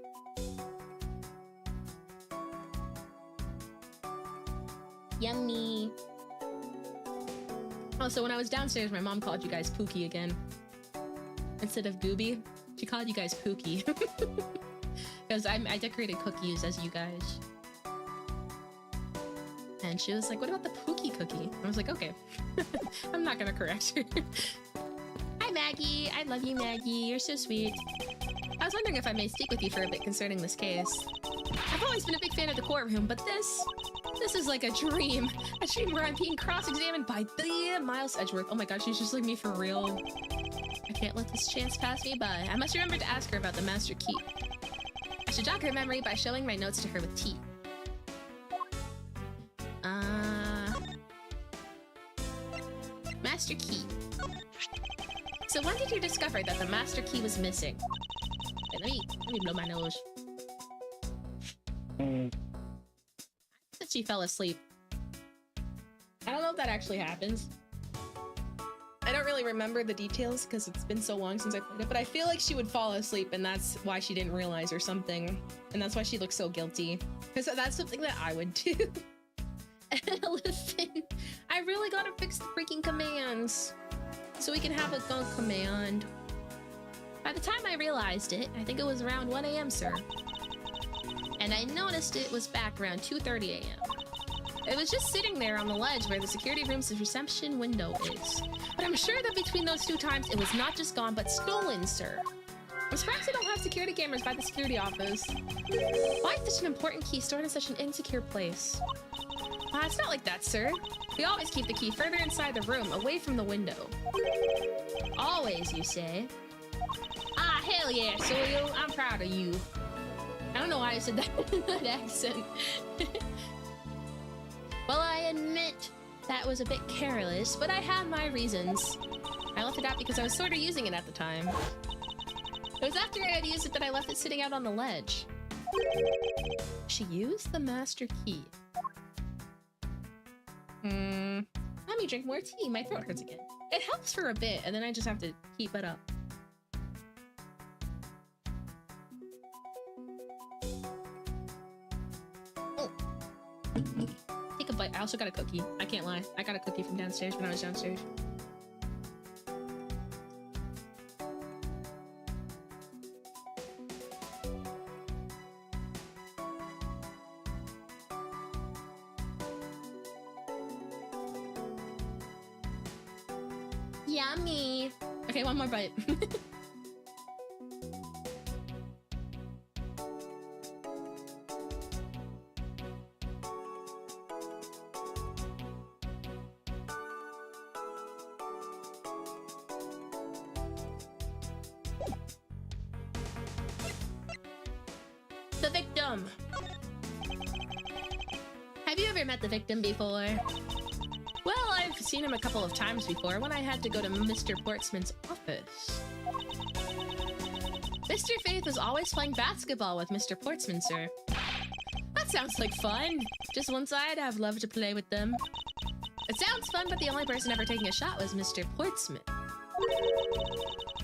Yummy. Also, when I was downstairs, my mom called you guys Pookie again. Instead of Gooby, she called you guys Pookie. Because I decorated cookies as you guys. And she was like, what about the Pookie cookie? I was like, okay. I'm not gonna correct her. Maggie. I love you, Maggie. You're so sweet. I was wondering if I may speak with you for a bit concerning this case. I've always been a big fan of the courtroom, but this is like a dream. A dream where I'm being cross-examined by the Miles Edgeworth. Oh my gosh, she's just like me for real. I can't let this chance pass me by. I must remember to ask her about the Master Key. I should jog her memory by showing my notes to her with tea. Master Key. So when did you discover that the Master Key was missing? Okay, let me blow my nose. That she fell asleep. I don't know if that actually happens. I don't really remember the details because it's been so long since I played it, but I feel like she would fall asleep and that's why she didn't realize or something. And that's why she looks so guilty. Because that's something that I would do. Listen, I really gotta fix the freaking commands so we can have a go command. By the time I realized it, I think it was around 1 AM, sir. And I noticed it was back around 2:30 AM. It was just sitting there on the ledge where the security room's reception window is. But I'm sure that between those 2 times, it was not just gone, but stolen, sir. I'm surprised they don't have security cameras by the security office. Why is such an important key stored in such an insecure place? It's not like that, sir. We always keep the key further inside the room, away from the window. Always, you say? Ah, hell yeah, Soil. I'm proud of you. I don't know why I said that in that accent. Well, I admit that was a bit careless, but I have my reasons. I left it out because I was sort of using it at the time. It was after I had used it that I left it sitting out on the ledge. She used the Master Key. Let me drink more tea. My throat hurts again. It helps for a bit, and then I just have to keep it up. Oh. Take a bite. I also got a cookie. I can't lie. I got a cookie from downstairs when I was downstairs. Yummy. Okay, one more bite. The victim. Have you ever met the victim before? Well, I've seen him a couple of times before when I had to go to Mr. Portsman's office. Mr. Faith was always playing basketball with Mr. Portsman, sir. That sounds like fun. Just once I'd have loved to play with them. It sounds fun, but the only person ever taking a shot was Mr. Portsman.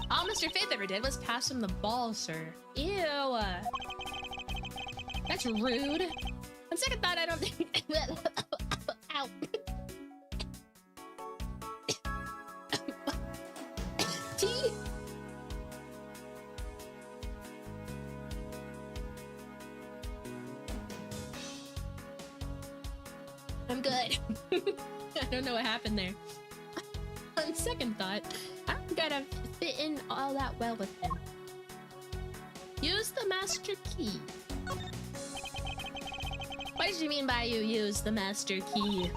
All Mr. Faith ever did was pass him the ball, sir. Ew. That's rude. On second thought, I don't think... Ow. Tea? I'm good. I don't know what happened there. On second thought, I don't think I'd fit in all that well with him. Use the Master Key. What did you mean by you use the Master Key?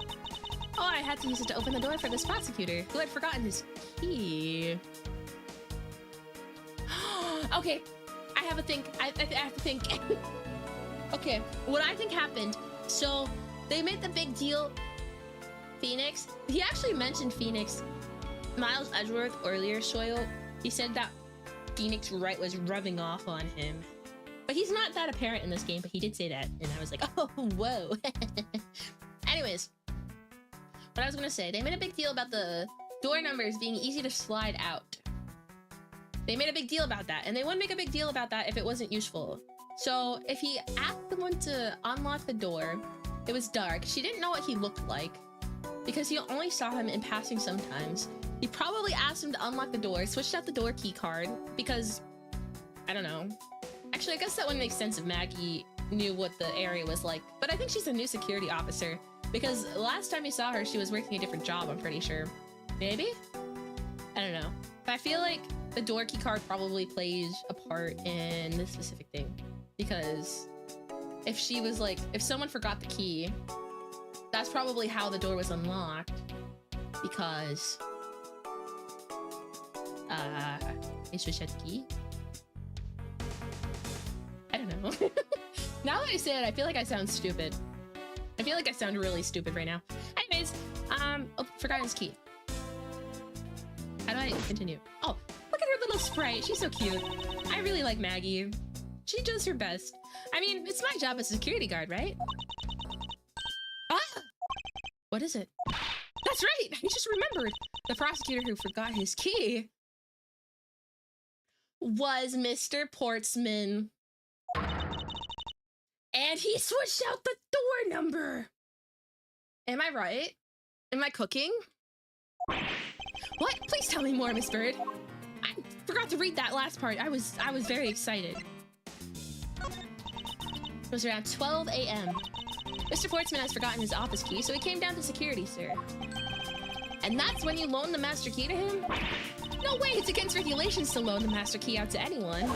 Oh, I had to use it to open the door for this prosecutor who had forgotten his key. Okay, I have a think. I have to think. Okay, what I think happened. So they made the big deal. Phoenix. He actually mentioned Phoenix. Miles Edgeworth earlier, Soil. He said that Phoenix Wright was rubbing off on him. But he's not that apparent in this game, but he did say that. And I was like, oh, whoa. Anyways, what I was gonna say, they made a big deal about the door numbers being easy to slide out. They made a big deal about that, and they wouldn't make a big deal about that if it wasn't useful. So if he asked someone to unlock the door, it was dark. She didn't know what he looked like because he only saw him in passing sometimes. He probably asked him to unlock the door, switched out the door key card because, I don't know. Actually, I guess that wouldn't make sense if Maggie knew what the area was like, but I think she's a new security officer because last time you saw her, she was working a different job, I'm pretty sure. Maybe? I don't know. But I feel like the door key card probably plays a part in this specific thing. Because if she was like, if someone forgot the key, that's probably how the door was unlocked. Because they switched out the key. I don't know. Now that I say it, I feel like I sound stupid. I feel like I sound really stupid right now. Anyways, oh, forgotten his key. How do I continue? Oh, look at her little sprite. She's so cute. I really like Maggie. She does her best. I mean, it's my job as a security guard, right? Ah! What is it? That's right! I just remembered! The prosecutor who forgot his key was Mr. Portsman. And he switched out the door number! Am I right? Am I cooking? What? Please tell me more, Miss Bird. I forgot to read that last part. I was very excited. It was around 12 a.m. Mr. Portsman has forgotten his office key, so he came down to security, sir. And that's when you loaned the master key to him? No way, it's against regulations to loan the master key out to anyone.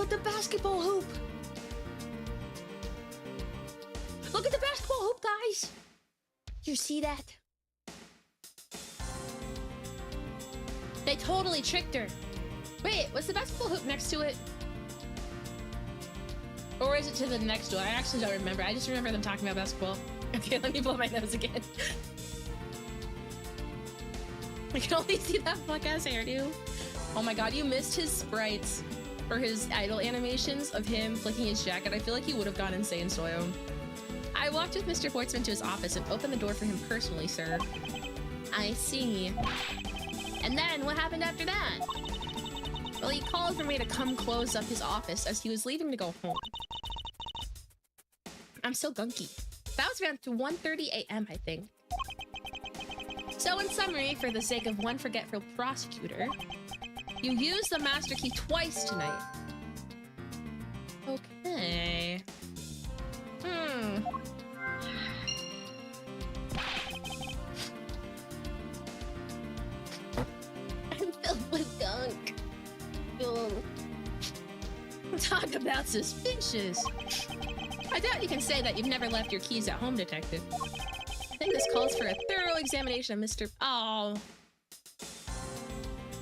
the basketball hoop. Look at the basketball hoop, guys. You see that? They totally tricked her. Wait, was the basketball hoop next to it? Or is it to the next door? I actually don't remember. I just remember them talking about basketball. Okay, let me blow my nose again. I can only see that fuck-ass hairdo. Oh my god, you missed his sprites. Or his idle animations of him flicking his jacket. I feel like he would have gone insane, Soyo. I walked with Mr. Portsman to his office and opened the door for him personally, sir. I see. And then, what happened after that? Well, he called for me to come close up his office as he was leaving to go home. I'm so gunky. That was around 1:30 a.m., I think. So in summary, for the sake of one forgetful prosecutor, you used the master key twice tonight. Okay. I'm filled with gunk. Talk about suspicious. I doubt you can say that you've never left your keys at home, Detective. I think this calls for a thorough examination of Mr. Oh.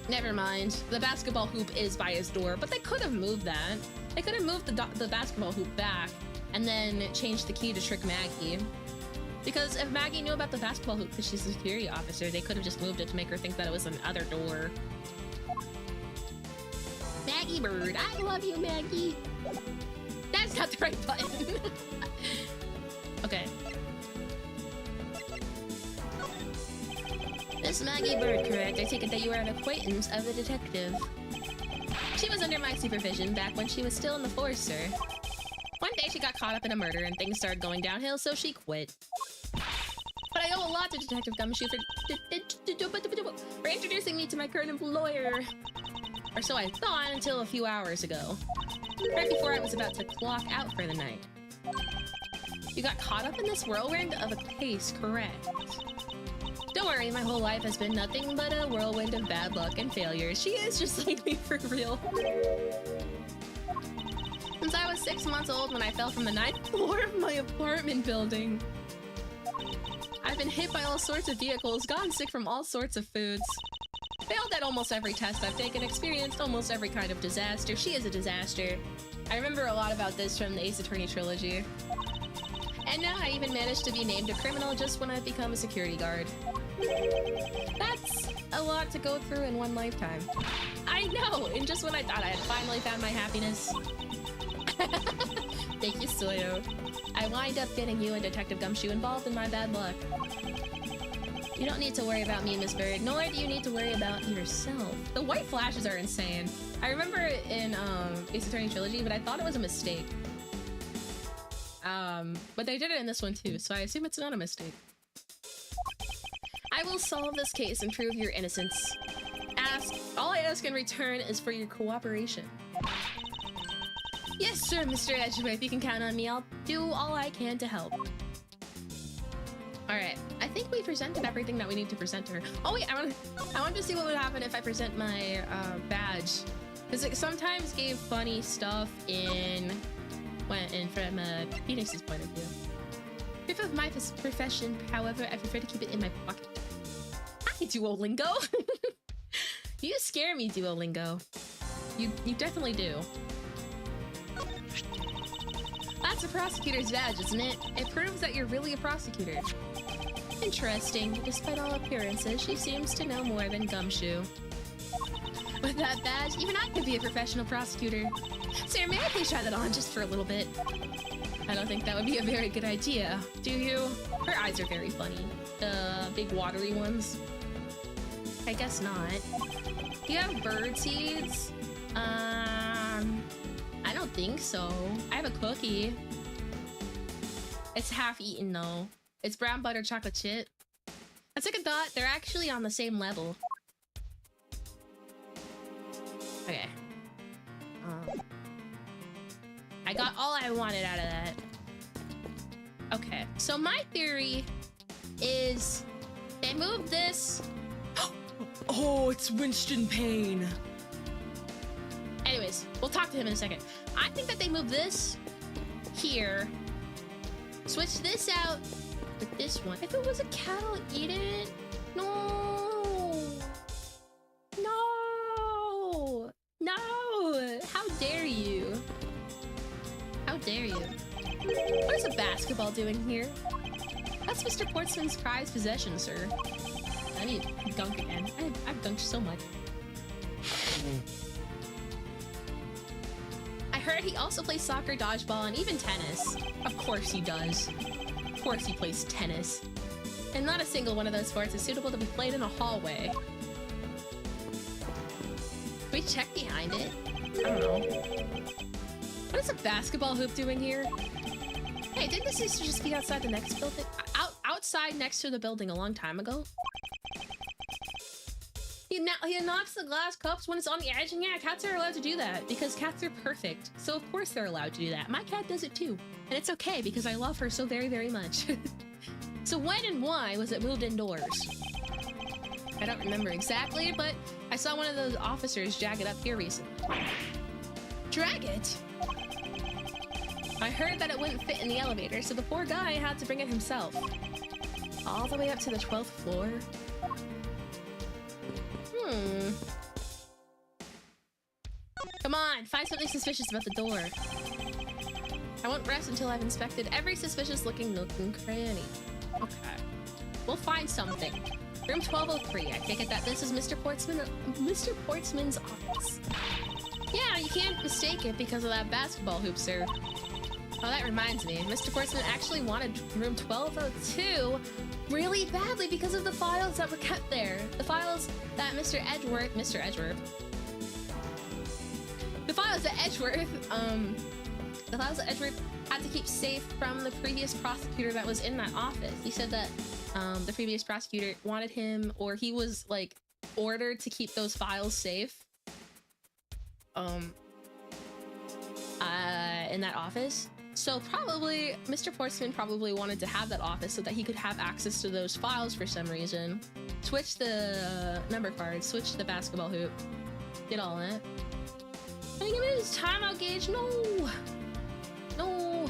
Never mind. The basketball hoop is by his door, but they could have moved that. They could have moved the basketball hoop back and then changed the key to trick Maggie. Because if Maggie knew about the basketball hoop because she's a security officer, they could have just moved it to make her think that it was another door. Maggie Bird, I love you, Maggie. That's not the right button. Okay. Miss Maggie Bird, correct? I take it that you are an acquaintance of the detective. She was under my supervision back when she was still in the force, sir. One day she got caught up in a murder and things started going downhill, so she quit. But I owe a lot to Detective Gumshoe for introducing me to my current employer. Or so I thought until a few hours ago. Right before I was about to clock out for the night. You got caught up in this whirlwind of a case, correct? Don't worry, my whole life has been nothing but a whirlwind of bad luck and failures. She is just like me for real. Since I was 6 months old when I fell from the 9th floor of my apartment building. I've been hit by all sorts of vehicles, gotten sick from all sorts of foods. Failed at almost every test I've taken, experienced almost every kind of disaster. She is a disaster. I remember a lot about this from the Ace Attorney trilogy. And now I even managed to be named a criminal just when I've become a security guard. That's a lot to go through in one lifetime. I know! And just when I thought I had finally found my happiness. Thank you, Soyo. I wind up getting you and Detective Gumshoe involved in my bad luck. You don't need to worry about me, Miss Bird, nor do you need to worry about yourself. The white flashes are insane. I remember it in Ace Attorney trilogy, but I thought it was a mistake. But they did it in this one too, so I assume it's not a mistake. I will solve this case and prove your innocence. All I ask in return is for your cooperation. Yes, sir, Mr. Edgeworth, you can count on me. I'll do all I can to help. Alright, I think we presented everything that we need to present to her. Oh wait, I want to see what would happen if I present my badge, because it sometimes gave funny stuff from Phoenix's point of view. Proof of my profession, however, I prefer to keep it in my pocket. Hi, Duolingo. You scare me, Duolingo. You definitely do. That's a prosecutor's badge, isn't it? It proves that you're really a prosecutor. Interesting. Despite all appearances, she seems to know more than Gumshoe. With that badge, even I could be a professional prosecutor. Sarah, may I please try that on just for a little bit? I don't think that would be a very good idea. Do you? Her eyes are very funny. The big watery ones. I guess not. Do you have bird seeds? I don't think so. I have a cookie. It's half eaten though. It's brown butter chocolate chip. On second thought, they're actually on the same level. Okay. I got all I wanted out of that. Okay, so my theory is they moved this. Oh, it's Winston Payne. Anyways, we'll talk to him in a second. I think that they moved this here, switch this out with this one. If it was a cat, I'll eat it. No. No. No. How dare you? How dare you? What is a basketball doing here? That's Mr. Portsman's prized possession, sir. I need to dunk again. I've dunked so much. I heard he also plays soccer, dodgeball, and even tennis. Of course he does. Of course he plays tennis. And not a single one of those sports is suitable to be played in a hallway. Can we check behind it? I don't know. What is a basketball hoop doing here? Hey, didn't this used to just be outside the next building? Outside next to the building a long time ago? He knocks the glass cups when it's on the edge, and yeah, cats are allowed to do that because cats are perfect. So of course they're allowed to do that. My cat does it too. And it's okay because I love her so very, very much. So when and why was it moved indoors? I don't remember exactly, but I saw one of those officers drag it up here recently. Drag it? I heard that it wouldn't fit in the elevator, so the poor guy had to bring it himself. All the way up to the 12th floor? Come on, find something suspicious about the door. I won't rest until I've inspected every suspicious-looking nook and cranny. Okay. We'll find something. Room 1203. I take it that this is Mr. Portsman's office. Yeah, you can't mistake it because of that basketball hoop, sir. Oh, that reminds me. Mr. Portsman actually wanted room 1202 really badly because of the files that were kept there. The files that The files that Edgeworth had to keep safe from the previous prosecutor that was in that office. He said that the previous prosecutor wanted him, or he was like ordered to keep those files safe in that office. So probably Mr. Portsman probably wanted to have that office so that he could have access to those files for some reason. Switch the number card, switch the basketball hoop, did all that. I think it is timeout gauge. No, no,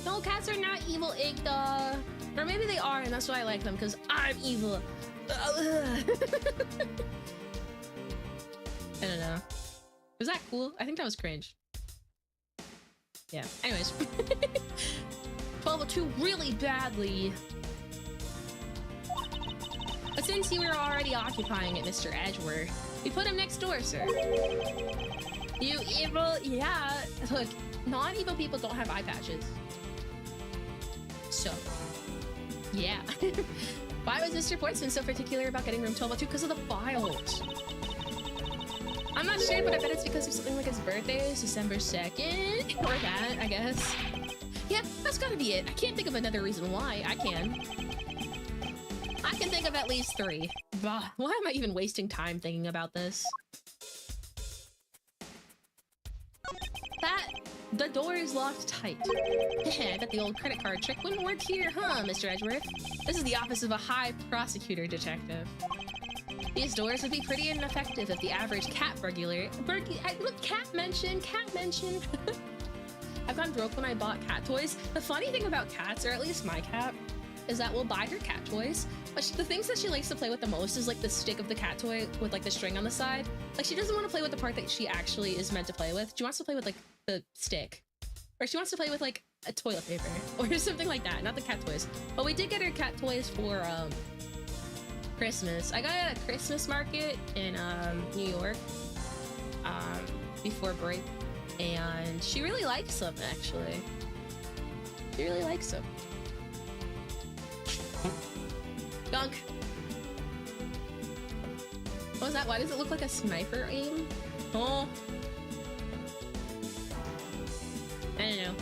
no. Cats are not evil, Igda. Or maybe they are, and that's why I like them because I'm evil. I don't know. Was that cool? I think that was cringe. Yeah. Anyways. 1202 really badly. But since you were already occupying it, Mr. Edgeworth, we put him next door, sir. You evil? Yeah. Look, non-evil people don't have eye patches. So, yeah. Why was Mr. Portsman so particular about getting room 1202? Because of the files. I'm not sure, but I bet it's because of something like his birthday is December 2nd. Or that, I guess. Yeah, that's gotta be it. I can't think of another reason why. I can think of at least 3. Bah, why am I even wasting time thinking about this? The door is locked tight. I bet the old credit card trick wouldn't work here, huh, Mr. Edgeworth? This is the office of a high prosecutor detective. These doors would be pretty ineffective if the average cat burglar... Look, cat mention! I've gone broke when I bought cat toys. The funny thing about cats, or at least my cat, is that we'll buy her cat toys, but the things that she likes to play with the most is like the stick of the cat toy with like the string on the side. Like she doesn't want to play with the part that she actually is meant to play with. She wants to play with like the stick, or she wants to play with like a toilet paper or something like that, not the cat toys. But we did get her cat toys for Christmas. I got it at a Christmas market in New York before break, and she really likes them. Actually, she really likes them. Gunk. What was that? Why does it look like a sniper aim? Oh, I don't know.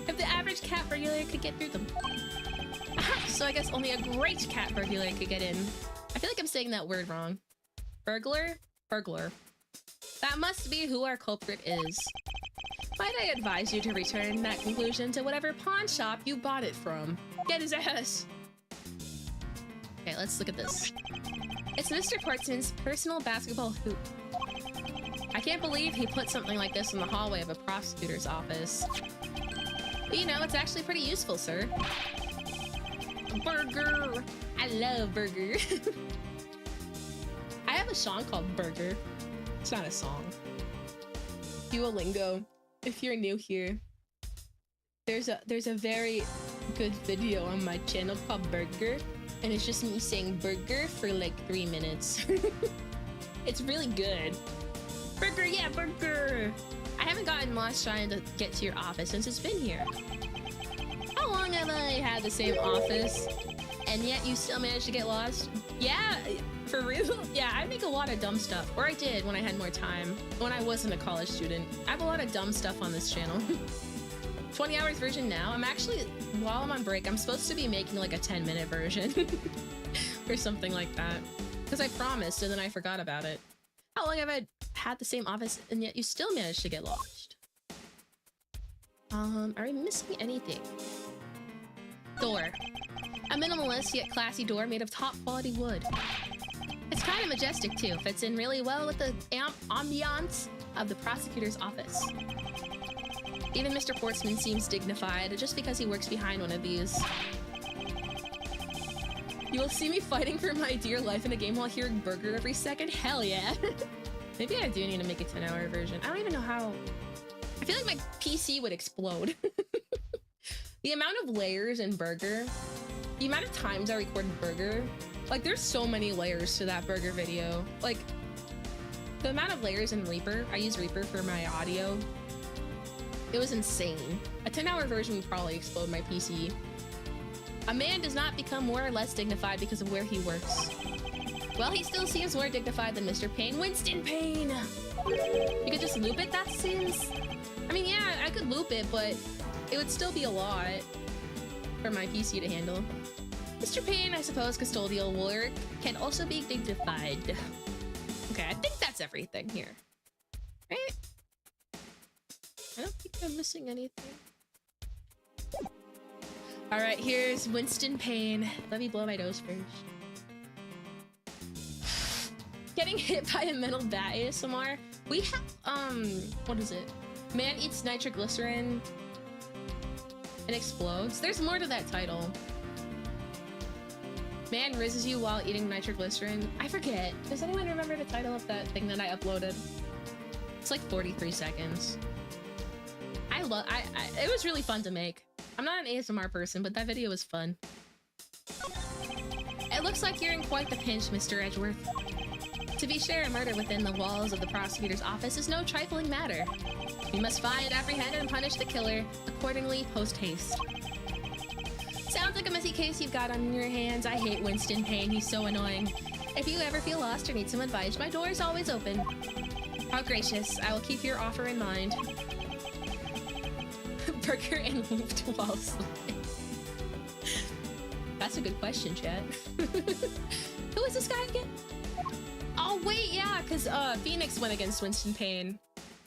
If the average cat burglar could get through them. Aha, so I guess only a great cat burglar could get in. I feel like I'm saying that word wrong. Burglar? Burglar. That must be who our culprit is. Might I advise you to return that conclusion to whatever pawn shop you bought it from. Get his ass! Okay, let's look at this. It's Mr. Portsman's personal basketball hoop. I can't believe he put something like this in the hallway of a prosecutor's office. But you know, it's actually pretty useful, sir. Burger! I love burger. I have a song called Burger. It's not a song. Duolingo, if you're new here, there's a very good video on my channel called Burger, and it's just me saying burger for like 3 minutes. It's really good. Burger, yeah, burger! I haven't gotten lost trying to get to your office since it's been here. How long have I had the same office, and yet you still managed to get lost? Yeah, for real? Yeah, I make a lot of dumb stuff. Or I did when I had more time, when I wasn't a college student. I have a lot of dumb stuff on this channel. 20 hours version now. I'm actually, while I'm on break, I'm supposed to be making like a 10-minute version. Or something like that. Because I promised and then I forgot about it. How long have I had the same office and yet you still managed to get lost? Are we missing anything? Door. A minimalist yet classy door made of top quality wood. It's kind of majestic too, fits in really well with the ambiance of the prosecutor's office. Even Mr. Portsman seems dignified just because he works behind one of these. You will see me fighting for my dear life in a game while hearing burger every second? Hell yeah! Maybe I do need to make a 10-hour version. I don't even know how... I feel like my PC would explode. The amount of layers in burger, the amount of times I recorded burger, like there's so many layers to that burger video. Like the amount of layers in Reaper, I use Reaper for my audio. It was insane. A 10-hour version would probably explode my PC. A man does not become more or less dignified because of where he works. Well, he still seems more dignified than Mr. Payne. Winston Payne! You could just loop it, that seems... I mean, yeah, I could loop it, but it would still be a lot for my PC to handle. Mr. Payne, I suppose custodial work can also be dignified. Okay, I think that's everything here. Right? I don't think I'm missing anything. Alright, here's Winston Payne. Let me blow my nose first. Getting hit by a metal bat ASMR. We have, what is it? Man eats nitroglycerin and explodes. There's more to that title. Man rizzes you while eating nitroglycerin. I forget. Does anyone remember the title of that thing that I uploaded? It's like 43 seconds. It was really fun to make. I'm not an ASMR person, but that video was fun. It looks like you're in quite the pinch, Mr. Edgeworth. To be sure, murder within the walls of the prosecutor's office is no trifling matter. You must find, apprehend, and punish the killer, accordingly, post-haste. Sounds like a messy case you've got on your hands. I hate Winston Payne, he's so annoying. If you ever feel lost or need some advice, my door is always open. How gracious, I will keep your offer in mind. Burger and looped while sleeping. That's a good question, chat. Who is this guy again? Oh wait, yeah, because Phoenix went against Winston Payne.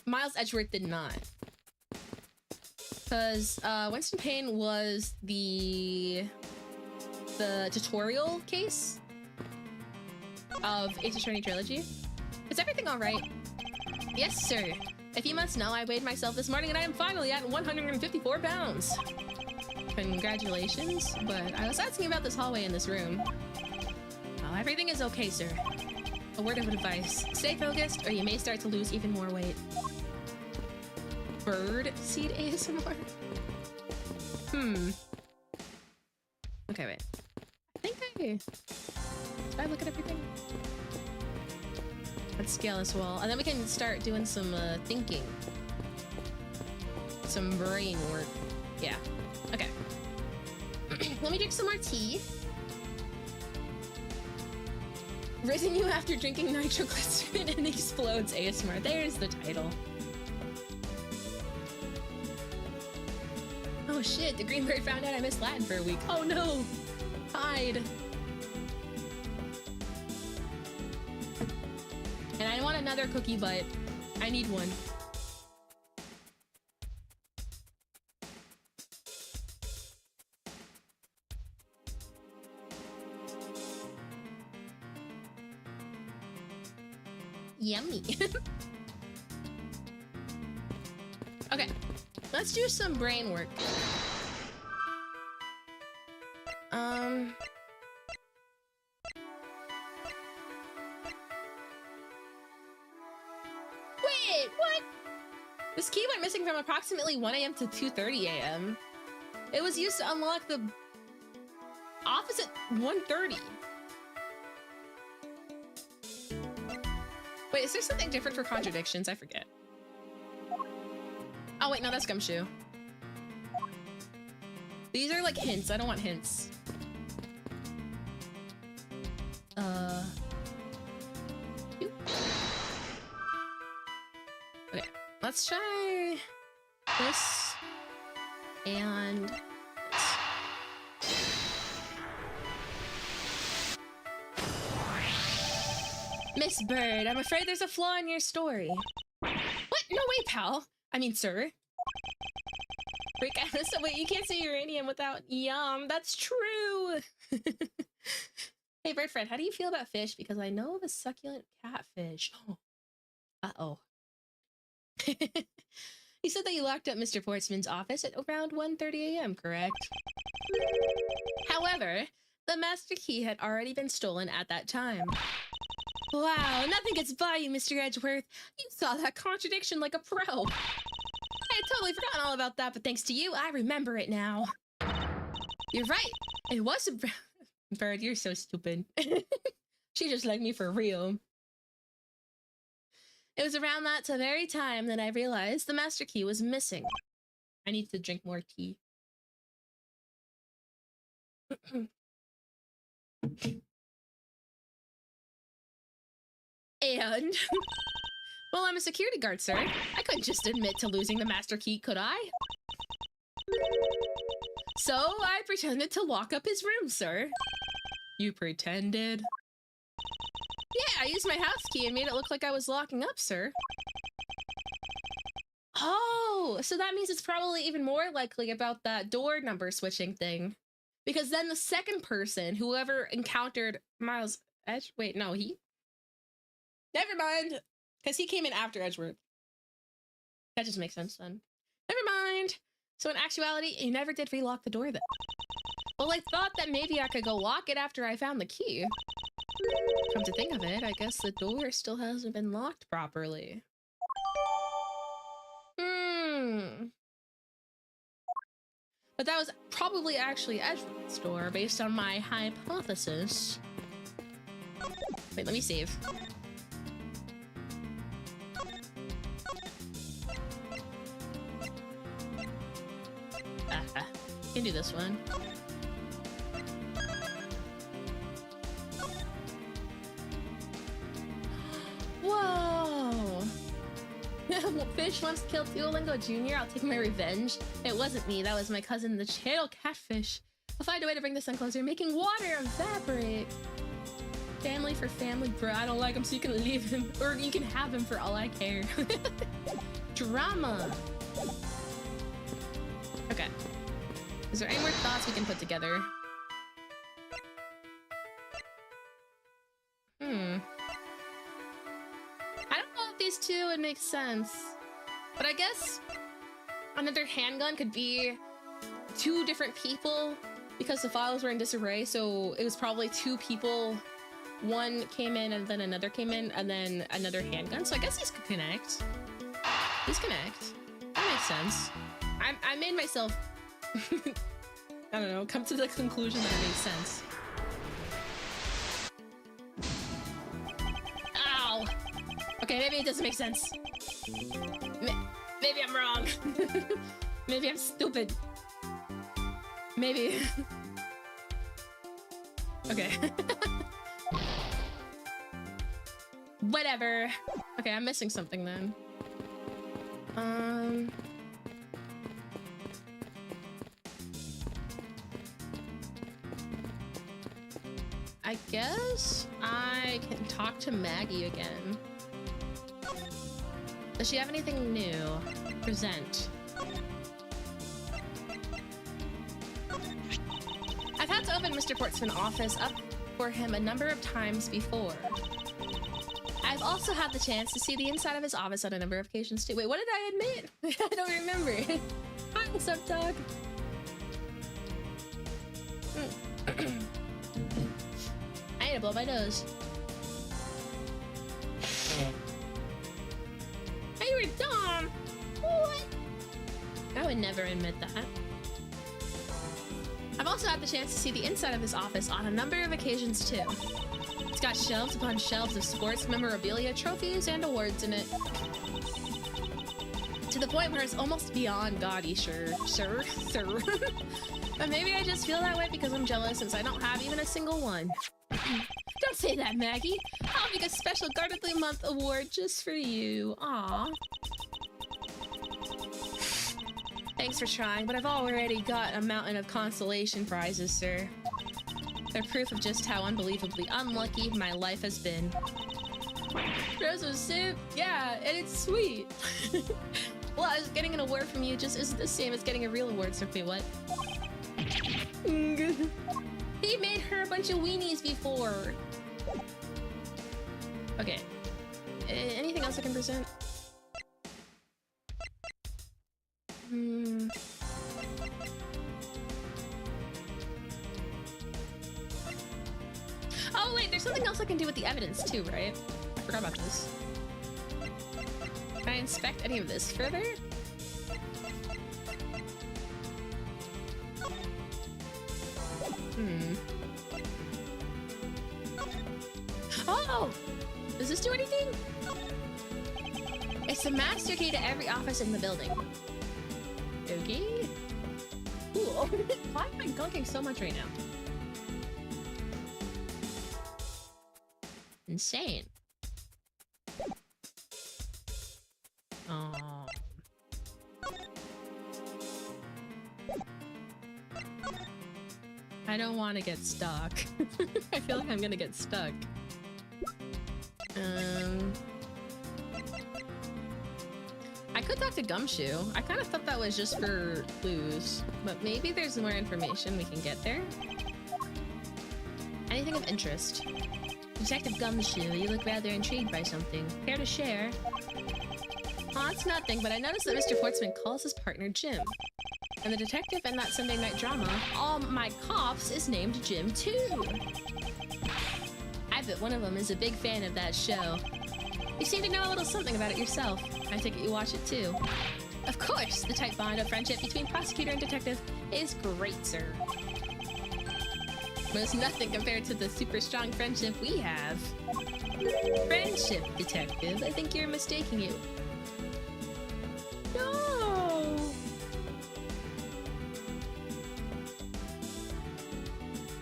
Miles Edgeworth did not. Because Winston Payne was the tutorial case of Ace Attorney Trilogy. Is everything all right? Yes, sir. If you must know, I weighed myself this morning and I am finally at 154 pounds. Congratulations, but I was asking about this hallway in this room. Oh, everything is okay, sir. A word of advice. Stay focused or you may start to lose even more weight. Bird seed ASMR? Okay, wait. I think did I look at everything? Let's scale this wall. And then we can start doing some thinking. Some brain work. Yeah. Okay. Let me drink some more tea. Risen you after drinking nitroglycerin and explodes ASMR. There's the title. Oh shit, the green bird found out I missed Latin for a week. Oh no! Hide. And I want another cookie bite. I need one. Yummy. Okay, let's do some brain work. Wait, what? This key went missing from approximately 1 a.m. to 2:30 a.m. It was used to unlock the office at 1:30. Wait, is there something different for contradictions? I forget. Oh wait, no, that's Gumshoe. These are like hints. I don't want hints. Okay, let's try this and Miss Bird, I'm afraid there's a flaw in your story. What? No way, pal. I mean, sir. Wait, so wait, you can't say uranium without yum. That's true. Hey, bird friend, how do you feel about fish? Because I know of a succulent catfish. Oh. Uh-oh. You said that you locked up Mr. Portsman's office at around 1:30 a.m., correct? However, the master key had already been stolen at that time. Wow, nothing gets by you, Mr. Edgeworth. You saw that contradiction like a pro. I had totally forgotten all about that, but thanks to you, I remember it now. You're right. It was a bird. You're so stupid. She just liked me for real. It was around that very time that I realized the master key was missing. I need to drink more tea. And well, I'm a security guard, sir. I couldn't just admit to losing the master key, could I? So I pretended to lock up his room, sir. You pretended? Yeah, I used my house key and made it look like I was locking up, sir. Oh, so that means it's probably even more likely about that door number switching thing. Because then the second person, whoever encountered Miles Edge, wait, no, never mind, because he came in after Edgeworth. That just makes sense then. Never mind. So in actuality, he never did relock the door then. Well, I thought that maybe I could go lock it after I found the key. Come to think of it, I guess the door still hasn't been locked properly. But that was probably actually Edgeworth's door based on my hypothesis. Wait, let me save. Can do this one. Whoa! Fish wants to kill Duolingo Jr. I'll take my revenge. It wasn't me, that was my cousin, the channel catfish. I'll find a way to bring the sun closer, making water evaporate. Family for family, bro. I don't like him, so you can leave him, or you can have him for all I care. Drama. Okay. Is there any more thoughts we can put together? I don't know if these two would make sense, but I guess another handgun could be two different people because the files were in disarray, so it was probably two people. One came in and then another came in and then another handgun. So I guess these could connect. These connect. That makes sense. I made myself, I don't know, come to the conclusion that it makes sense. Ow! Okay, maybe it doesn't make sense. Maybe I'm wrong. Maybe I'm stupid. Maybe. Okay. Whatever. Okay, I'm missing something then. I guess I can talk to Maggie again. Does she have anything new? Present. I've had to open Mr. Portsman's office up for him a number of times before. I've also had the chance to see the inside of his office on a number of occasions too. Wait, what did I admit? I don't remember. Hi, what's up, dog? I need to blow my nose. Hey, you were dumb! What? I would never admit that. I've also had the chance to see the inside of his office on a number of occasions too. It's got shelves upon shelves of sports memorabilia, trophies, and awards in it. To the point where it's almost beyond gaudy, sir. But maybe I just feel that way because I'm jealous since I don't have even a single one. Don't say that, Maggie. I'll make a special Guard of the Month award just for you. Aw. Thanks for trying, but I've already got a mountain of consolation prizes, sir. They're proof of just how unbelievably unlucky my life has been. Rosa soup? Yeah, and it's sweet. Well, getting an award from you just isn't the same as getting a real award, so wait, what? He made her a bunch of weenies before. Okay. Anything else I can present? Oh wait, there's something else I can do with the evidence too, right? I forgot about this. Can I inspect any of this further? Oh! Does this do anything? It's the master key to every office in the building. Okay. Cool. Why am I gunking so much right now? Insane. Oh. I don't want to get stuck. I feel like I'm gonna get stuck. I could talk to Gumshoe. I kind of thought that was just for clues, but maybe there's more information we can get there. Anything of interest? Detective Gumshoe, you look rather intrigued by something. Care to share? Oh, it's nothing, but I noticed that Mr. Portsman calls his partner Jim. And the detective in that Sunday night drama, All My Cops, is named Jim too. I bet one of them is a big fan of that show. You seem to know a little something about it yourself. I take it you watch it too. Of course, the tight bond of friendship between prosecutor and detective is great, sir. But it's nothing compared to the super strong friendship we have. Friendship, detective. I think you're mistaking it. No!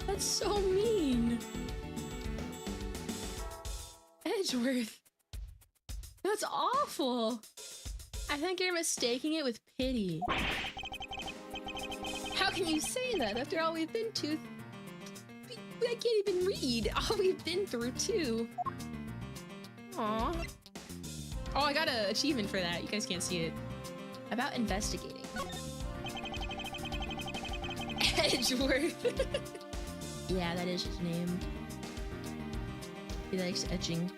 That's so mean. Edgeworth. That's awful. I think you're mistaking it with pity. How can you say that after all we've been to? I can't even read. All we've been through too. Aw. Oh, I got an achievement for that. You guys can't see it. About investigating. Edgeworth. Yeah, that is his name. He likes etching.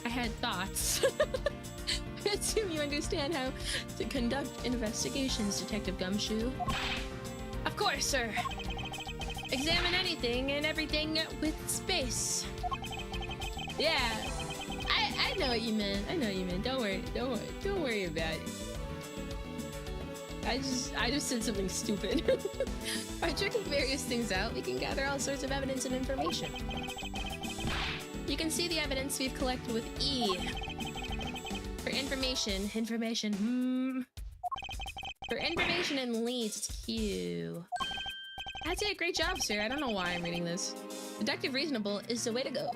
I had thoughts. I assume you understand how to conduct investigations, Detective Gumshoe. Of course, sir. Examine anything and everything with space. Yeah, I know what you meant. I know what you meant. Don't worry about it. I just said something stupid. By checking various things out, we can gather all sorts of evidence and information. You can see the evidence we've collected with E. For information and leads, it's Q. I'd say a great job, sir. I don't know why I'm reading this. Deductive reasonable is the way to go.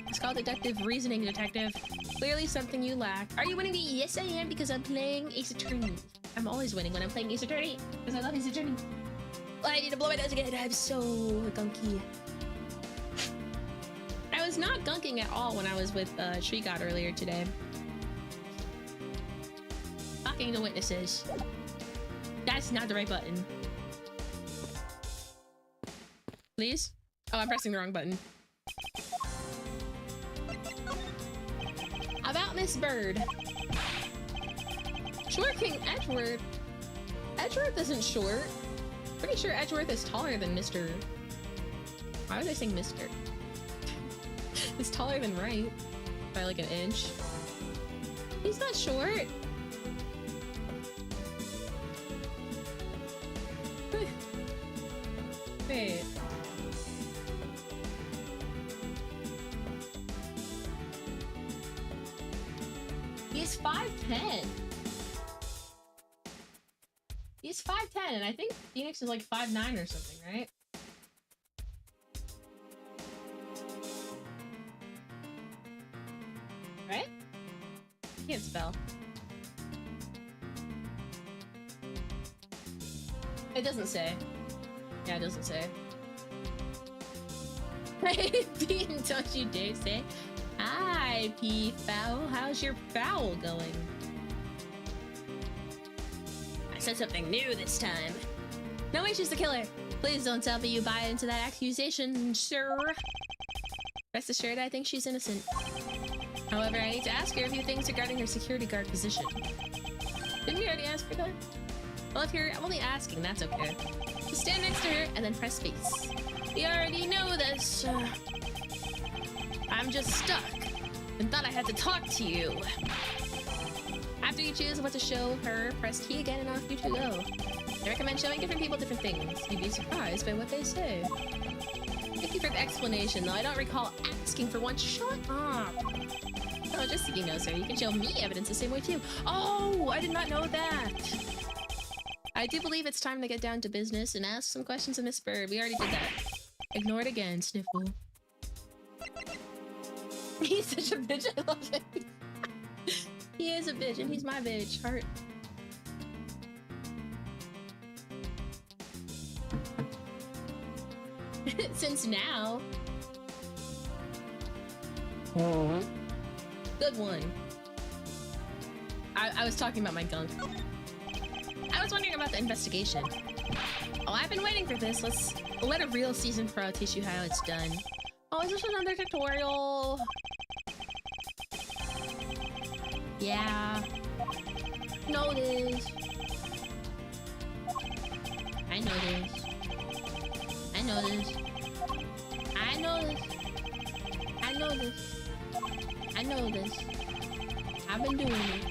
It's called deductive reasoning, detective. Clearly something you lack. Are you winning the Yes, I am, because I'm playing Ace Attorney. I'm always winning when I'm playing Ace Attorney, because I love Ace Attorney. Well, I need to blow my nose again. I'm so gunky. I was not gunking at all when I was with Tree God earlier today. Talking to witnesses. That's not the right button. Please? Oh, I'm pressing the wrong button. About Miss Bird. Short King Edgeworth. Edgeworth isn't short. Pretty sure Edgeworth is taller than Mr. Why was I saying Mr.? He's taller than Wright by like an inch. He's not short. Wait. He's 5'10". He's 5'10", and I think Phoenix is like 5'9" or something, right? Right? I can't spell. It doesn't say. Yeah, it doesn't say. Bean, don't you dare say. Hi, P-Fowl. How's your fowl going? I said something new this time. No way she's the killer. Please don't tell me you buy into that accusation, sir. Rest assured, I think she's innocent. However, I need to ask her a few things regarding her security guard position. Didn't you already ask her that? Well, if you're only asking, that's okay. Just stand next to her and then press space. You already know this. I'm just stuck and thought I had to talk to you. After you choose what to show her, press T again and off you two go. I recommend showing different people different things. You'd be surprised by what they say. Thank you for the explanation, though I don't recall asking for one. Shut up! Oh, just so you know, sir, you can show me evidence the same way too. Oh, I did not know that! I do believe it's time to get down to business and ask some questions of Miss Bird. We already did that. Ignore it again, Sniffle. He's such a bitch, I love him. He is a bitch, and he's my bitch. Heart. Since now. Good one. I was talking about my gunk. I was wondering about the investigation. Oh, I've been waiting for this. Let's let a real seasoned pro teach you how it's done. Oh, is this another tutorial? Yeah. Know this. I know this. I know this. I know this. I know this. I know this. I've been doing it.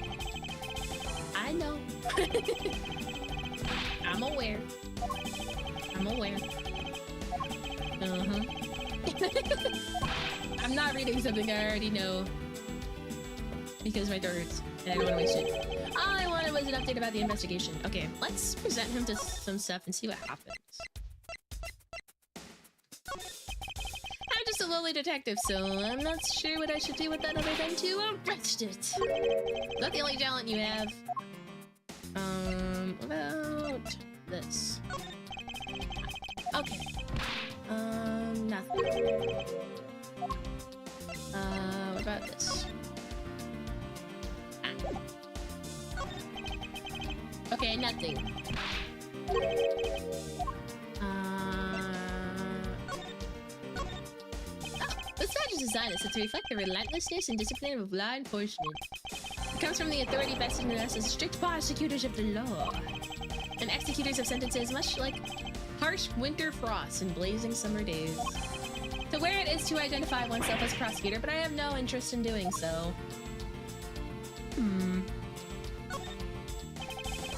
I know. I'm aware. I'm aware. I'm not reading something I already know. Because my throat hurts, and I don't want to waste it. All I wanted was an update about the investigation. Okay, let's present him to some stuff and see what happens. I'm just a lowly detective, so I'm not sure what I should do with that other than to arrest it. Is that the only talent you have? About this. Okay. Nothing. What about this? Ah. Okay, nothing. This badge is designed to reflect the relentlessness and discipline of law enforcement. It comes from the authority vested in us as strict prosecutors of the law and executors of sentences, much like harsh winter frosts and blazing summer days. To wear it is to identify oneself as a prosecutor, but I have no interest in doing so.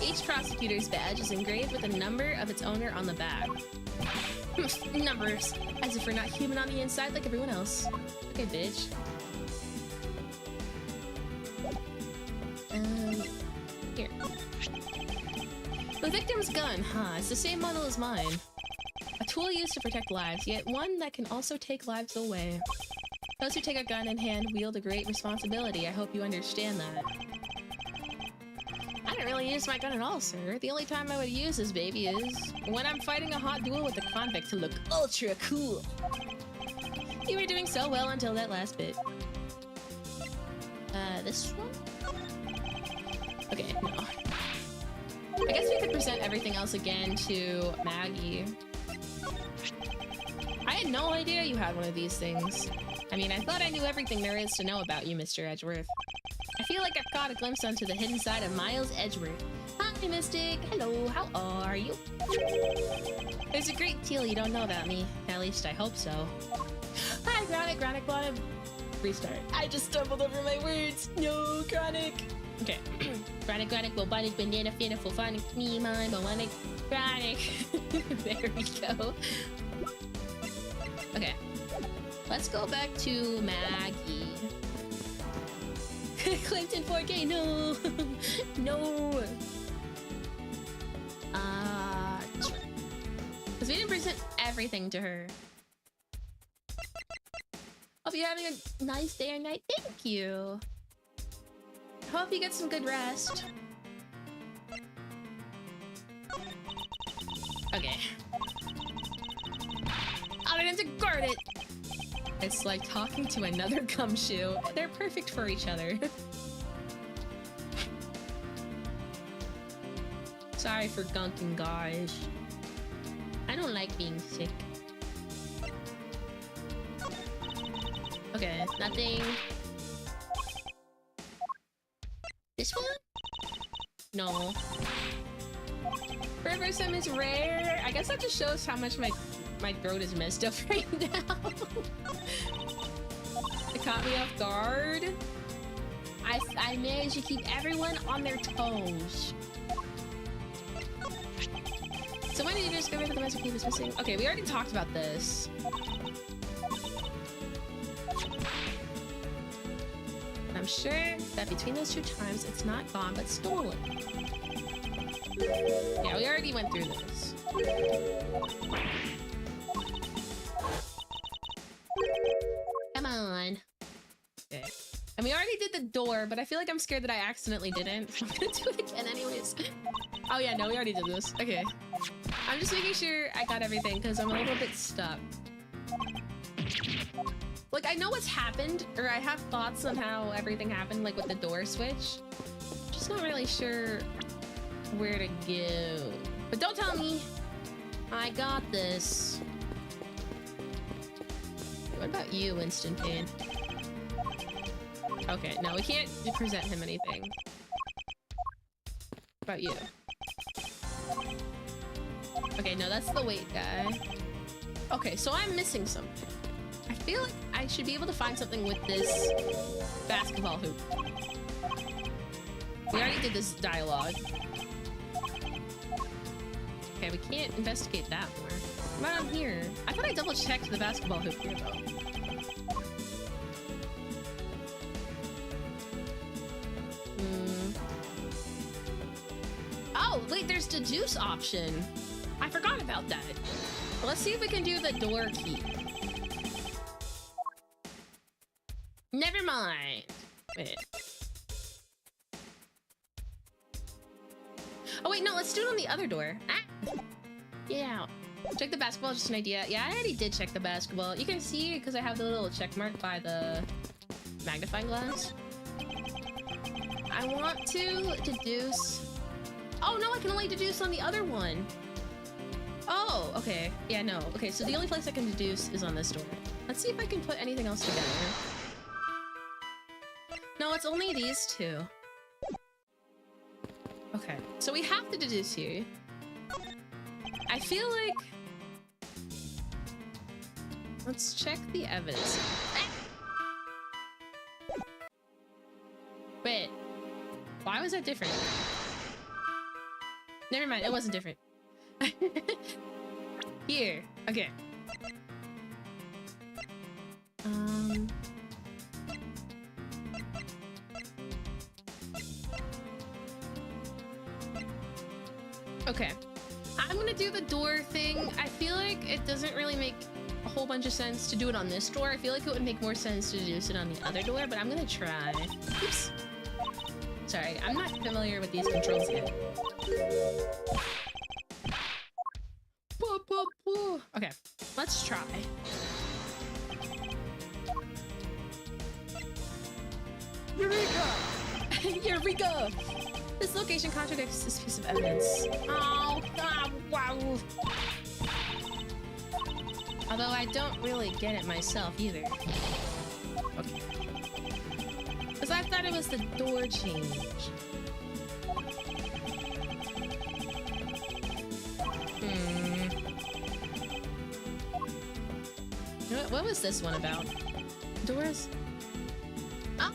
Each prosecutor's badge is engraved with a number of its owner on the back. Numbers, as if we're not human on the inside like everyone else. Okay, bitch. Here. The victim's gun, huh? It's the same model as mine. A tool used to protect lives, yet one that can also take lives away. Those who take a gun in hand wield a great responsibility. I hope you understand that. I don't really use my gun at all, sir. The only time I would use this baby is when I'm fighting a hot duel with a convict to look ultra cool. You were doing so well until that last bit. This one? Okay, no. I guess we could present everything else again to Maggie. I had no idea you had one of these things. I mean, I thought I knew everything there is to know about you, Mr. Edgeworth. I feel like I've caught a glimpse onto the hidden side of Miles Edgeworth. Hi, Mystic. Hello, how are you? There's a great deal you don't know about me. At least I hope so. Hi, Chronic, wanna restart. I just stumbled over my words. No, Chronic. Okay. Chronic, bubonic, banana, finna, phonic, me, mine, bubonic, Chronic. There we go. Okay. Let's go back to Maggie. Clinton 4K, no! No! Because we didn't present everything to her. Hope you're having a nice day or night. Thank you! Hope you get some good rest. Okay. I'm going to guard it! It's like talking to another gumshoe. They're perfect for each other. Sorry for gunking, guys. I don't like being sick. Okay, nothing. This one? No. Perversum is rare. I guess that just shows how much my throat is messed up right now. It caught me off guard. I managed to keep everyone on their toes. So when did you discover that the master key was missing? Okay, we already talked about this. I'm sure that between those two times, it's not gone, but stolen. Yeah, we already went through this. Come on. Okay. And we already did the door, but I feel like I'm scared that I accidentally didn't. I'm gonna do it again anyways. Oh yeah, no, we already did this. Okay. I'm just making sure I got everything because I'm a little bit stuck. Like, I know what's happened, or I have thoughts on how everything happened, like with the door switch. Just not really sure where to go. But don't tell me. I got this. What about you, Winston Payne? Okay, no, we can't present him anything. What about you? Okay, no, that's the weight guy. Okay, so I'm missing something. I feel like I should be able to find something with this basketball hoop. We already did this dialogue. Okay, we can't investigate that more. What about here? I thought I double checked the basketball hoop here though. Oh, wait, there's the juice option. I forgot about that. Let's see if we can do the door key. Never mind. Wait. Oh wait, no, let's do it on the other door. Ah! Get out. Check the basketball, just an idea. Yeah, I already did check the basketball. You can see because I have the little check mark by the magnifying glass. I want to deduce. Oh no, I can only deduce on the other one. Oh, okay. Yeah, no. Okay, so the only place I can deduce is on this door. Let's see if I can put anything else together. No, it's only these two. Okay, so we have to deduce here. I feel like... Let's check the evidence. Wait. Why was that different? Never mind, it wasn't different. Here. Okay. Okay. I'm gonna do the door thing. I feel like it doesn't really make a whole bunch of sense to do it on this door. I feel like it would make more sense to deduce it on the other door, but I'm gonna try. Oops. Sorry, I'm not familiar with these controls yet. Okay, let's try. Eureka! Eureka! This location contradicts this piece of evidence. Oh, wow. Although I don't really get it myself either. Okay. Because I thought it was the door change. What was this one about? Doors? Oh.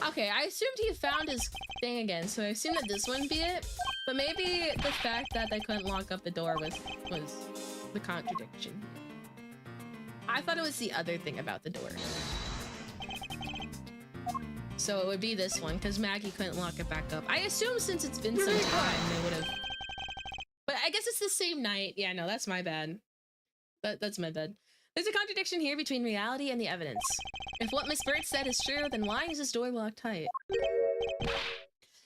Okay, I assumed he found his thing again, so I assumed that this wouldn't be it. But maybe the fact that they couldn't lock up the door was the contradiction. I thought it was the other thing about the door. So it would be this one, because Maggie couldn't lock it back up. I assume since it's been some time, they would have... But I guess it's the same night. Yeah, no, that's my bad. That's my bad. There's a contradiction here between reality and the evidence. If what Miss Bird said is true, then why is this door locked tight?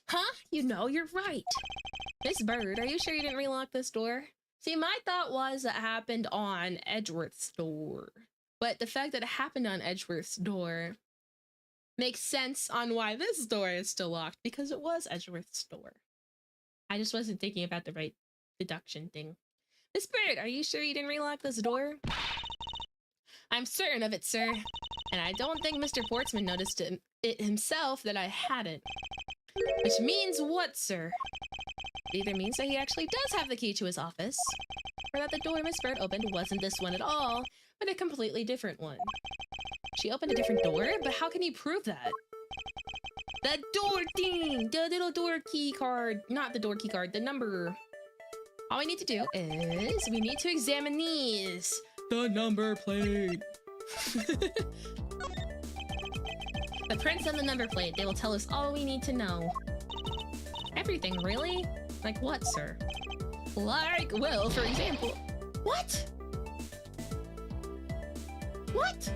Huh? You know, you're right. Miss Bird, are you sure you didn't relock this door? See, my thought was that happened on Edgeworth's door. But the fact that it happened on Edgeworth's door makes sense on why this door is still locked, because it was Edgeworth's door. I just wasn't thinking about the right deduction thing. Miss Bird, are you sure you didn't relock this door? I'm certain of it, sir. And I don't think Mr. Portsman noticed it himself that I hadn't. Which means what, sir? It either means that he actually does have the key to his office, or that the door Miss Bird opened wasn't this one at all, but a completely different one. She opened a different door? But how can you prove that? The door thing! The little door key card. Not the door key card, the number. All we need to do is we need to examine these. The number plate. The prints on the number plate, they will tell us all we need to know. Everything, really? Like what, sir? Like, well, for example... What? What?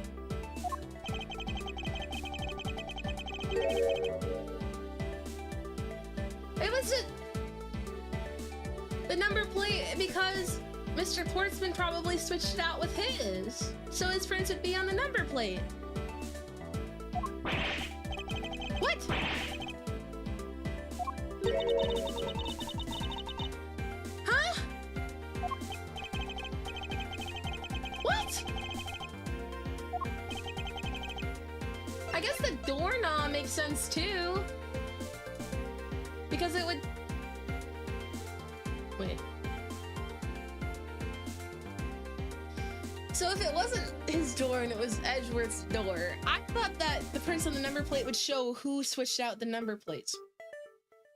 It was the number plate because Mr. Portsman probably switched it out with his. So his prints would be on the number plate. What? Huh? What? I guess the doorknob makes sense too. Because it would... Wait. So if it wasn't his door and it was Edgeworth's door, I thought that the prints on the number plate would show who switched out the number plates.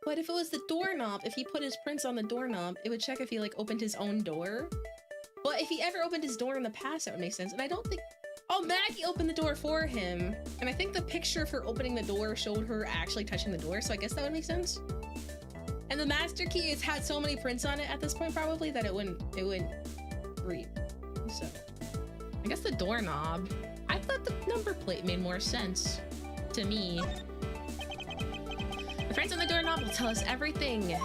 But if it was the doorknob, if he put his prints on the doorknob, it would check if he like opened his own door. But if he ever opened his door in the past, that would make sense. And I don't think... Oh, Maggie opened the door for him. And I think the picture for opening the door showed her actually touching the door, so I guess that would make sense. And the master key has had so many prints on it at this point probably that it wouldn't read. So I guess the doorknob. I thought the number plate made more sense to me. The prints on the doorknob will tell us everything.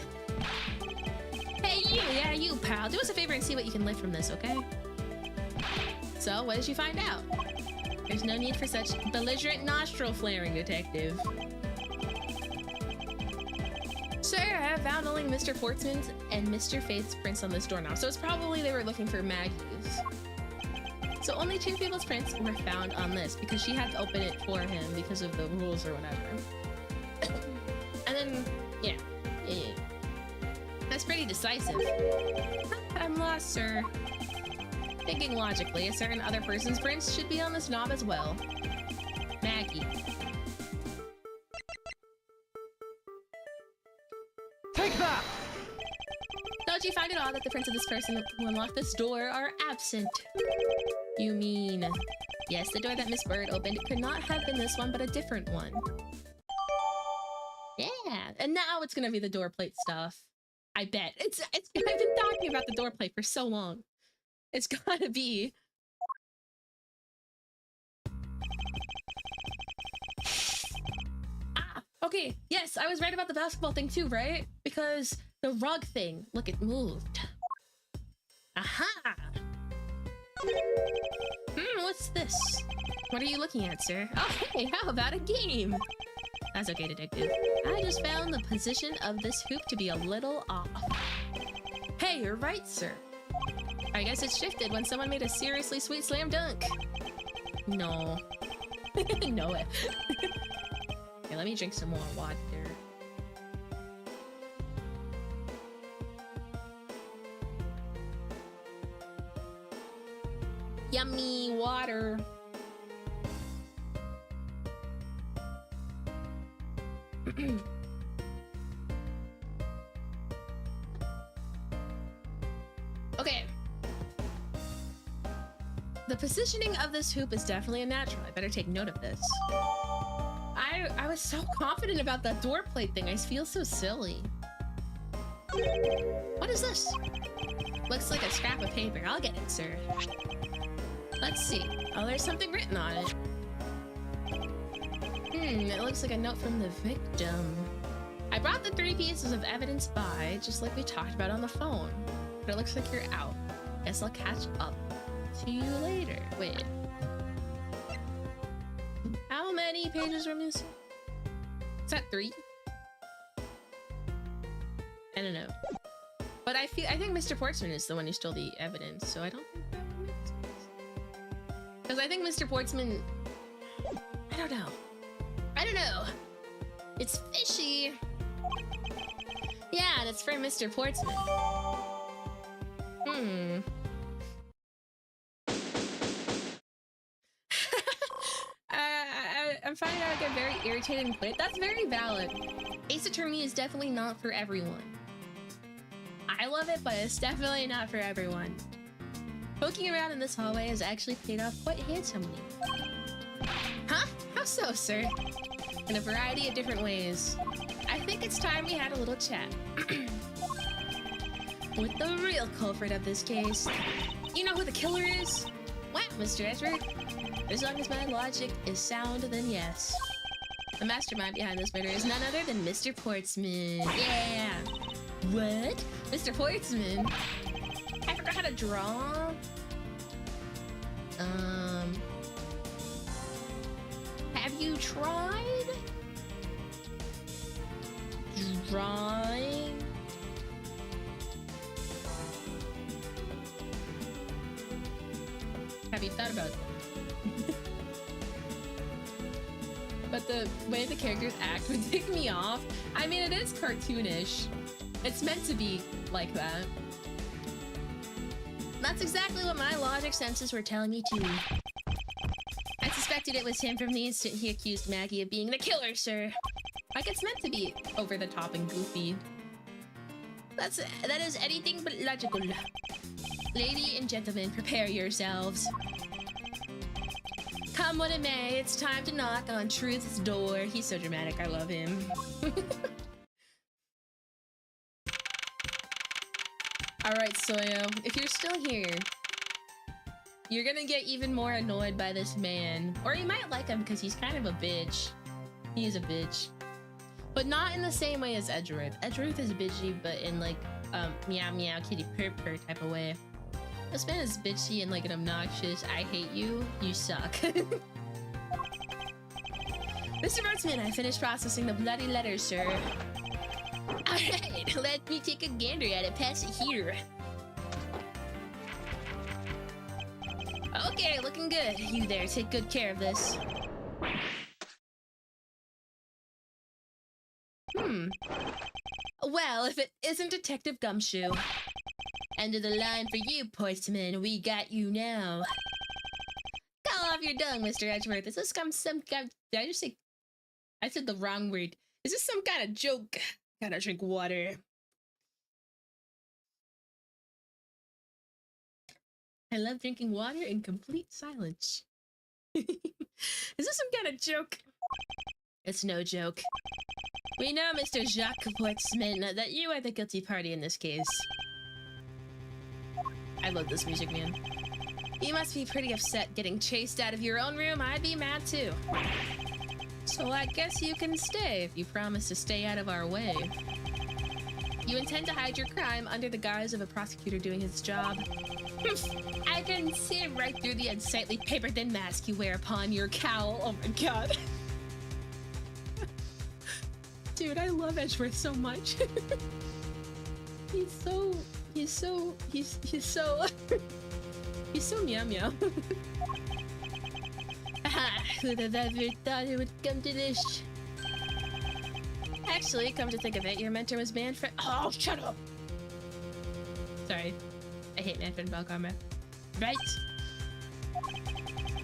Hey Yeah, you, pal. Do us a favor and see what you can lift from this, okay? So, what did you find out? There's no need for such belligerent nostril flaring, detective. Sir, I have found only Mr. Portsman's and Mr. Faith's prints on this doorknob, so it's probably they were looking for Maggie's. So only 2 people's prints were found on this because she had to open it for him because of the rules or whatever. And then, yeah. That's pretty decisive. I'm lost, sir. Thinking logically, a certain other person's prints should be on this knob as well. Maggie. Take that! Don't you find it odd that the prints of this person who unlocked this door are absent? You mean... Yes, the door that Miss Bird opened could not have been this one, but a different one. Yeah, and now it's gonna be the door plate stuff. I bet. I've been talking about the door plate for so long. It's gotta be. Ah, okay. Yes, I was right about the basketball thing too, right? Because the rug thing, look, it moved. Aha! What's this? What are you looking at, sir? Oh, hey, how about a game? That's okay, detective. I just found the position of this hoop to be a little off. Hey, you're right, sir. I guess it shifted when someone made a seriously sweet slam dunk. No. No way. Okay, let me drink some more water. Yummy water. Okay. The positioning of this hoop is definitely a natural. I better take note of this. I was so confident about that door plate thing. I feel so silly. What is this? Looks like a scrap of paper. I'll get it, sir. Let's see. Oh, there's something written on it. It looks like a note from the victim. I brought the 3 pieces of evidence by, just like we talked about on the phone. But it looks like you're out. Guess I'll catch up to you later. Wait. How many pages were missing? Is that 3? I don't know. But I think Mr. Portsman is the one who stole the evidence, so I don't think that makes sense. Because I think Mr. Portsman... I don't know. It's fishy. Yeah, that's for Mr. Portsman. I'm finding out I get very irritated and quit. That's very valid. Ace Attorney is definitely not for everyone. I love it, but it's definitely not for everyone. Poking around in this hallway has actually paid off quite handsomely. Huh? How so, sir? In a variety of different ways. I think it's time we had a little chat. With the real culprit of this case. You know who the killer is? Wow, Mr. Edward. As long as my logic is sound, then yes. The mastermind behind this murder is none other than Mr. Portsman. Yeah! What? Mr. Portsman? I forgot how to draw. Have you tried drawing? Have you thought about it? But the way the characters act would tick me off. I mean, it is cartoonish. It's meant to be like that. That's exactly what my logic senses were telling me too. I suspected it was him from the instant he accused Maggie of being the killer, sir. Like, it's meant to be over the top and goofy. That is anything but logical. Ladies and gentlemen, prepare yourselves. Come what it may, it's time to knock on truth's door. He's so dramatic, I love him. Alright, Soyo, if you're still here, you're gonna get even more annoyed by this man. Or you might like him because he's kind of a bitch. He is a bitch. But not in the same way as Edgeworth. Edgeworth is bitchy, but in like meow meow kitty purr purr type of way. This man is bitchy and like an obnoxious I hate you, you suck. Mr. Marksman, I finished processing the bloody letter, sir. Alright, let me take a gander at it. Pass it here. Okay, looking good. You there, take good care of this. Well, if it isn't Detective Gumshoe. End of the line for you, postman. We got you now. Call off your dung, Mr. Edgeworth. Is this some kind? Did I just say? I said the wrong word. Is this some kind of joke? Gotta drink water. I love drinking water in complete silence. Is this some kind of joke? It's no joke. We know, Mr. Jacques Portsman, that you are the guilty party in this case. I love this music, man. You must be pretty upset getting chased out of your own room. I'd be mad too. So I guess you can stay if you promise to stay out of our way. You intend to hide your crime under the guise of a prosecutor doing his job. I can see right through the unsightly paper-thin mask you wear upon your cowl. Oh my god. Dude, I love Edgeworth so much. he's so meow meow. Who'd have ever thought it would come to this? Actually, come to think of it, your mentor was Manfred. Oh, shut up! Sorry. I hate Manfred Valkarma. Right?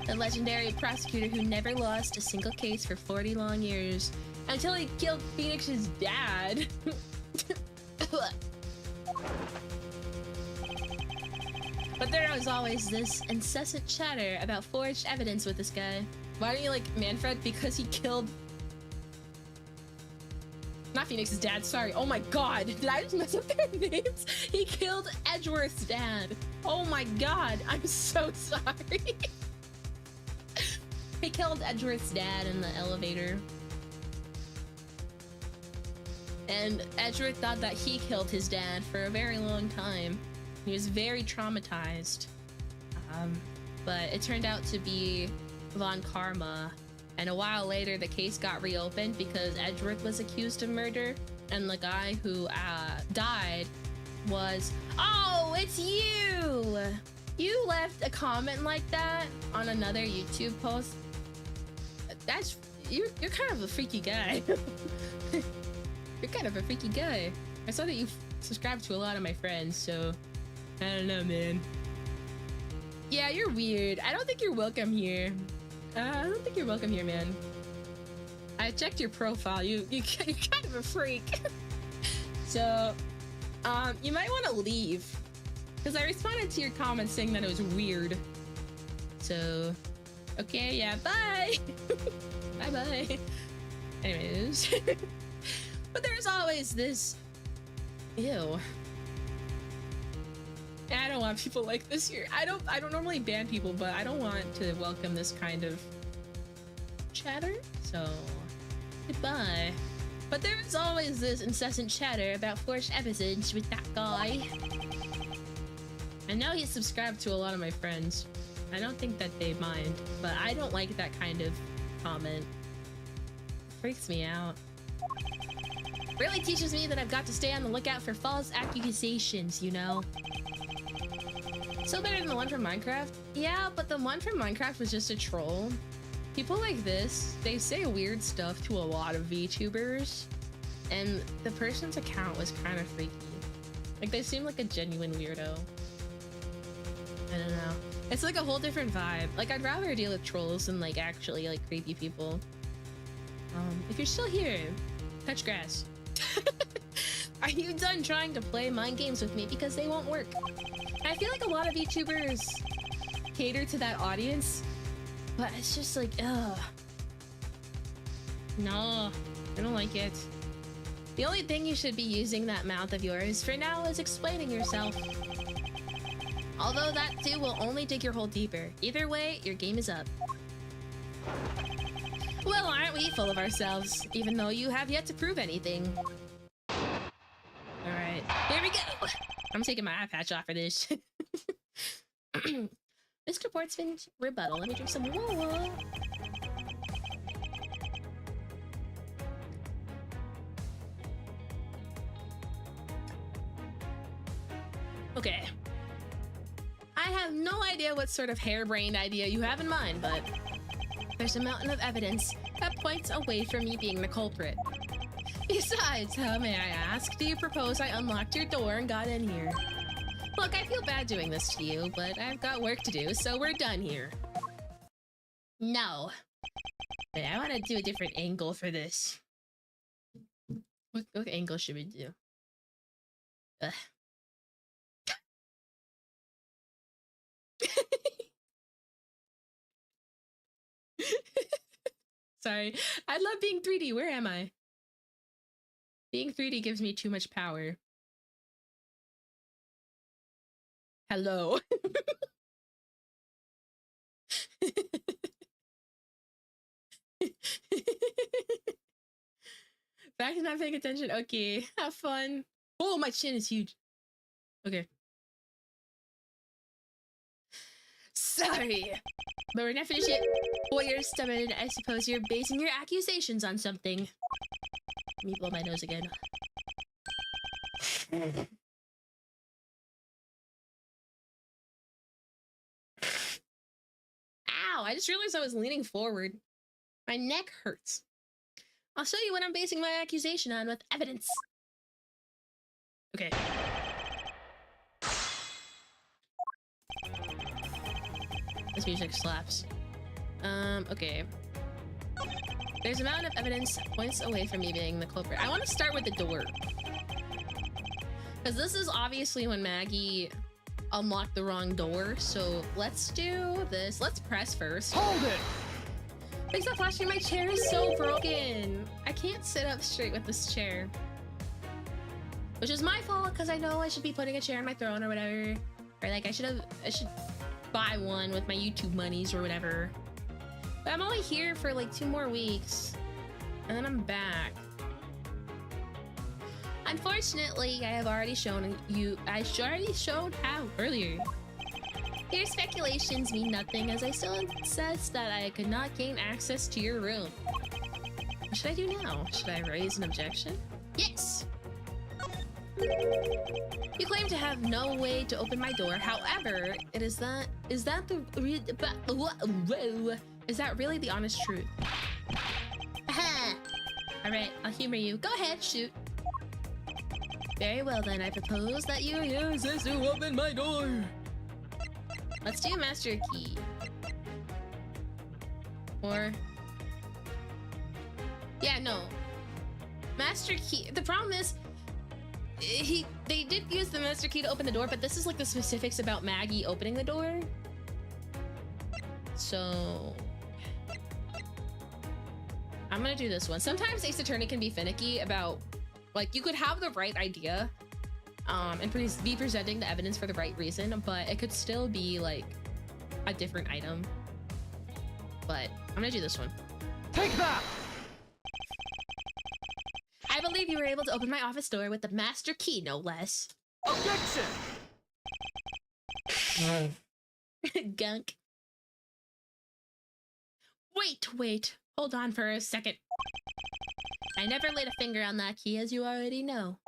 The legendary prosecutor who never lost a single case for 40 long years. Until he killed Phoenix's dad. But there was always this incessant chatter about forged evidence with this guy. Why don't you like Manfred? Because he killed... Not Phoenix's dad, sorry. Oh my god, did I just mess up their names? He killed Edgeworth's dad. Oh my god, I'm so sorry. He killed Edgeworth's dad in the elevator. And Edgeworth thought that he killed his dad for a very long time. He was very traumatized. But it turned out to be Von Karma. And a while later, the case got reopened because Edgeworth was accused of murder. And the guy who died was... Oh, it's you! You left a comment like that on another YouTube post. That's... You're kind of a freaky guy. You're kind of a freaky guy. I saw that you subscribed to a lot of my friends, so... I don't know, man. Yeah, you're weird. I don't think you're welcome here. I don't think you're welcome here, man. I checked your profile. You're kind of a freak. So, you might want to leave. Because I responded to your comments saying that it was weird. So, okay, yeah, bye! Bye-bye. Anyways. But there's always this... Ew. I don't want people like this here. I don't normally ban people, but I don't want to welcome this kind of chatter. So, goodbye. But there's always this incessant chatter about forged episodes with that guy. I know he's subscribed to a lot of my friends. I don't think that they mind, but I don't like that kind of comment. It freaks me out. Really teaches me that I've got to stay on the lookout for false accusations, you know? Still better than the one from Minecraft? Yeah, but the one from Minecraft was just a troll. People like this, they say weird stuff to a lot of VTubers, and the person's account was kind of freaky. Like, they seem like a genuine weirdo. I don't know. It's like a whole different vibe. Like, I'd rather deal with trolls than like actually like creepy people. If you're still here, touch grass. Are you done trying to play mind games with me? Because they won't work. I feel like a lot of YouTubers cater to that audience, but it's just like, ugh. No, I don't like it. The only thing you should be using that mouth of yours for now is explaining yourself. Although that too will only dig your hole deeper. Either way, your game is up. Well, aren't we full of ourselves, even though you have yet to prove anything? Alright, here we go. I'm taking my eye patch off for this. Mr. Portsman's rebuttal. Let me drink some water. Okay. I have no idea what sort of harebrained idea you have in mind, but there's a mountain of evidence that points away from me being the culprit. Besides, how may I ask, do you propose I unlocked your door and got in here? Look, I feel bad doing this to you, but I've got work to do, so we're done here. No. Wait, I want to do a different angle for this. What angle should we do? Ugh. Sorry. I love being 3D. Where am I? Being 3D gives me too much power. Hello. Back to not paying attention. Okay. Have fun. Oh, my chin is huge. Okay. Sorry. But we're not finished yet. Boy, you're stubborn. I suppose you're basing your accusations on something. Let me blow my nose again. Ow! I just realized I was leaning forward. My neck hurts. I'll show you what I'm basing my accusation on with evidence. Okay. This music slaps. Okay. There's a mountain of evidence that points away from me being the culprit. I want to start with the door. Because this is obviously when Maggie unlocked the wrong door. So let's do this. Let's press first. Hold it! Please stop flashing. My chair is so broken. I can't sit up straight with this chair. Which is my fault because I know I should be putting a chair on my throne or whatever. Or like I should buy one with my YouTube monies or whatever. But I'm only here for like 2 more weeks. And then I'm back. Unfortunately, I have already shown you. I already showed how earlier. Your speculations mean nothing as I still insist that I could not gain access to your room. What should I do now? Should I raise an objection? Yes! You claim to have no way to open my door. However, is that really the honest truth? Aha! Alright, I'll humor you. Go ahead, shoot. Very well then, I propose that you use this to open my door. Let's do master key. Or... yeah, no. Master key. The problem is, they did use the master key to open the door, but this is like the specifics about Maggie opening the door. So... I'm gonna do this one. Sometimes Ace Attorney can be finicky about, like, you could have the right idea and be presenting the evidence for the right reason, but it could still be like a different item. But I'm gonna do this one. Take that! I believe you were able to open my office door with the master key, no less. Objection! Gunk. Wait. Hold on for a second. I never laid a finger on that key, as you already know.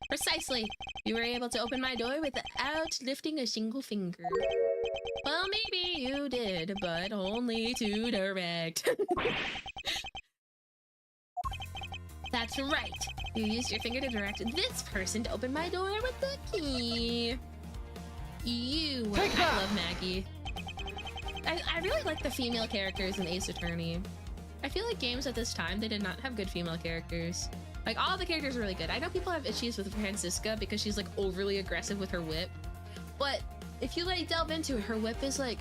Precisely. You were able to open my door without lifting a single finger. Well, maybe you did, but only to direct. That's right. You used your finger to direct this person to open my door with the key. I love Maggie. I really like the female characters in Ace Attorney. I feel like games at this time, they did not have good female characters. Like, all the characters are really good. I know people have issues with Franziska because she's like overly aggressive with her whip. But if you like delve into it, her whip is like,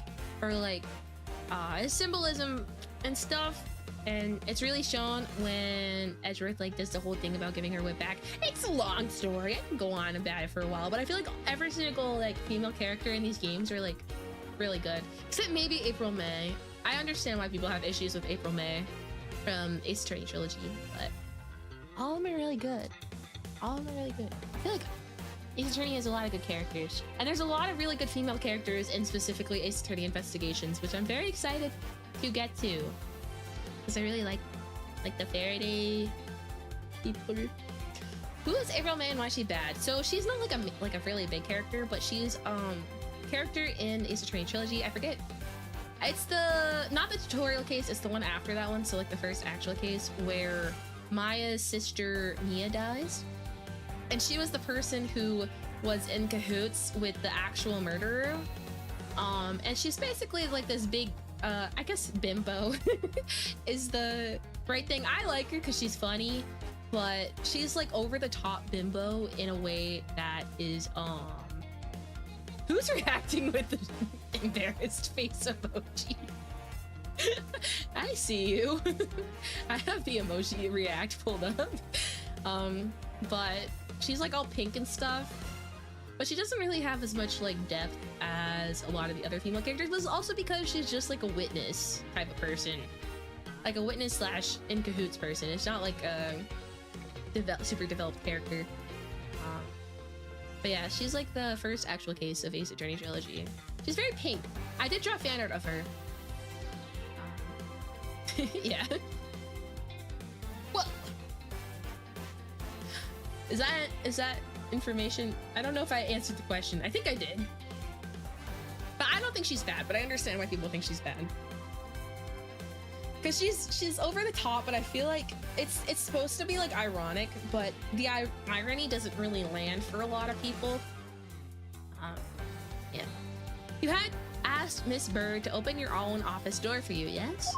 symbolism and stuff. And it's really shown when Edgeworth like does the whole thing about giving her whip back. It's a long story. I can go on about it for a while, but I feel like every single like female character in these games are like really good. Except maybe April May. I understand why people have issues with April May from Ace Attorney Trilogy, but all of them are really good. I feel like Ace Attorney has a lot of good characters. And there's a lot of really good female characters in specifically Ace Attorney Investigations, which I'm very excited to get to. Because I really like the Faraday people. Who is April May and why is she bad? So she's not like a really big character, but she's character in Ace Attorney Trilogy. I forget. It's not the tutorial case, it's the one after that one, so like the first actual case where Maya's sister Mia dies. And she was the person who was in cahoots with the actual murderer. And she's basically like this big, I guess bimbo is the right thing. I like her because she's funny, but she's like over the top bimbo in a way that is, who's reacting with the embarrassed face emoji? I see you. I have the emoji react pulled up. But she's like all pink and stuff, but she doesn't really have as much like depth as a lot of the other female characters, but it's also because she's just like a witness type of person, like a witness slash in cahoots person. It's not like a super developed character. But yeah, she's like the first actual case of Ace Attorney Trilogy. She's very pink. I did draw fan art of her. Yeah. Well, is that information? I don't know if I answered the question. I think I did. But I don't think she's bad, but I understand why people think she's bad. Because she's over the top, but I feel like it's supposed to be like ironic, but the irony doesn't really land for a lot of people. Yeah. You had asked Miss Bird to open your own office door for you, yes?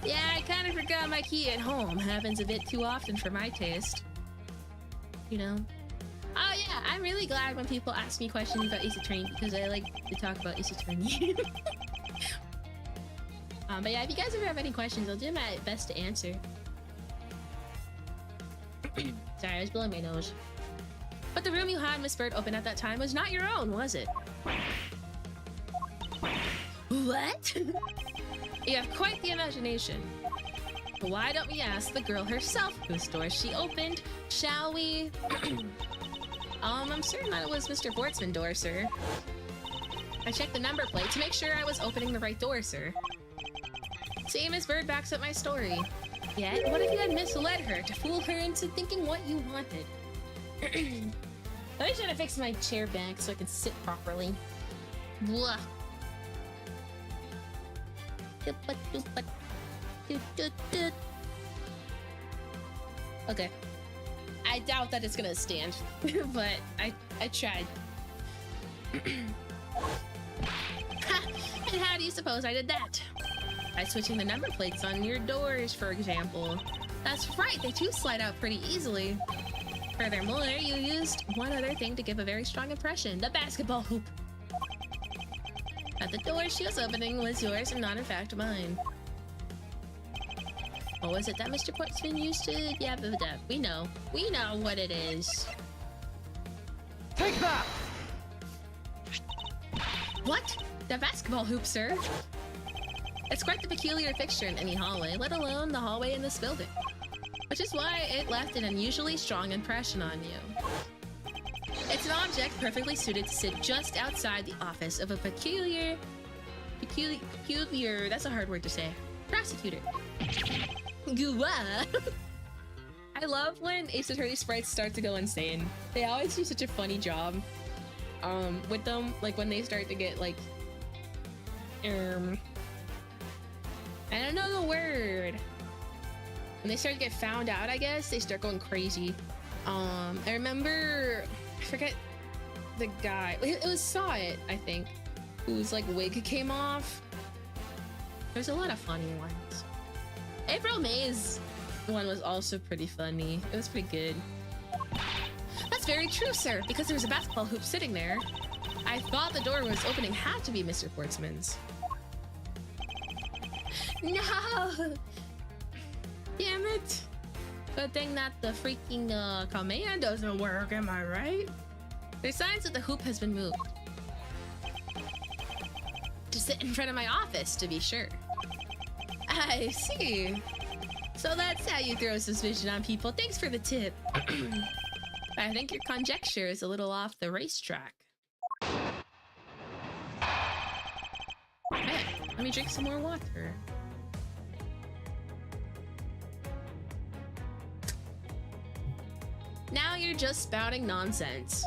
Yeah, I kind of forgot my key at home. Happens a bit too often for my taste. You know? Oh yeah, I'm really glad when people ask me questions about Ace Attorney because I like to talk about Ace Attorney. But yeah, if you guys ever have any questions, I'll do my best to answer. Sorry, I was blowing my nose. But the room you had Miss Bird open at that time was not your own, was it? What? You have quite the imagination. Why don't we ask the girl herself whose door she opened, shall we? I'm certain that it was Mr. Bortzman's door, sir. I checked the number plate to make sure I was opening the right door, sir. See, Miss Bird backs up my story. Yet, what if you had misled her to fool her into thinking what you wanted? Let me try to fix my chair back so I can sit properly. Blah. Okay. I doubt that it's gonna stand, but I tried. And how do you suppose I did that? By switching the number plates on your doors, for example. That's right, they too slide out pretty easily. Furthermore, you used one other thing to give a very strong impression, the basketball hoop. But the door she was opening was yours and not in fact mine. What was it that Mr. Portsman used to... Yeah, we know. We know what it is. Take that! What? The basketball hoop, sir? It's quite the peculiar fixture in any hallway, let alone the hallway in this building. Which is why it left an unusually strong impression on you. It's an object perfectly suited to sit just outside the office of a peculiar, that's a hard word to say, prosecutor. Gua. I love when Ace Attorney sprites start to go insane. They always do such a funny job with them, like when they start to get like, I don't know the word. When they start to get found out, I guess, they start going crazy. I remember, I forget the guy. It was Saw It, I think, whose like wig came off. There's a lot of funny ones. April May's one was also pretty funny. It was pretty good. That's very true, sir, because there was a basketball hoop sitting there. I thought the door was opening had to be Mr. Portsman's. No! Damn it! Good thing that the freaking command doesn't work, am I right? There's signs that the hoop has been moved. To sit in front of my office, to be sure. I see. So that's how you throw suspicion on people. Thanks for the tip. I think your conjecture is a little off the racetrack. Hey, let me drink some more water. Now you're just spouting nonsense.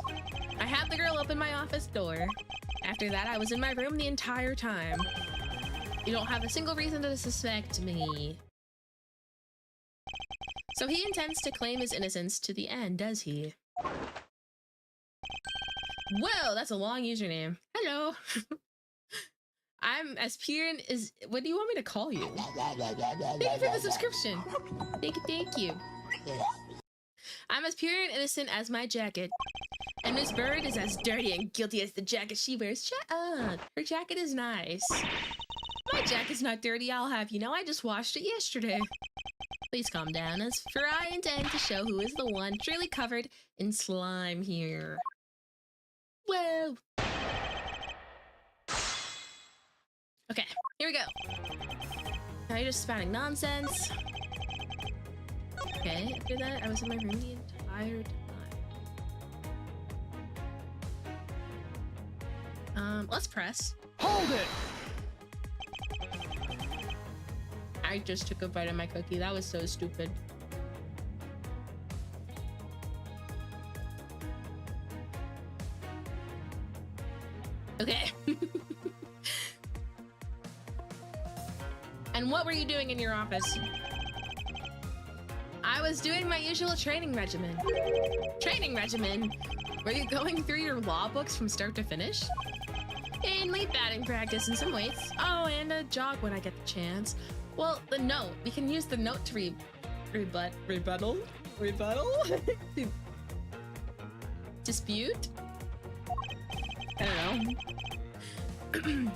I had the girl open my office door. After that, I was in my room the entire time. You don't have a single reason to suspect me. So he intends to claim his innocence to the end, does he? Whoa, that's a long username. Hello. I'm as pure as... What do you want me to call you? Thank you for the subscription. Thank you. I'm as pure and innocent as my jacket. And Miss Bird is as dirty and guilty as the jacket she wears. Shut up. Her jacket is nice. My jacket's not dirty, I'll have you know. I just washed it yesterday. Please calm down, as for I intend to show who is the one truly covered in slime here. Whoa. Okay, here we go. Now you're just spouting nonsense. Okay, after that, I was in my room the entire time. Let's press. Hold it! I just took a bite of my cookie. That was so stupid. Okay. And what were you doing in your office? I was doing my usual training regimen. Training regimen? Were you going through your law books from start to finish? Mainly batting practice and some weights. Oh, and a jog when I get the chance. Well, the note. We can use the note to rebuttal? Dispute? I don't know.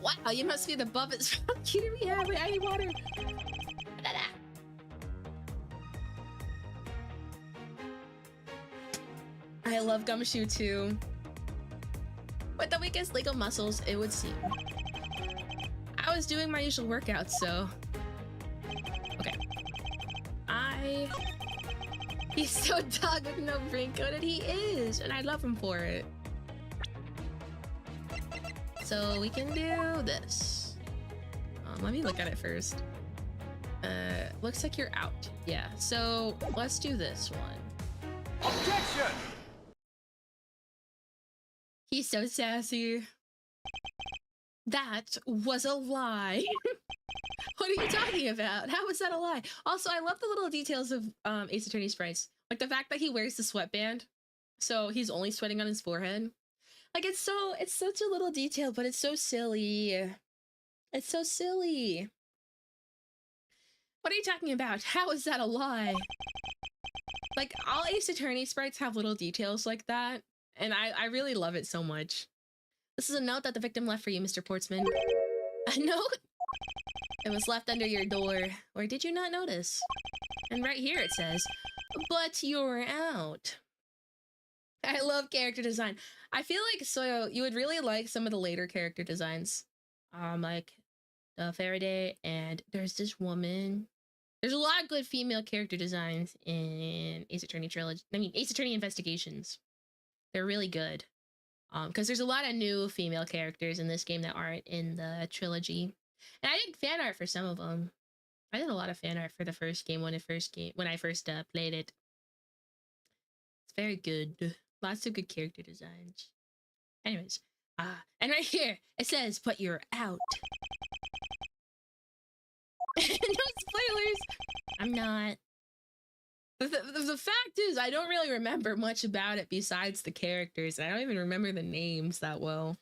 Wow, you must be the buffest cuter we have. I need water. I love Gumshoe too. With the weakest legal muscles, it would seem. I was doing my usual workouts, so... Okay. He's so dog with no brain coded. He is, and I love him for it. So we can do this. Let me look at it first. Looks like you're out. Yeah, so let's do this one. Objection! He's so sassy. That was a lie. What are you talking about? How was that a lie? Also, I love the little details of Ace Attorney sprites. Like the fact that he wears the sweatband, so he's only sweating on his forehead. Like it's such a little detail, but it's so silly. It's so silly. What are you talking about? How is that a lie? Like all Ace Attorney sprites have little details like that, and I really love it so much. This is a note that the victim left for you, Mr. Portsman. A note? It was left under your door. Or did you not notice? And right here it says, but you're out. I love character design. I feel like so you would really like some of the later character designs. Like Faraday, and there's this woman. There's a lot of good female character designs in Ace Attorney Trilogy. I mean, Ace Attorney Investigations. They're really good. Because there's a lot of new female characters in this game that aren't in the trilogy. And I did fan art for some of them. I did a lot of fan art for the first game when I first played it. It's very good. Lots of good character designs. Anyways, and right here it says, "But you're out." No spoilers. I'm not. The fact is, I don't really remember much about it besides the characters. I don't even remember the names that well.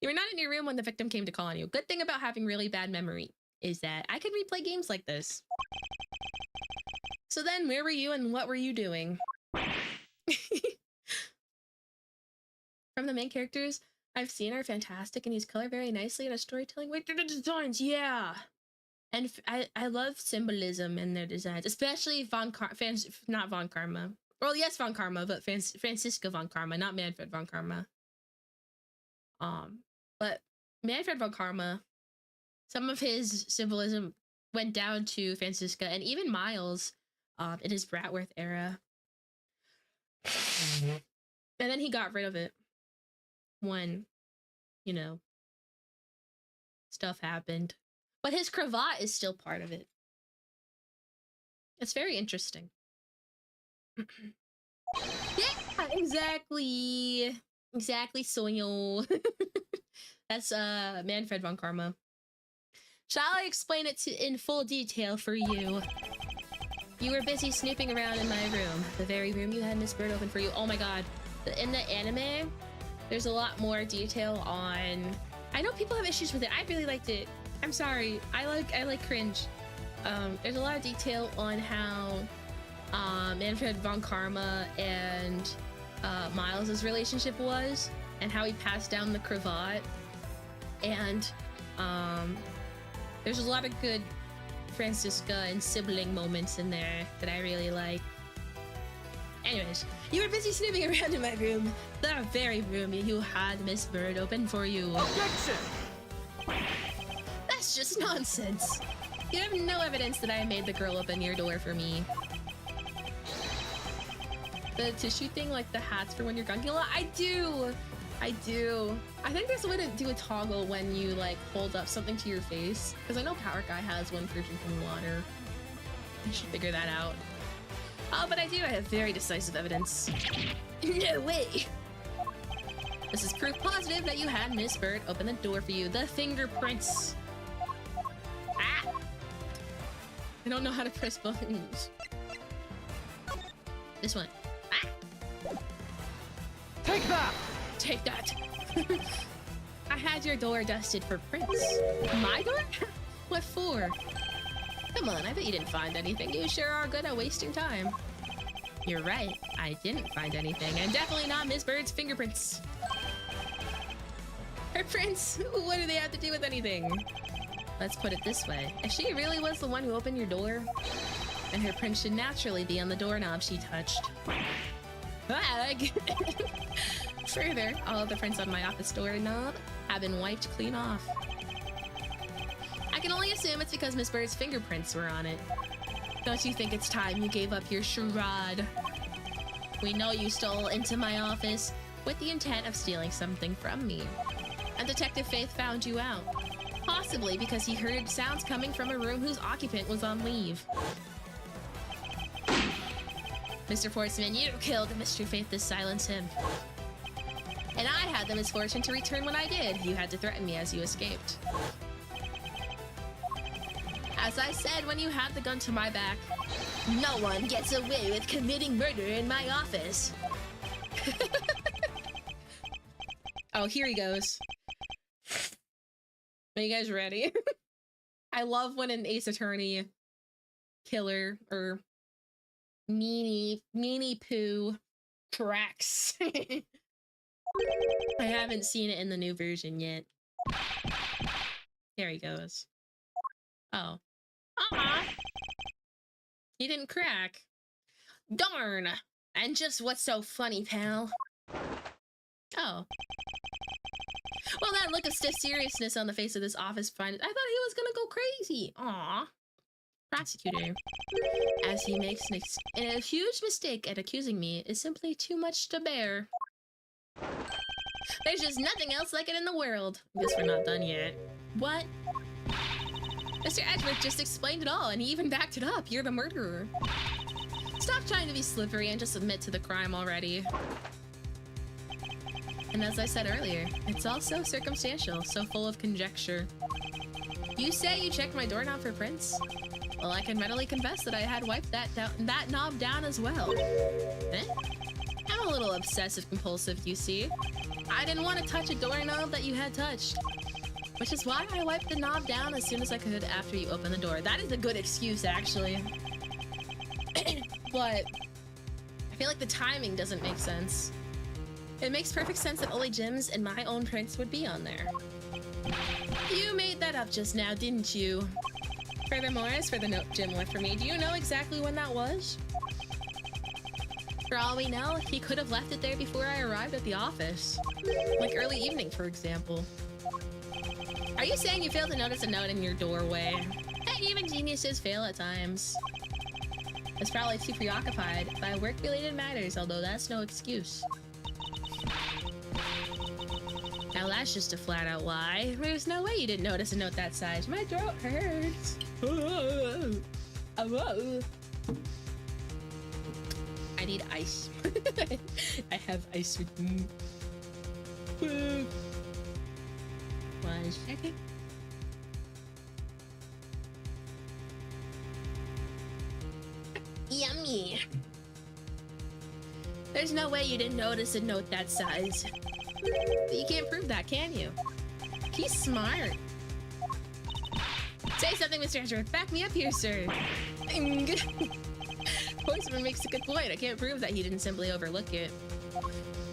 You were not in your room when the victim came to call on you. Good thing about having really bad memory is that I could replay games like this. So then, where were you and what were you doing? From the main characters I've seen are fantastic and use color very nicely in a storytelling way. Designs, yeah. And I love symbolism in their designs, especially not Von Karma. Well, yes, Von Karma, but Franziska Von Karma, not Manfred Von Karma. But Manfred Von Karma, some of his symbolism went down to Franziska and even Miles in his Bratworth era. And then he got rid of it when, you know, stuff happened. But his cravat is still part of it. It's very interesting. Yeah, exactly. Exactly, Soyo. That's Manfred von Karma. Shall I explain it in full detail for you? You were busy snooping around in my room, the very room you had Miss Bird open for you. Oh my god. In the anime, there's a lot more detail on... I know people have issues with it. I really liked it. I'm sorry. I like cringe. There's a lot of detail on how Manfred von Karma and Miles's relationship was, and how he passed down the cravat. And there's a lot of good Franziska and sibling moments in there that I really like. Anyways, you were busy snooping around in my room, the very room you had Miss Bird open for you. Objection! That's just nonsense. You have no evidence that I made the girl open your door for me. The tissue thing, like the hats for when you're Gungula? I do! I do. I think there's a way to do a toggle when you like hold up something to your face. Because I know Power Guy has one for drinking water. I should figure that out. Oh, but I do. I have very decisive evidence. No way! This is proof positive that you had Miss Bird open the door for you. The fingerprints. Ah! I don't know how to press buttons. This one. Ah! Take that! Take that. I had your door dusted for prints. My door? What for? Come on, I bet you didn't find anything. You sure are good at wasting time. You're right, I didn't find anything, and definitely not Miss Bird's fingerprints. Her prints? What do they have to do with anything? Let's put it this way. If she really was the one who opened your door, then her prints should naturally be on the doorknob she touched. Further, all of the prints on my office doorknob have been wiped clean off. I can only assume it's because Miss Bird's fingerprints were on it. Don't you think it's time you gave up your charade? We know you stole into my office with the intent of stealing something from me. And Detective Faith found you out. Possibly because he heard sounds coming from a room whose occupant was on leave. Mr. Fortsman, you killed Mr. Faith to silence him. And I had the misfortune to return when I did. You had to threaten me as you escaped. As I said when you had the gun to my back, no one gets away with committing murder in my office. Oh, here he goes. Are you guys ready? I love when an Ace Attorney killer or meanie poo cracks. I haven't seen it in the new version yet. There he goes. Oh. He didn't crack. Darn! And just what's so funny, pal? Oh. Well, that look of stiff seriousness on the face of this office finder, I thought he was gonna go crazy. Aw. Prosecutor. As he makes a huge mistake at accusing me is simply too much to bear. There's just nothing else like it in the world. Guess we're not done yet. What? Mr. Edgeworth just explained it all, and he even backed it up. You're the murderer. Stop trying to be slippery and just admit to the crime already. And as I said earlier, it's all so circumstantial, so full of conjecture. You say you checked my doorknob for prints? Well, I can readily confess that I had wiped that knob down as well. Eh? I'm a little obsessive-compulsive, you see. I didn't want to touch a doorknob that you had touched. Which is why I wiped the knob down as soon as I could after you opened the door. That is a good excuse, actually. But I feel like the timing doesn't make sense. It makes perfect sense that only Jim's and my own prints would be on there. You made that up just now, didn't you? Furthermore, as for the note Jim left for me, do you know exactly when that was? For all we know, he could have left it there before I arrived at the office. Like early evening, for example. Are you saying you failed to notice a note in your doorway? Hey, even geniuses fail at times. was probably too preoccupied by work-related matters, although that's no excuse. Now that's just a flat-out lie. There's no way you didn't notice a note that size. My throat hurts. I need ice. I have ice with me. 1 second. Yummy. There's no way you didn't notice a note that size. But you can't prove that, can you? He's smart. Say something, Mr. Edgeworth. Back me up here, sir. Postman makes a good point. I can't prove that he didn't simply overlook it.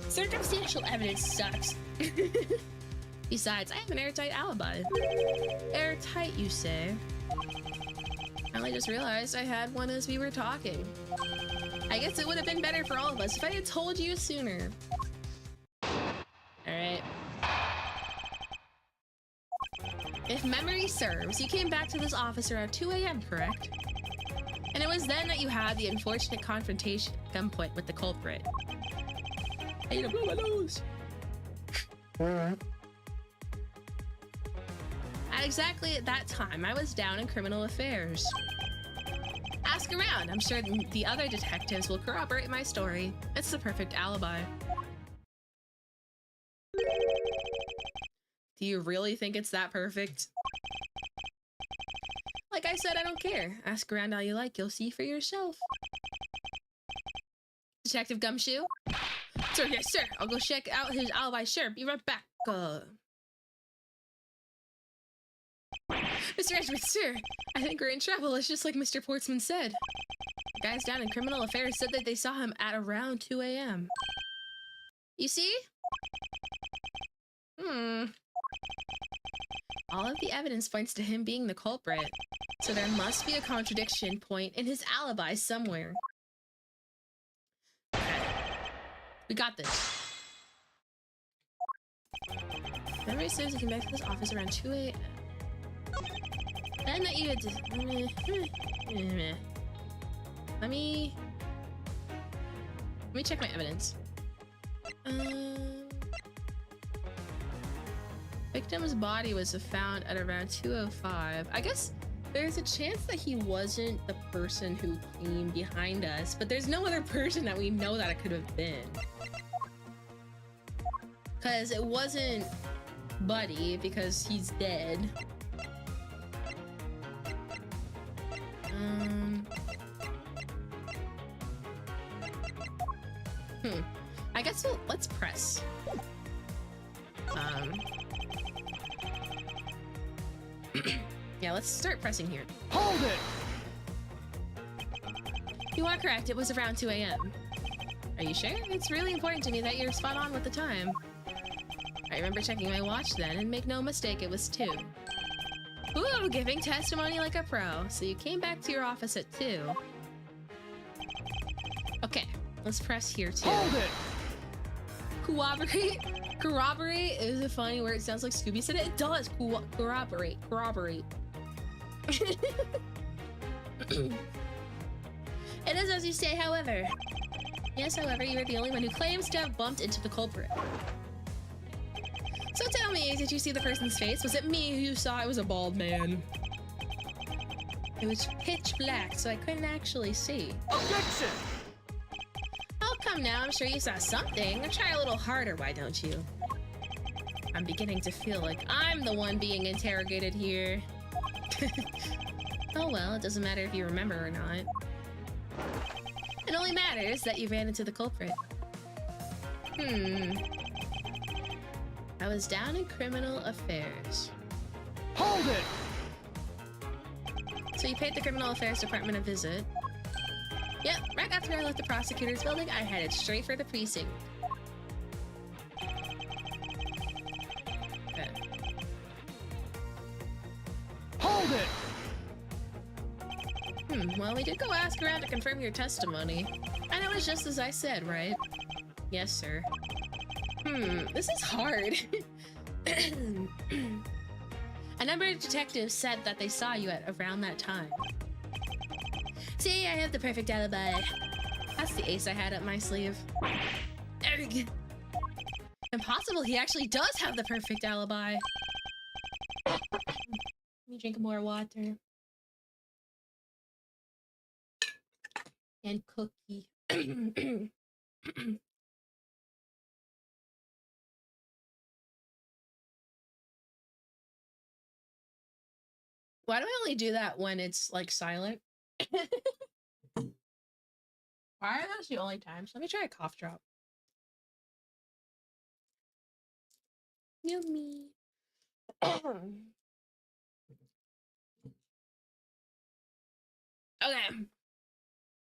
Circumstantial evidence sucks. Besides, I have an airtight alibi. Airtight, you say? I only just realized I had one as we were talking. I guess it would have been better for all of us if I had told you sooner. Alright. If memory serves, you came back to this office around 2 a.m., correct? And it was then that you had the unfortunate confrontation at gunpoint with the culprit. I need to blow my nose. At exactly that time, I was down in criminal affairs. Ask around. I'm sure the other detectives will corroborate my story. It's the perfect alibi. Do you really think it's that perfect? Like I said, I don't care. Ask around all you like. You'll see for yourself. Detective Gumshoe? Sir, yes, sir. I'll go check out his alibi. Sure, be right back. Mr. Edgeworth, sir, I think we're in trouble. It's just like Mr. Portsman said. The guys down in criminal affairs said that they saw him at around 2 a.m. You see? All of the evidence points to him being the culprit, so there must be a contradiction point in his alibi somewhere. Okay. We got this. Memory says he came back to this office around 2 a.m. Then that you had to... Let me check my evidence. Victim's body was found at around 2:05. I guess there's a chance that he wasn't the person who came behind us, but there's no other person that we know that it could have been. Because it wasn't Buddy, because he's dead. I guess let's press. Yeah, let's start pressing here. Hold it! You are correct, it was around 2 a.m. Are you sure? It's really important to me that you're spot on with the time. I remember checking my watch then, and make no mistake, it was 2. Ooh, giving testimony like a pro. So you came back to your office at 2. Okay, let's press here too. Hold it! Corroborate? Corroborate is a funny word. It sounds like Scooby said it. It does. Corroborate. Corroborate. It is as you say, however. Yes, however, you are the only one who claims to have bumped into the culprit. So tell me, did you see the person's face? Was it me who saw it was a bald man? It was pitch black, so I couldn't actually see. Objection! Oh, come now, I'm sure you saw something. Try a little harder, why don't you? I'm beginning to feel like I'm the one being interrogated here. Oh well, it doesn't matter if you remember or not. It only matters that you ran into the culprit. I was down in criminal affairs. Hold it! So you paid the criminal affairs department a visit. Yep, right after I left the prosecutor's building, I headed straight for the precinct. Okay. Hold it! Well, we did go ask around to confirm your testimony. And it was just as I said, right? Yes, sir. This is hard. A number of detectives said that they saw you at around that time. See, I have the perfect alibi. That's the ace I had up my sleeve. Erg. Impossible, he actually does have the perfect alibi. Let me drink more water. And cookie. Why do I only do that when it's like silent? Why are those the only times? Let me try a cough drop. Yummy. Okay.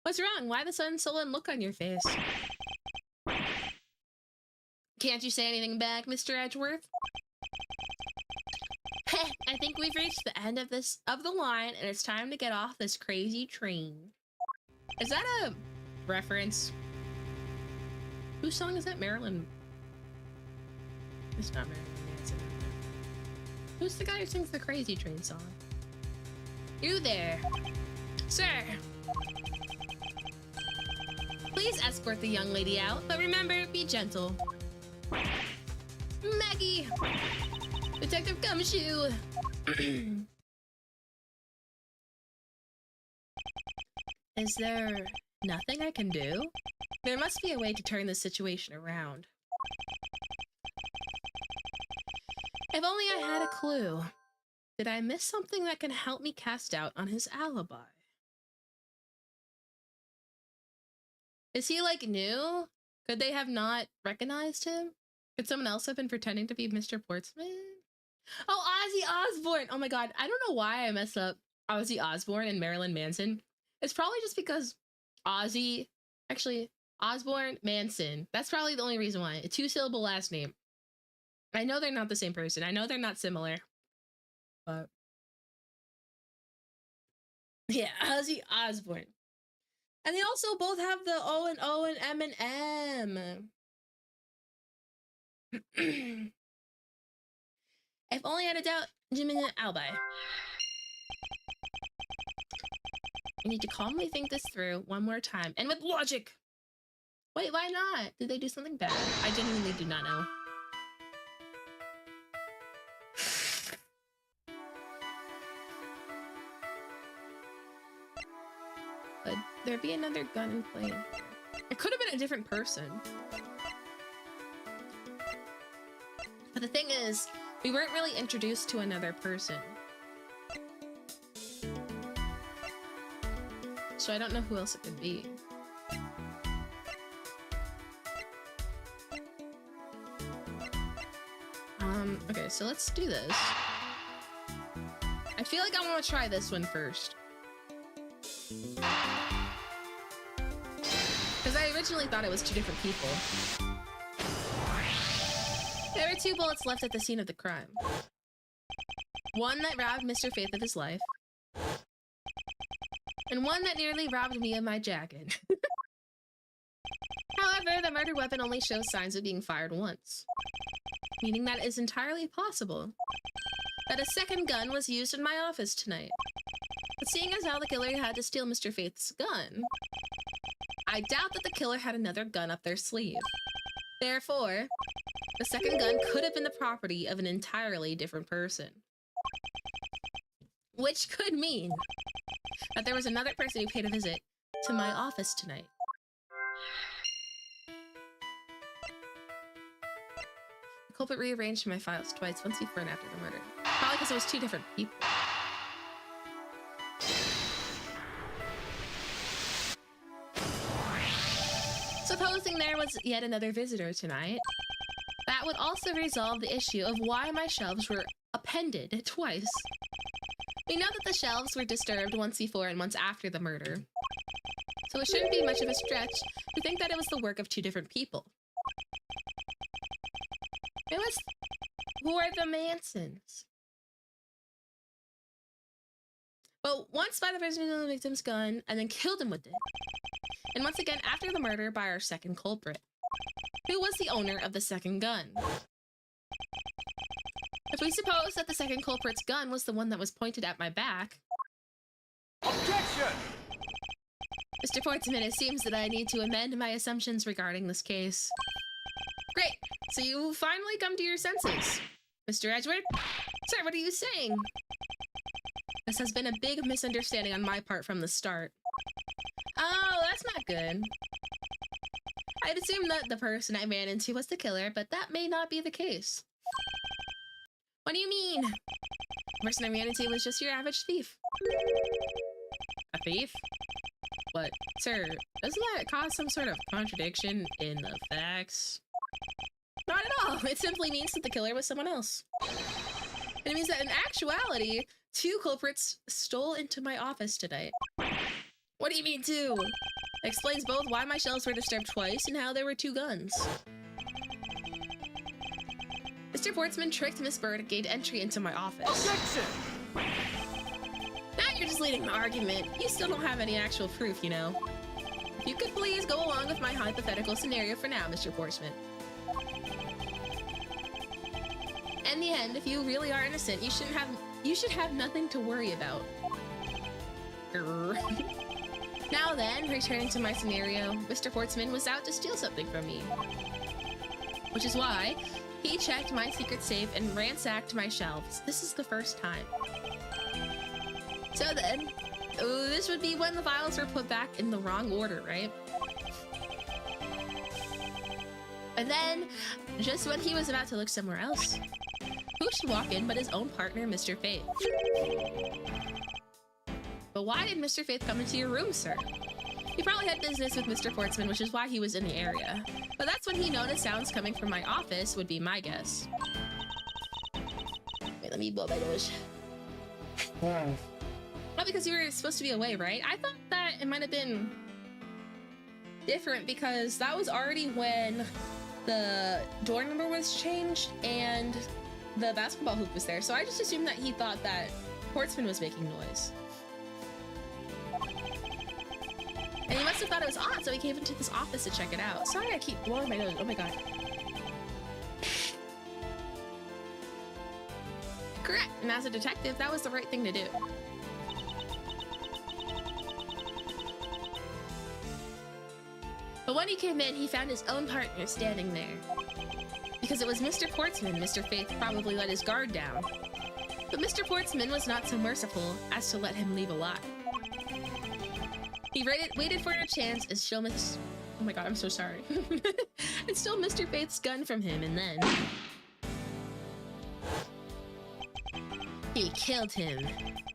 What's wrong? Why the sudden sullen look on your face? Can't you say anything back, Mr. Edgeworth? I think we've reached the end of the line, and it's time to get off this crazy train. Is that a reference? Whose song is that? Marilyn? It's not Marilyn Manson. Who's the guy who sings the Crazy Train song? You there, sir. Please escort the young lady out, but remember, be gentle. Maggie! Detective Gumshoe! Is there nothing I can do? There must be a way to turn this situation around. If only I had a clue. Did I miss something that can help me cast doubt on his alibi? Is he, like, new? Could they have not recognized him? Could someone else have been pretending to be Mr. Portsman? Oh, Ozzy Osbourne! Oh my god, I don't know why I messed up Ozzy Osbourne and Marilyn Manson. It's probably just because Osbourne Manson. That's probably the only reason why. A two-syllable last name. I know they're not the same person. I know they're not similar. But yeah, Ozzy Osbourne. And they also both have the O and O and M and M. If only I had a doubt, Jimmy alibi. I need to calmly think this through one more time, and with logic. Wait, why not? Did they do something bad? I genuinely do not know. Could there be another gun in play? It could have been a different person. But the thing is, we weren't really introduced to another person. So I don't know who else it could be. Okay, so let's do this. I feel like I want to try this one first. Because I originally thought it was two different people. There were 2 bullets left at the scene of the crime. One that robbed Mr. Faith of his life. And one that nearly robbed me of my jacket. However, the murder weapon only shows signs of being fired once. Meaning that it is entirely possible that a second gun was used in my office tonight. But seeing as how the killer had to steal Mr. Faith's gun, I doubt that the killer had another gun up their sleeve. Therefore, the second gun could have been the property of an entirely different person. Which could mean that there was another person who paid a visit to my office tonight. The culprit rearranged my files twice, once before and after the murder. Probably because it was 2 different people. Supposing there was yet another visitor tonight, that would also resolve the issue of why my shelves were appended twice. We know that the shelves were disturbed once before and once after the murder, so it shouldn't be much of a stretch to think that it was the work of 2 different people. It was for the Mansons. But once by the person who killed the victim's gun and then killed him with it. And once again after the murder by our second culprit, who was the owner of the second gun. If we suppose that the second culprit's gun was the one that was pointed at my back... Objection! Mr. Portsman, it seems that I need to amend my assumptions regarding this case. Great, so you finally come to your senses. Mr. Edgeworth? Sir, what are you saying? This has been a big misunderstanding on my part from the start. Oh, that's not good. I'd assumed that the person I ran into was the killer, but that may not be the case. What do you mean? The person I ran into was just your average thief. A thief? But, sir, doesn't that cause some sort of contradiction in the facts? Not at all. It simply means that the killer was someone else. It means that in actuality, 2 culprits stole into my office tonight. What do you mean 2? It explains both why my shelves were disturbed twice and how there were 2 guns. Mr. Portsman tricked Miss Bird and gained entry into my office. Objection! Now you're just leading an argument. You still don't have any actual proof, you know. If you could please go along with my hypothetical scenario for now, Mr. Portsman. In the end, if you really are innocent, you should have nothing to worry about. Now then, returning to my scenario, Mr. Portsman was out to steal something from me. Which is why he checked my secret safe and ransacked my shelves. This is the first time. So then, this would be when the files were put back in the wrong order, right? And then, just when he was about to look somewhere else, who should walk in but his own partner, Mr. Faith? But why did Mr. Faith come into your room, sir? He probably had business with Mr. Portsman, which is why he was in the area. But that's when he noticed sounds coming from my office, would be my guess. Wait, let me blow my nose. Well, because you were supposed to be away, right? I thought that it might have been different because that was already when the door number was changed and the basketball hoop was there. So I just assumed that he thought that Portsman was making noise. And he must have thought it was odd, so he came into this office to check it out. Sorry, I keep blowing my nose. Oh my god. Correct. And as a detective, that was the right thing to do. But when he came in, he found his own partner standing there. Because it was Mr. Portsman, Mr. Faith probably let his guard down. But Mr. Portsman was not so merciful as to let him leave alive. He waited for a chance and stole oh my god, I'm so sorry. And stole Mr. Faith's gun from him, and then he killed him.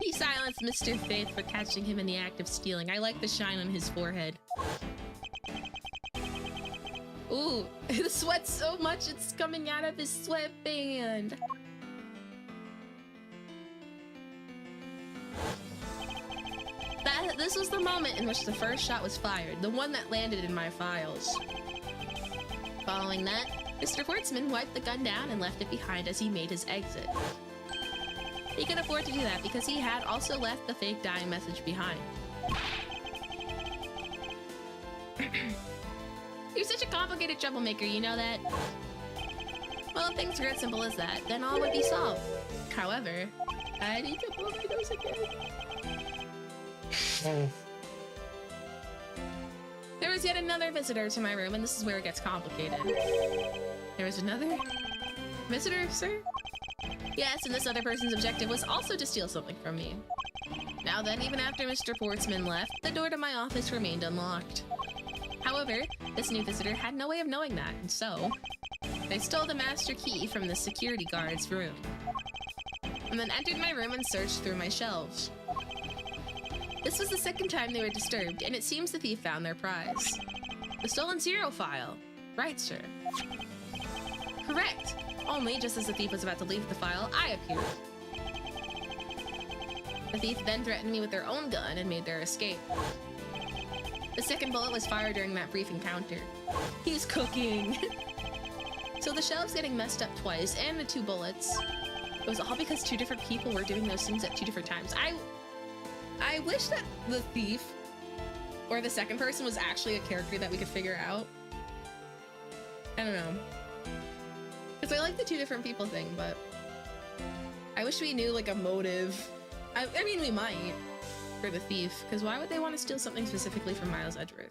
He silenced Mr. Faith for catching him in the act of stealing. I like the shine on his forehead. Ooh, the sweat so much it's coming out of his sweatband. This was the moment in which the first shot was fired, the one that landed in my files. Following that, Mr. Portsman wiped the gun down and left it behind as he made his exit. He could afford to do that because he had also left the fake dying message behind. You're such a complicated troublemaker, you know that? Well, if things were as simple as that, then all would be solved. However, I need to blow my nose again. There was yet another visitor to my room, and this is where it gets complicated. There was another visitor, sir? Yes, and this other person's objective was also to steal something from me. Now then, even after Mr. Portsman left, the door to my office remained unlocked. However, this new visitor had no way of knowing that, and so they stole the master key from the security guard's room, and then entered my room and searched through my shelves. This was the second time they were disturbed, and it seems the thief found their prize. The stolen serial file. Right, sir. Correct. Only, just as the thief was about to leave the file, I appeared. The thief then threatened me with their own gun and made their escape. The second bullet was fired during that brief encounter. He's cooking! So the shelves getting messed up twice, and the 2 bullets, it was all because 2 different people were doing those things at 2 different times. I wish that the thief, or the second person, was actually a character that we could figure out. I don't know. Because I like the 2 different people thing, but I wish we knew, like, a motive. I mean, we might. for the thief, because why would they want to steal something specifically from Miles Edgeworth?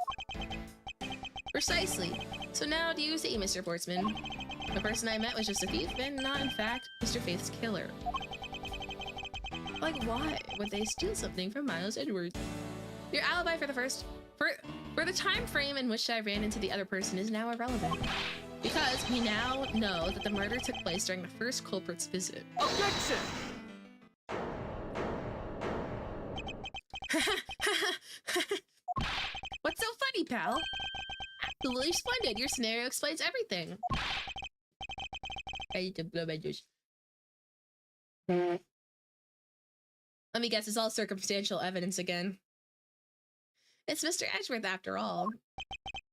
Precisely. So now do you see, Mr. Portsman? The person I met was just a thief and not, in fact, Mr. Faith's killer. Like, why would they steal something from Miles Edgeworth? Your alibi for the time frame in which I ran into the other person is now irrelevant. Because we now know that the murder took place during the first culprit's visit. Objection! What's so funny, pal? Absolutely splendid. Your scenario explains everything. I need to blow my juice. Let me guess, it's all circumstantial evidence again. It's Mr. Edgeworth after all.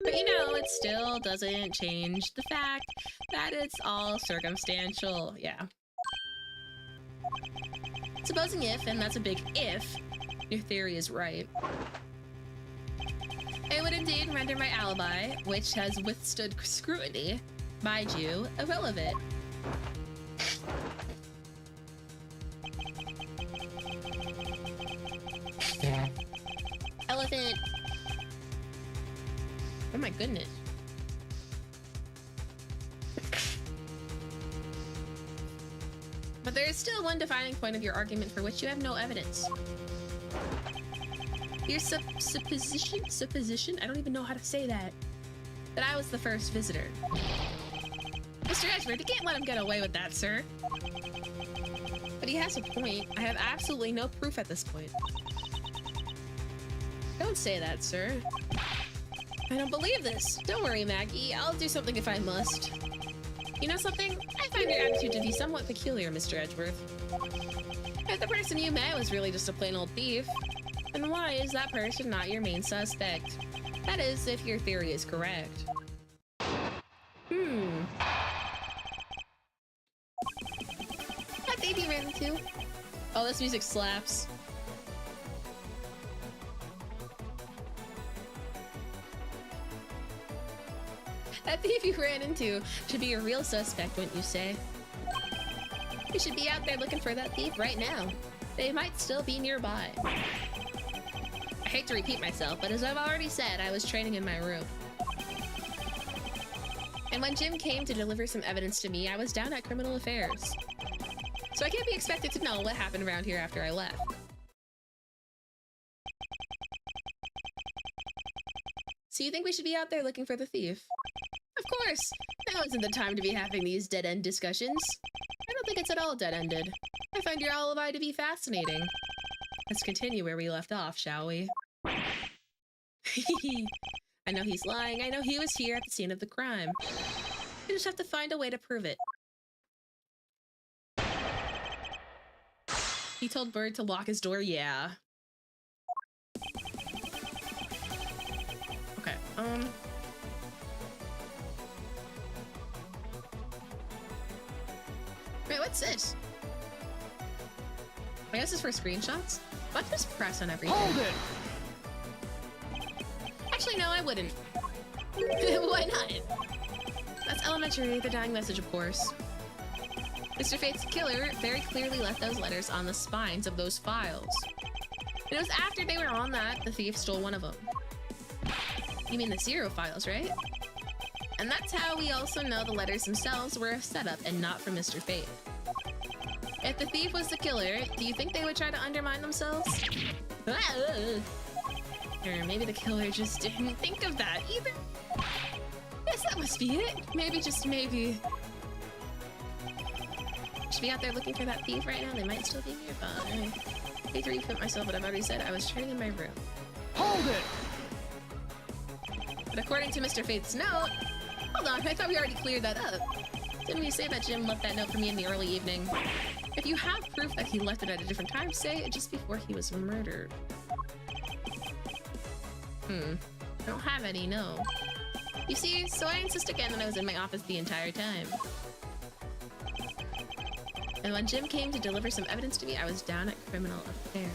But you know, it still doesn't change the fact that it's all circumstantial. Yeah. Supposing if, and that's a big if, your theory is right, it would indeed render my alibi, which has withstood scrutiny, mind you, irrelevant. Elephant. Oh my goodness. But there is still one defining point of your argument for which you have no evidence. Your supposition? I don't even know how to say that. That I was the first visitor. Mr. Edgeworth, you can't let him get away with that, sir. But he has a point. I have absolutely no proof at this point. Don't say that, sir. I don't believe this. Don't worry, Maggie. I'll do something if I must. You know something? I find your attitude to be somewhat peculiar, Mr. Edgeworth. If the person you met was really just a plain old thief, then why is that person not your main suspect? That is, if your theory is correct. That thief you ran into? Oh, this music slaps. That thief you ran into should be your real suspect, wouldn't you say? We should be out there looking for that thief right now. They might still be nearby. I hate to repeat myself, but as I've already said, I was training in my room. And when Jim came to deliver some evidence to me, I was down at Criminal Affairs. So I can't be expected to know what happened around here after I left. So you think we should be out there looking for the thief? Of course! Now isn't the time to be having these dead-end discussions. I don't think it's at all dead-ended. I find your alibi to be fascinating. Let's continue where we left off, shall we? I know he's lying. I know he was here at the scene of the crime. We just have to find a way to prove it. He told Bird to lock his door? Yeah. Okay, Wait, what's this? I guess it's for screenshots? Let's just press on everything. Hold it! Actually, no, I wouldn't. Why not? That's elementary, the dying message, of course. Mr. Faith's killer very clearly left those letters on the spines of those files. And it was after they were on that the thief stole one of them. You mean the 0 files, right? And that's how we also know the letters themselves were a setup and not from Mr. Faith. If the thief was the killer, do you think they would try to undermine themselves? Or maybe the killer just didn't think of that either. Yes, that must be it. Maybe, just maybe. Should be out there looking for that thief right now. They might still be nearby. I hate to repeat myself, but I've already said I was training in my room. Hold it! But according to Mr. Faith's note... Hold on, I thought we already cleared that up. Didn't we say that Jim left that note for me in the early evening? If you have proof that he left it at a different time, say it just before he was murdered. I don't have any, no. You see, so I insist again that I was in my office the entire time. And when Jim came to deliver some evidence to me, I was down at Criminal Affairs.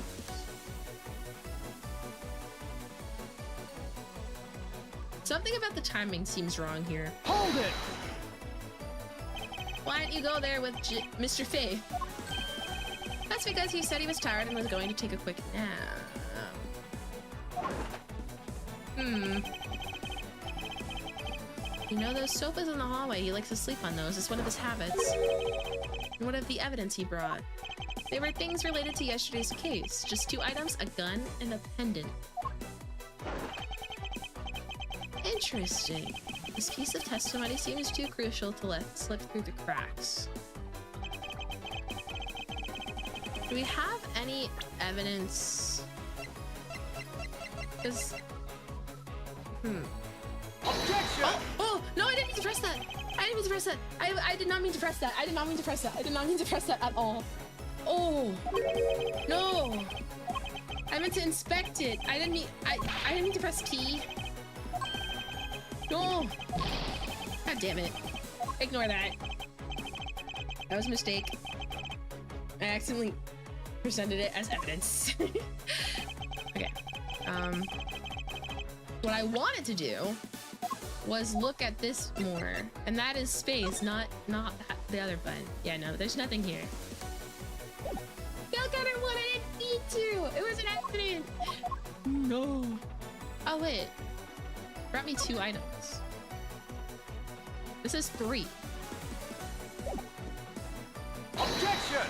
Something about the timing seems wrong here. Hold it! Why didn't you go there with Mr. Faith? That's because he said he was tired and was going to take a quick nap. You know those sofas in the hallway? He likes to sleep on those. It's one of his habits. And what of the evidence he brought? They were things related to yesterday's case. Just 2 items, a gun, and a pendant. Interesting. This piece of testimony seems too crucial to let slip through the cracks. Do we have any evidence? Because... Objection! Oh, no, I didn't mean to press that. I didn't mean to press that. I did not mean to press that. I did not mean to press that. I did not mean to press that at all. Oh, no. I meant to inspect it. I didn't mean to press T. No. God damn it. Ignore that. That was a mistake. I accidentally presented it as evidence. Okay. What I wanted to do was look at this more, and that is space, not the other button. Yeah, no, there's nothing here. Go get her one, I didn't need to. It was an accident. No. Oh wait, brought me 2 items. This is 3. Objection!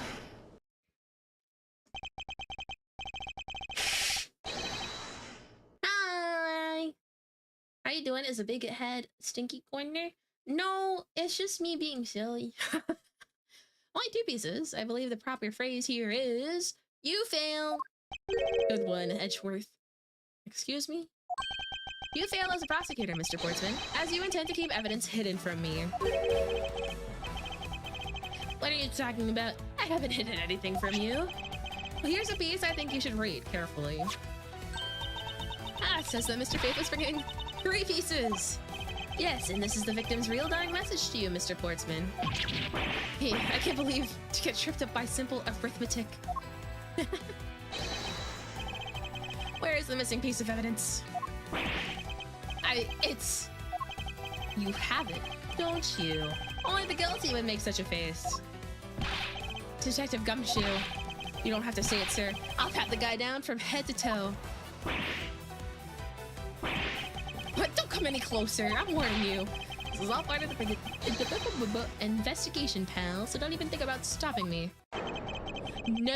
Hi. How you doing? Is a big head stinky corner? No, it's just me being silly. Only 2 pieces. I believe the proper phrase here is, you fail. Good one, Edgeworth. Excuse me? You fail as a prosecutor, Mr. Portsman, as you intend to keep evidence hidden from me. What are you talking about? I haven't hidden anything from you. Well, here's a piece I think you should read carefully. Ah, it says that Mr. Faith is bringing 3 pieces. Yes, and this is the victim's real dying message to you, Mr. Portsman. Hey, I can't believe to get tripped up by simple arithmetic. Where is the missing piece of evidence? You have it, don't you? Only the guilty would make such a face. Detective Gumshoe. You don't have to say it, sir. I'll pat the guy down from head to toe. But don't come any closer, I'm warning you. This is all part of the investigation, pal, so don't even think about stopping me. No.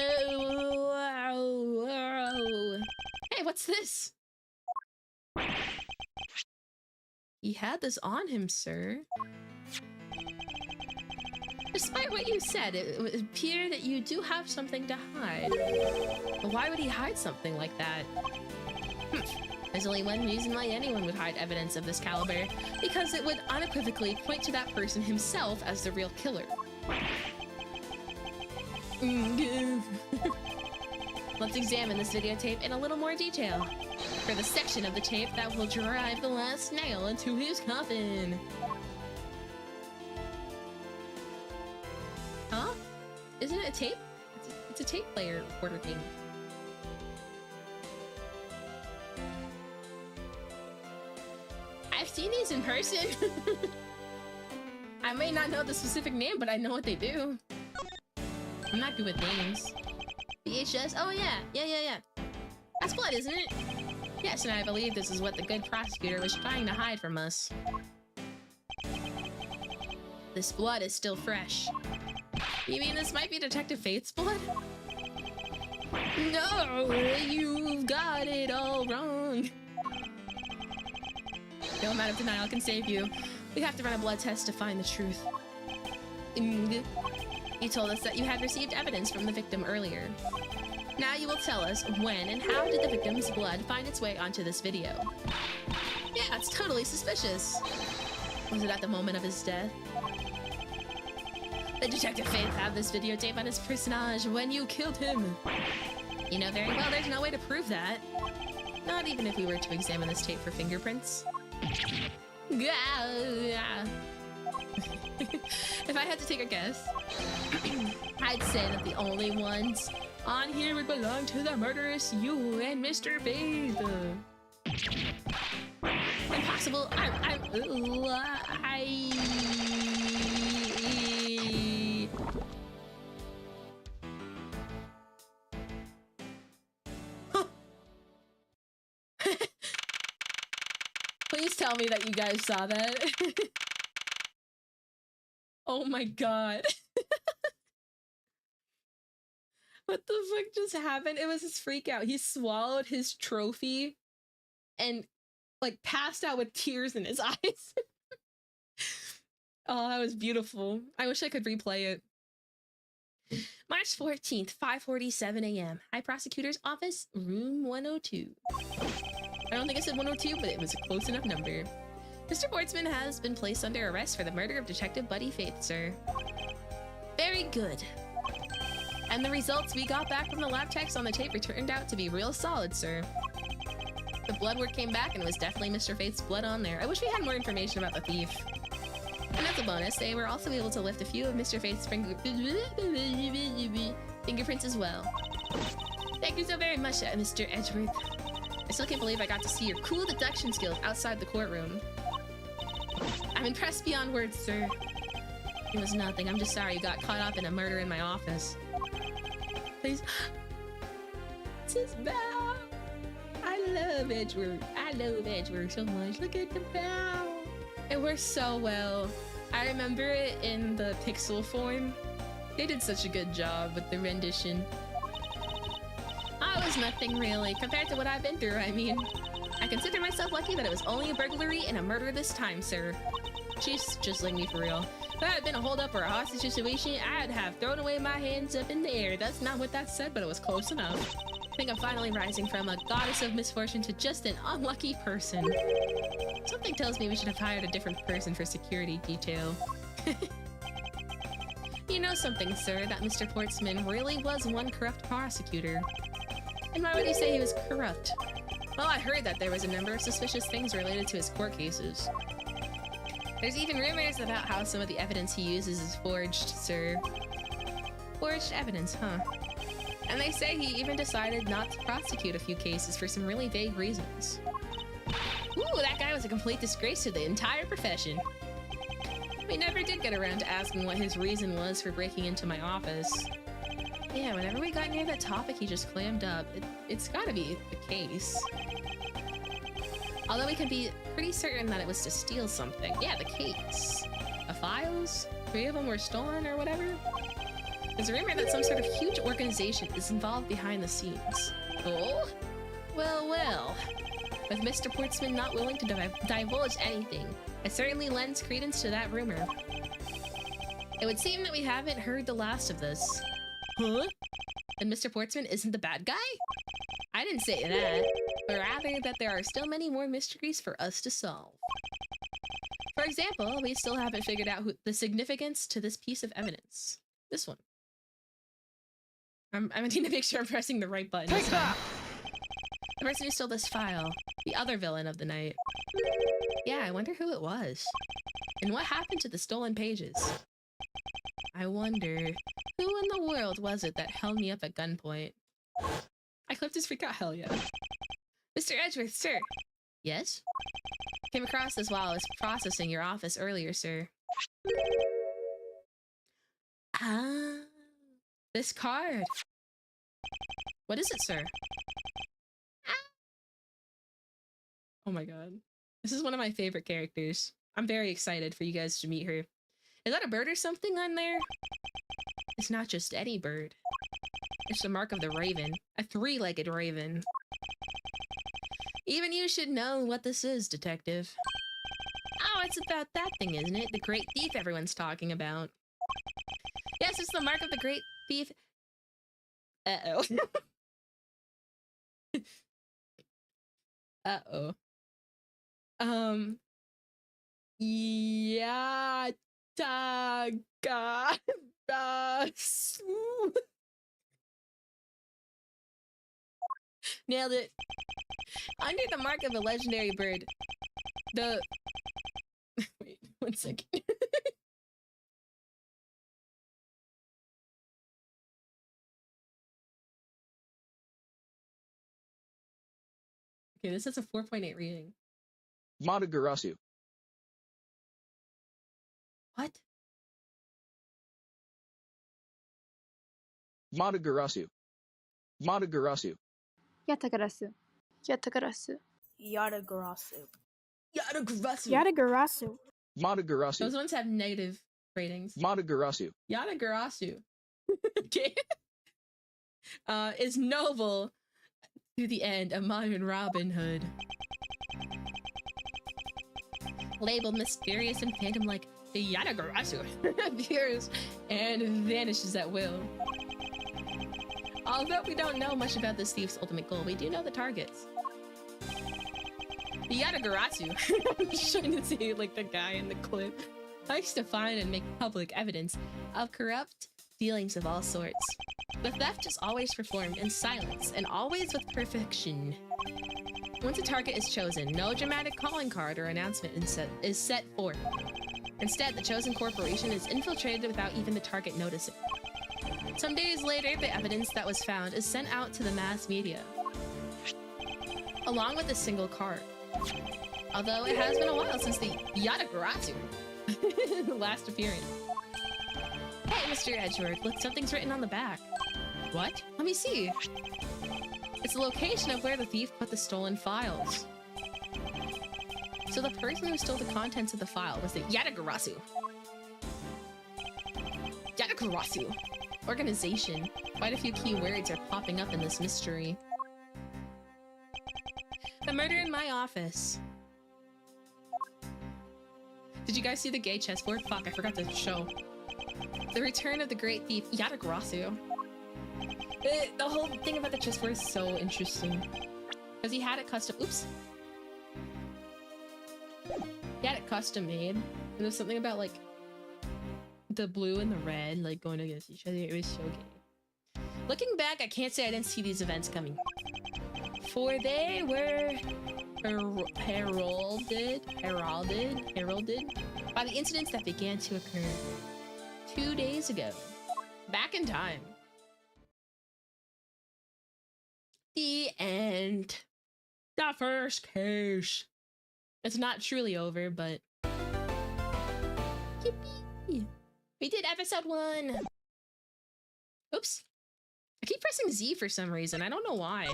Hey, what's this? He had this on him, sir. Despite what you said, it would appear that you do have something to hide. But why would he hide something like that? There's only one reason why anyone would hide evidence of this caliber, because it would unequivocally point to that person himself as the real killer. Let's examine this videotape in a little more detail, for the section of the tape that will drive the last nail into his coffin. Huh? Isn't it a tape? It's a tape player recorder thing. I've seen these in person. I may not know the specific name, but I know what they do. I'm not good with names. VHS? Oh yeah. Yeah. That's blood, isn't it? Yes, and I believe this is what the good prosecutor was trying to hide from us. This blood is still fresh. You mean this might be Detective Faith's blood? No, you've got it all wrong. No amount of denial can save you. We have to run a blood test to find the truth. You told us that you had received evidence from the victim earlier. Now you will tell us when and how did the victim's blood find its way onto this video. Yeah, it's totally suspicious. Was it at the moment of his death? The Detective Faith had this videotape on his personage when you killed him. You know very well there's no way to prove that. Not even if we were to examine this tape for fingerprints. If I had to take a guess, I'd say that the only ones on here would belong to the murderous you and Mr. Faith. Impossible. tell me that you guys saw that. Oh my god. What the fuck just happened? It was his freak out. He swallowed his trophy and like passed out with tears in his eyes. Oh, that was beautiful. I wish I could replay it. March 14th, 5:47 a.m. High Prosecutor's Office, room 102. I don't think I said 102, but it was a close enough number. Mr. Portsman has been placed under arrest for the murder of Detective Buddy Faith, sir. Very good. And the results we got back from the lab techs on the tape turned out to be real solid, sir. The blood work came back and it was definitely Mr. Faith's blood on there. I wish we had more information about the thief. And as a bonus, they were also able to lift a few of Mr. Faith's fingerprints as well. Thank you so very much, Mr. Edgeworth. I still can't believe I got to see your cool deduction skills outside the courtroom. I'm impressed beyond words, sir. It was nothing. I'm just sorry you got caught up in a murder in my office. Please. It's his bow. I love Edgeworth. I love Edgeworth so much. Look at the bow. It works so well. I remember it in the pixel form. They did such a good job with the rendition. Oh, it was nothing really, compared to what I've been through, I mean. I consider myself lucky that it was only a burglary and a murder this time, sir. She's just like me for real. If that had been a holdup or a hostage situation, I'd have thrown away my hands up in the air. That's not what that said, but it was close enough. I think I'm finally rising from a goddess of misfortune to just an unlucky person. Something tells me we should have hired a different person for security detail. You know something, sir, that Mr. Portsman really was one corrupt prosecutor. And why would you say he was corrupt? Well, I heard that there was a number of suspicious things related to his court cases. There's even rumors about how some of the evidence he uses is forged, sir. Forged evidence, huh? And they say he even decided not to prosecute a few cases for some really vague reasons. Ooh, that guy was a complete disgrace to the entire profession. We never did get around to asking what his reason was for breaking into my office. Yeah, whenever we got near that topic, he just clammed up. It's gotta be the case. Although we can be pretty certain that it was to steal something. Yeah, the case. The files? 3 of them were stolen or whatever? There's a rumor that some sort of huge organization is involved behind the scenes. Oh? Well, well. With Mr. Portsman not willing to divulge anything, it certainly lends credence to that rumor. It would seem that we haven't heard the last of this. Huh? And Mr. Portsman isn't the bad guy? I didn't say that, but rather that there are still many more mysteries for us to solve. For example, we still haven't figured out the significance to this piece of evidence. This one. I need to make sure I'm pressing the right button. Take that! The person who stole this file. The other villain of the night. Yeah, I wonder who it was. And what happened to the stolen pages? I wonder, who in the world was it that held me up at gunpoint? I clipped his freak out, hell yeah. Mr. Edgeworth, sir. Yes? Came across this while I was processing your office earlier, sir. Ah, this card. What is it, sir? Oh my god. This is one of my favorite characters. I'm very excited for you guys to meet her. Is that a bird or something on there? It's not just any bird. It's the mark of the raven. A 3-legged raven. Even you should know what this is, detective. Oh, it's about that thing, isn't it? The great thief everyone's talking about. Yes, it's the mark of the great thief. Uh-oh. Uh-oh. Yeah, nailed it. Under the mark of a legendary bird, the... Wait, 1 second. Okay, this is a 4.8 reading. Yamagarasu. What? Yamagarasu. Yamagarasu. Yatagarasu. Yatagarasu. Yatagarasu. Yatagarasu. Yatagarasu. Yatagarasu. Those ones have negative ratings. Yatagarasu. Yatagarasu. Okay. Is noble to the end, a modern Robin Hood. Labeled mysterious and phantom-like, the Yatagarasu appears and vanishes at will. Although we don't know much about this thief's ultimate goal, we do know the targets. The Yatagarasu, I'm just trying to say like the guy in the clip, likes to find and make public evidence of corrupt dealings of all sorts. The theft is always performed in silence and always with perfection. Once a target is chosen, no dramatic calling card or announcement is set forth. Instead, the chosen corporation is infiltrated without even the target noticing. Some days later, the evidence that was found is sent out to the mass media, along with a single card. Although it has been a while since the Yatagarasu last appearance. Hey, Mr. Edgeworth, look, something's written on the back. What? Let me see. It's the location of where the thief put the stolen files. So the person who stole the contents of the file was the Yatagarasu. Yatagarasu. Organization. Quite a few key words are popping up in this mystery. The murder in my office. Did you guys see the gay chessboard? Fuck, I forgot to show. The return of the great thief, Yatagarasu. The whole thing about the chessboard is so interesting. Because he had it custom- oops. He had it custom made. And there's something about like the blue and the red like going against each other. It was so gay. Looking back, I can't say I didn't see these events coming. For they were heralded by the incidents that began to occur 2 days ago. Back in time. The end. The first case. It's not truly over, but yippee! We did episode 1. Oops. I keep pressing Z for some reason. I don't know why.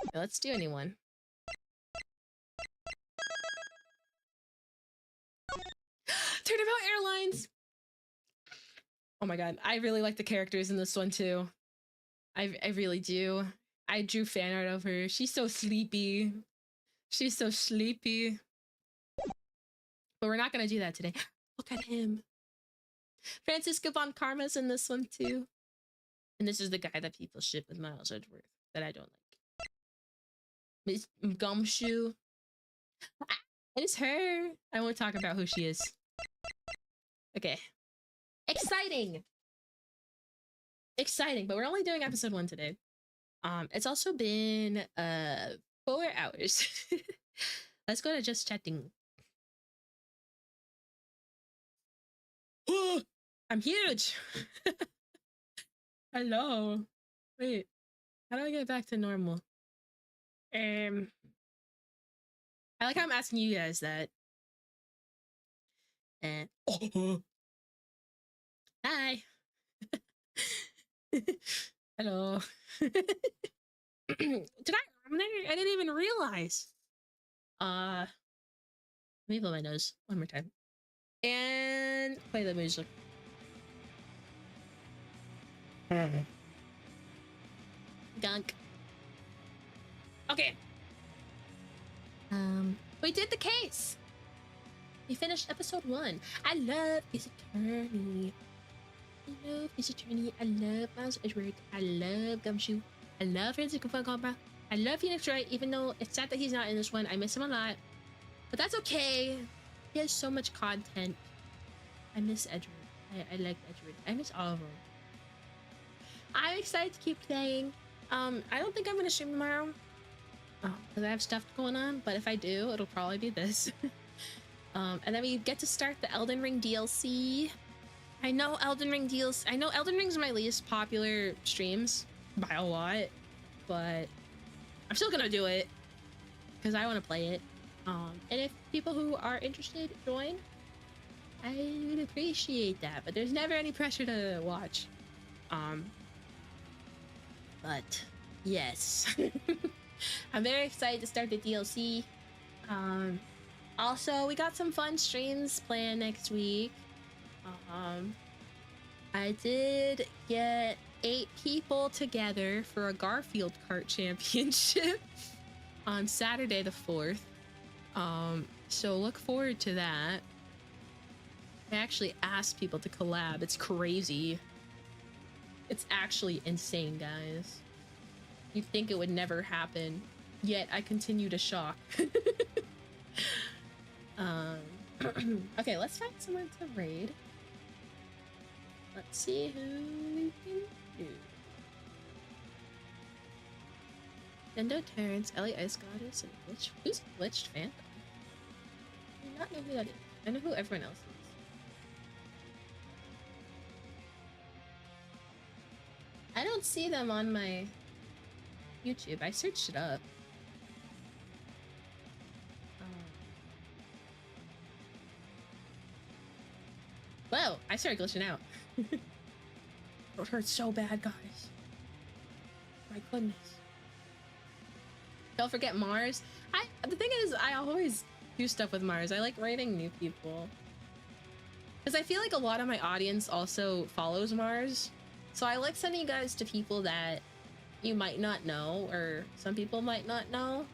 Okay, let's do anyone. Turnabout Airlines! Oh my god, I really like the characters in this one too. I really do. I drew fan art of her. She's so sleepy. She's so sleepy. But we're not gonna do that today. Look at him. Francisco von Karma's in this one too. And this is the guy that people ship with Miles Edgeworth that I don't like. Miss Gumshoe. Ah, and it's her. I won't talk about who she is. Okay. Exciting! Exciting, but we're only doing episode 1 today. It's also been 4 hours. Let's go to just chatting. I'm huge! Hello. Wait, how do I get back to normal? I like how I'm asking you guys that. Hi. Hello. Did I didn't even realize. Let me blow my nose one more time. And play the music. Gunk. Okay. We did the case. We finished episode 1. I love this attorney. I love this attorney. I love Miles Edgeworth. I love Gumshoe. I love Francisco von Karma. I love Phoenix Wright, even though it's sad that he's not in this one. I miss him a lot. But that's okay. He has so much content. I miss Edgeworth. I like Edgeworth. I miss all of them. I'm excited to keep playing. I don't think I'm gonna stream tomorrow. Because I have stuff going on, but if I do, it'll probably be this. And then we get to start the Elden Ring DLC. I know Elden Ring's my least popular streams by a lot, but I'm still gonna do it because I want to play it. And if people who are interested join, I would appreciate that, but there's never any pressure to watch. But yes. I'm very excited to start the DLC. Also, we got some fun streams planned next week. I did get 8 people together for a Garfield Kart Championship on Saturday the 4th. So look forward to that. I actually asked people to collab. It's crazy. It's actually insane, guys. You'd think it would never happen, yet I continue to shock. Okay, let's find someone to raid. Let's see who we can do. Nendo Terrence, Ellie Ice Goddess, and Glitch. Who's Glitched Phantom? I do not know who that is. I know who everyone else is. I don't see them on my YouTube. I searched it up. Whoa, I started glitching out. It hurts so bad, guys. My goodness. Don't forget Mars. The thing is, I always do stuff with Mars. I like rating new people. Because I feel like a lot of my audience also follows Mars. So I like sending you guys to people that you might not know, or some people might not know.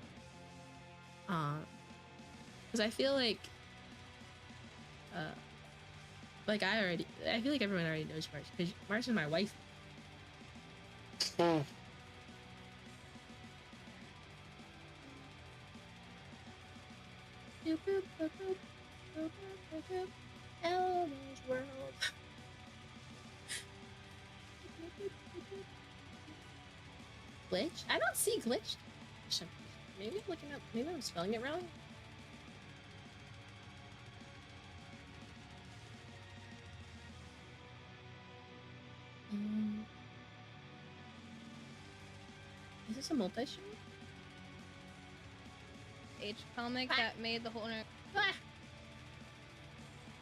Because I feel like I feel like everyone already knows Mars, because Mars is my wife. Elmo's world. Glitch? I don't see glitched. Maybe I'm looking up. Maybe I'm spelling it wrong. Is this a multi-stream? H comic that made the whole.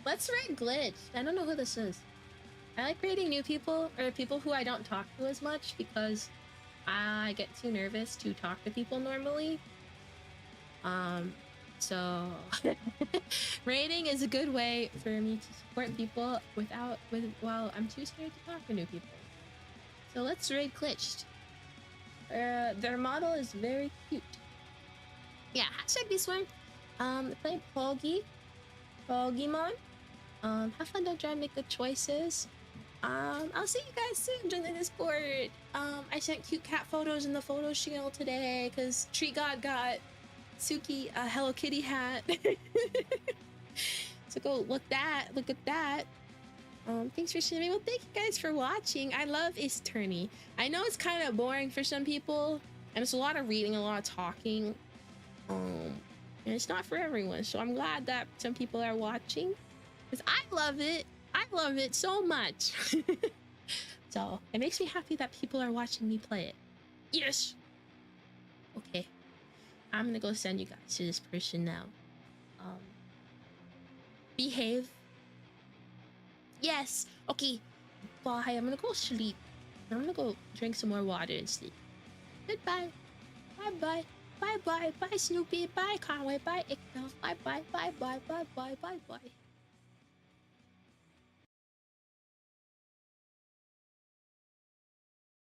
Let's rate Glitch. I don't know who this is. I like rating new people, or people who I don't talk to as much, because I get too nervous to talk to people normally. So rating is a good way for me to support people while I'm too scared to talk to new people. So let's rate Glitched. Their model is very cute. Yeah, hashtag this one. Play Pogimon. Have fun, don't try and make good choices. I'll see you guys soon. Join the Discord. I sent cute cat photos in the photo channel today because Tree God got Suki a Hello Kitty hat. So go look at that. Thanks for streaming. Well, thank you guys for watching. I love Ace Attorney. I know it's kind of boring for some people, and it's a lot of reading, a lot of talking. And it's not for everyone. So I'm glad that some people are watching, because I love it. I love it so much. So it makes me happy that people are watching me play it. Yes. Okay. I'm gonna go send you guys to this person now. Behave. Yes. Okay. Bye. I'm gonna go sleep. I'm gonna go drink some more water and sleep. Goodbye. Bye bye. Bye bye. Bye Snoopy. Bye Conway. Bye Ickno. Bye bye. Bye bye. Bye bye. Bye bye.